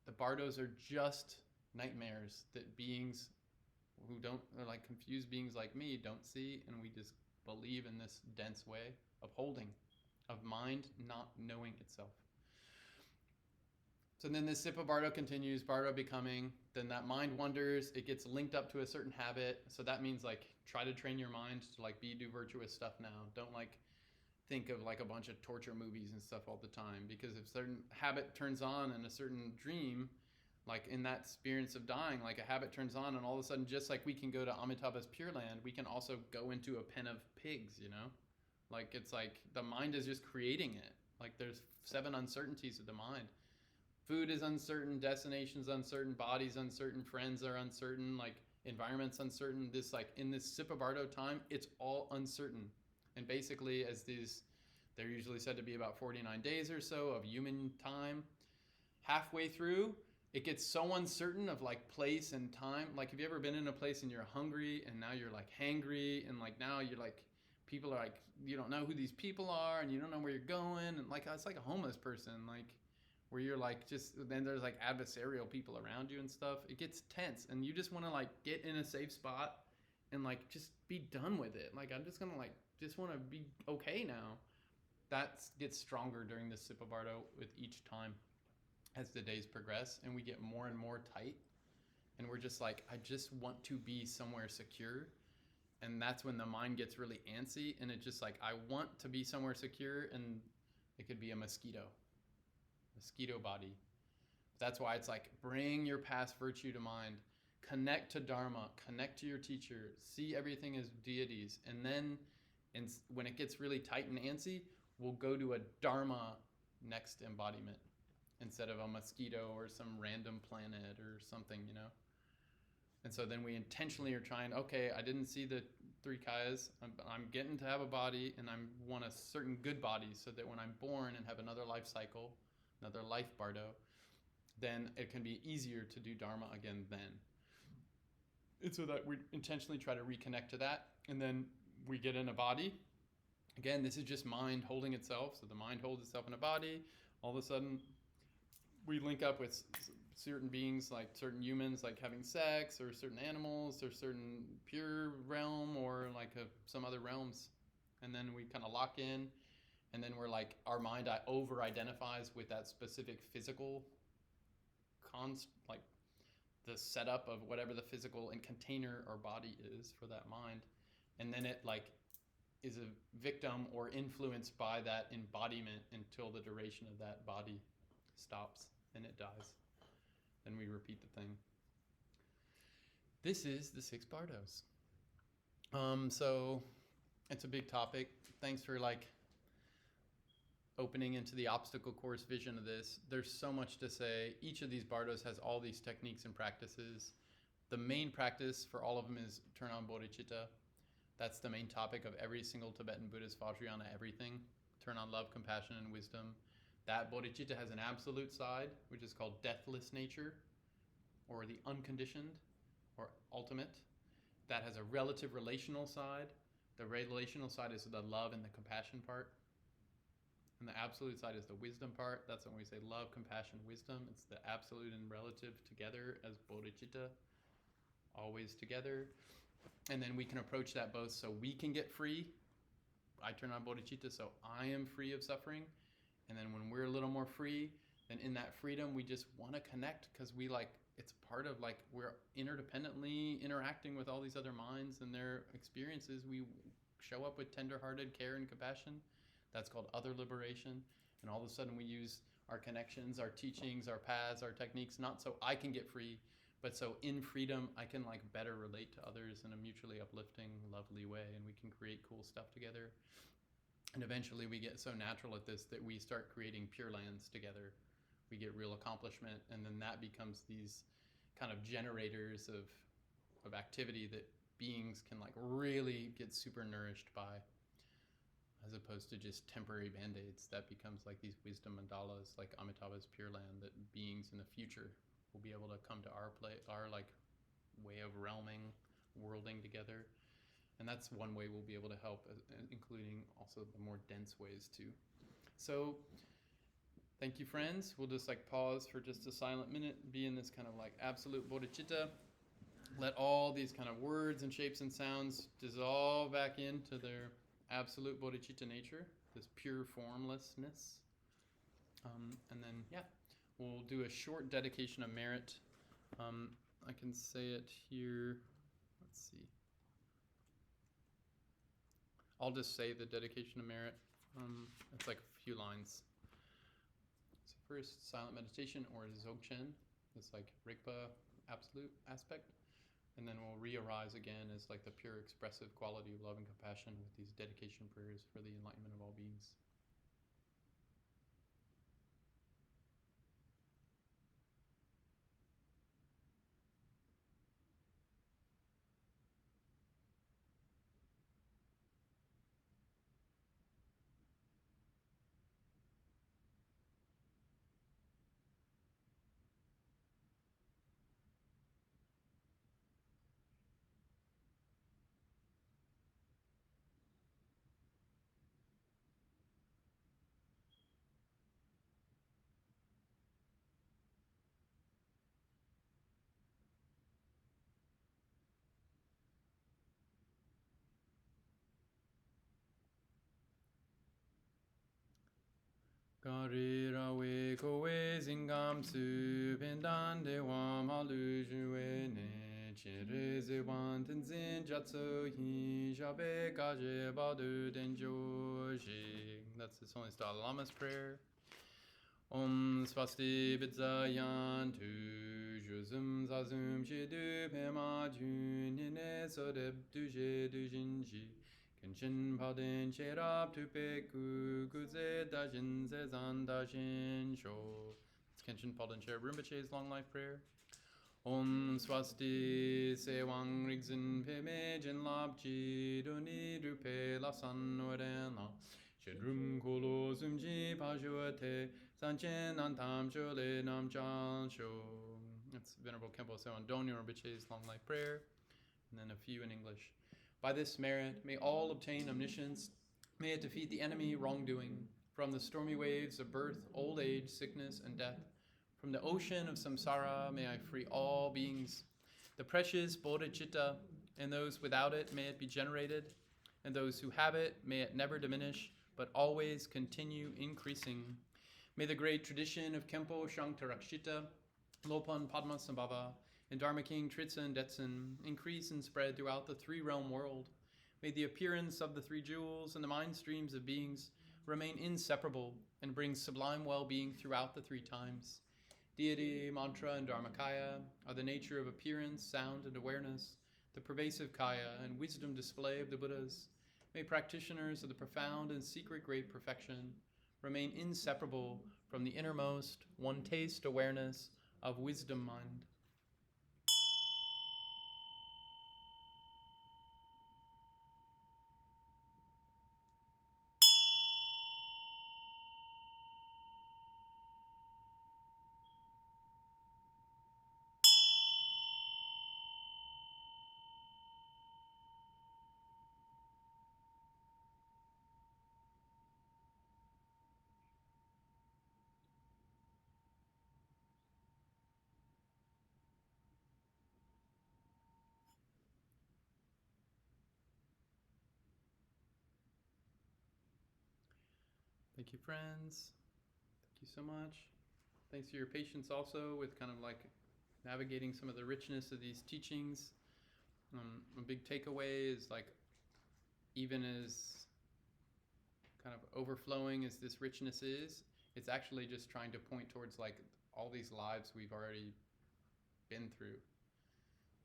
the Bardos are just nightmares that beings who don't, or like confused beings like me, don't see, and we just believe in this dense way of holding, of mind not knowing itself. So then this Sipa Bardo continues, Bardo becoming, then that mind wanders, it gets linked up to a certain habit. So that means like try to train your mind to like do virtuous stuff now. Don't like think of like a bunch of torture movies and stuff all the time, because if certain habit turns on in a certain dream, like in that experience of dying, like a habit turns on, and all of a sudden, just like we can go to Amitabha's Pure Land, we can also go into a pen of pigs, you know? Like it's like the mind is just creating it. Like there's 7 uncertainties of the mind. Food is uncertain, destination's uncertain, body's uncertain, friends are uncertain, like environment's uncertain. This like in this Sipa Bardo time, it's all uncertain. And basically as these, they're usually said to be about 49 days or so of human time. Halfway through, it gets so uncertain of like place and time. Like have you ever been in a place and you're hungry and now you're like hangry, and like now you're like, people are like, you don't know who these people are and you don't know where you're going, and like it's like a homeless person, like where you're like just, then there's like adversarial people around you and stuff. It gets tense and you just want to like get in a safe spot and like just be done with it. Like I'm just gonna like just want to be okay now. That gets stronger during the Sipa Bardo with each time as the days progress, and we get more and more tight, and we're just like, I just want to be somewhere secure. And that's when the mind gets really antsy, and it's just like, I want to be somewhere secure, and it could be a mosquito body. That's why it's like, bring your past virtue to mind, connect to Dharma, connect to your teacher, see everything as deities, and then when it gets really tight and antsy, we'll go to a Dharma next embodiment instead of a mosquito or some random planet or something, you know? And so then we intentionally are trying, okay, I didn't see the 3 kayas, I'm getting to have a body, and I want a certain good body so that when I'm born and have another life cycle, another life Bardo, then it can be easier to do Dharma again then. And so that we intentionally try to reconnect to that, and then we get in a body. Again, this is just mind holding itself, so the mind holds itself in a body. All of a sudden, we link up with certain beings, like certain humans, like having sex, or certain animals, or certain pure realm, or like some other realms. And then we kind of lock in, and then we're like, our mind over-identifies with that specific physical like the setup of whatever the physical and container or body is for that mind. And then it like is a victim or influenced by that embodiment until the duration of that body stops and it dies. Then we repeat the thing. This is the 6 Bardos. So it's a big topic. Thanks for like opening into the obstacle course vision of this. There's so much to say. Each of these Bardos has all these techniques and practices. The main practice for all of them is turn on bodhicitta. That's the main topic of every single Tibetan Buddhist Vajrayana everything. Turn on love, compassion, and wisdom. That bodhicitta has an absolute side, which is called deathless nature, or the unconditioned, or ultimate. That has a relative relational side. The relational side is the love and the compassion part. And the absolute side is the wisdom part. That's when we say love, compassion, wisdom. It's the absolute and relative together as bodhicitta, always together. And then we can approach that both so we can get free. I turn on bodhicitta so I am free of suffering. And then when we're a little more free, then in that freedom, we just want to connect because we it's part of we're interdependently interacting with all these other minds and their experiences. We show up with tender-hearted care and compassion. That's called other liberation. And all of a sudden we use our connections, our teachings, our paths, our techniques, not so I can get free, but so in freedom, I can better relate to others in a mutually uplifting, lovely way, and we can create cool stuff together. And eventually we get so natural at this that we start creating pure lands together. We get real accomplishment, and then that becomes these kind of generators of activity that beings can really get super nourished by, as opposed to just temporary band-aids. That becomes these wisdom mandalas, like Amitabha's Pure Land, that beings in the future will be able to come to our way of realming, worlding together. And that's one way we'll be able to help, including also the more dense ways too. So thank you, friends. We'll just pause for just a silent minute, be in this kind of absolute bodhicitta. Let all these kind of words and shapes and sounds dissolve back into their absolute bodhicitta nature, this pure formlessness. And then, we'll do a short dedication of merit. I can say it here. Let's see. I'll just say the dedication of merit. It's a few lines. So first, silent meditation, or Dzogchen. It's Rigpa absolute aspect. And then we'll re-arise again as the pure expressive quality of love and compassion with these dedication prayers for the enlightenment of all beings. Gari rawe kowe zingam su pendan de wam halu juwe ne chere ze wan tenzin jatso hi jabe gaje badu denjo ji. That's the only style Lama's prayer. Om swasti bidzayan tu juzum zazum jidu pema junine sodeb duje dujinji. Khenchen Palden Sherab tupeku kuze dajin zezan dajin sho. It's Khenchen Palden Sherab Rinpoche's long life prayer. Om swasti sewang rigzin peme jin labji doni drupe lasan orena. Shedrum kolo sumji pajuate sanchen antam shole nam chan sho. That's Venerable Khenpo Tsewang Dongyal Rinpoche's long life prayer. And then a few in English. By this merit, may all obtain omniscience. May it defeat the enemy wrongdoing. From the stormy waves of birth, old age, sickness, and death. From the ocean of samsara, may I free all beings. The precious bodhicitta, and those without it, may it be generated. And those who have it, may it never diminish, but always continue increasing. May the great tradition of Khenpo Tsewang Lopan Padmasambhava, and Dharma King Tritsen Detsen increase and spread throughout the three-realm world. May the appearance of the three jewels and the mind streams of beings remain inseparable and bring sublime well-being throughout the three times. Deity, mantra, and dharmakaya are the nature of appearance, sound, and awareness, the pervasive kaya and wisdom display of the Buddhas. May practitioners of the profound and secret great perfection remain inseparable from the innermost, one-taste awareness of wisdom mind. Thank you, friends. Thank you so much. Thanks for your patience also with kind of like navigating some of the richness of these teachings. A big takeaway is like, even as kind of overflowing as this richness is, it's actually just trying to point towards like all these lives we've already been through.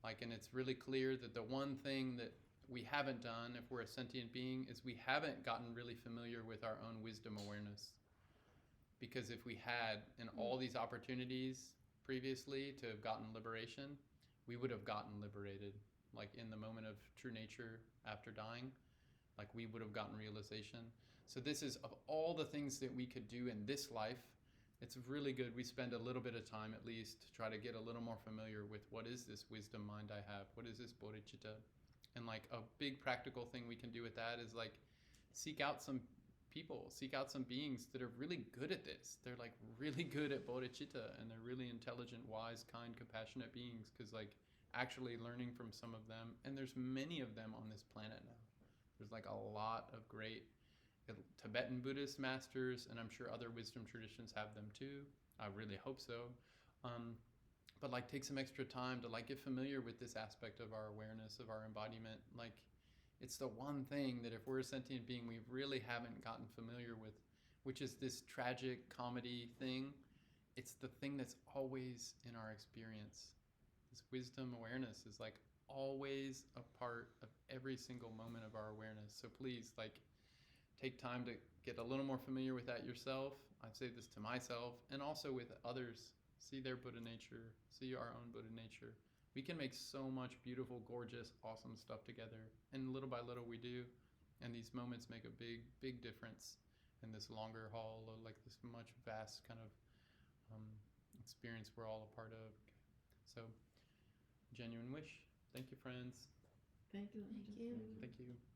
Like, and it's really clear that the one thing that we haven't done, if we're a sentient being, is we haven't gotten really familiar with our own wisdom awareness. Because if we had, in all these opportunities previously to have gotten liberation, we would have gotten liberated. Like in the moment of true nature after dying, like we would have gotten realization. So this is, of all the things that we could do in this life, it's really good we spend a little bit of time at least to try to get a little more familiar with what is this wisdom mind I have? What is this bodhicitta? And like a big practical thing we can do with that is like seek out some people, seek out some beings that are really good at this. They're like really good at bodhicitta, and they're really intelligent, wise, kind, compassionate beings, because like actually learning from some of them, and there's many of them on this planet now. There's like a lot of great Tibetan Buddhist masters, and I'm sure other wisdom traditions have them too. I really hope so. But like take some extra time to like get familiar with this aspect of our awareness, of our embodiment. Like it's the one thing that if we're a sentient being we really haven't gotten familiar with, which is this tragic comedy thing. It's the thing that's always in our experience. This wisdom awareness is like always a part of every single moment of our awareness. So please, like, take time to get a little more familiar with that yourself. I say this to myself and also with others. See their Buddha nature, see our own Buddha nature. We can make so much beautiful, gorgeous, awesome stuff together. And little by little we do. And these moments make a big, big difference in this longer haul, like this much vast kind of experience we're all a part of. So, genuine wish. Thank you, friends. Thank you. Thank you. Thank you.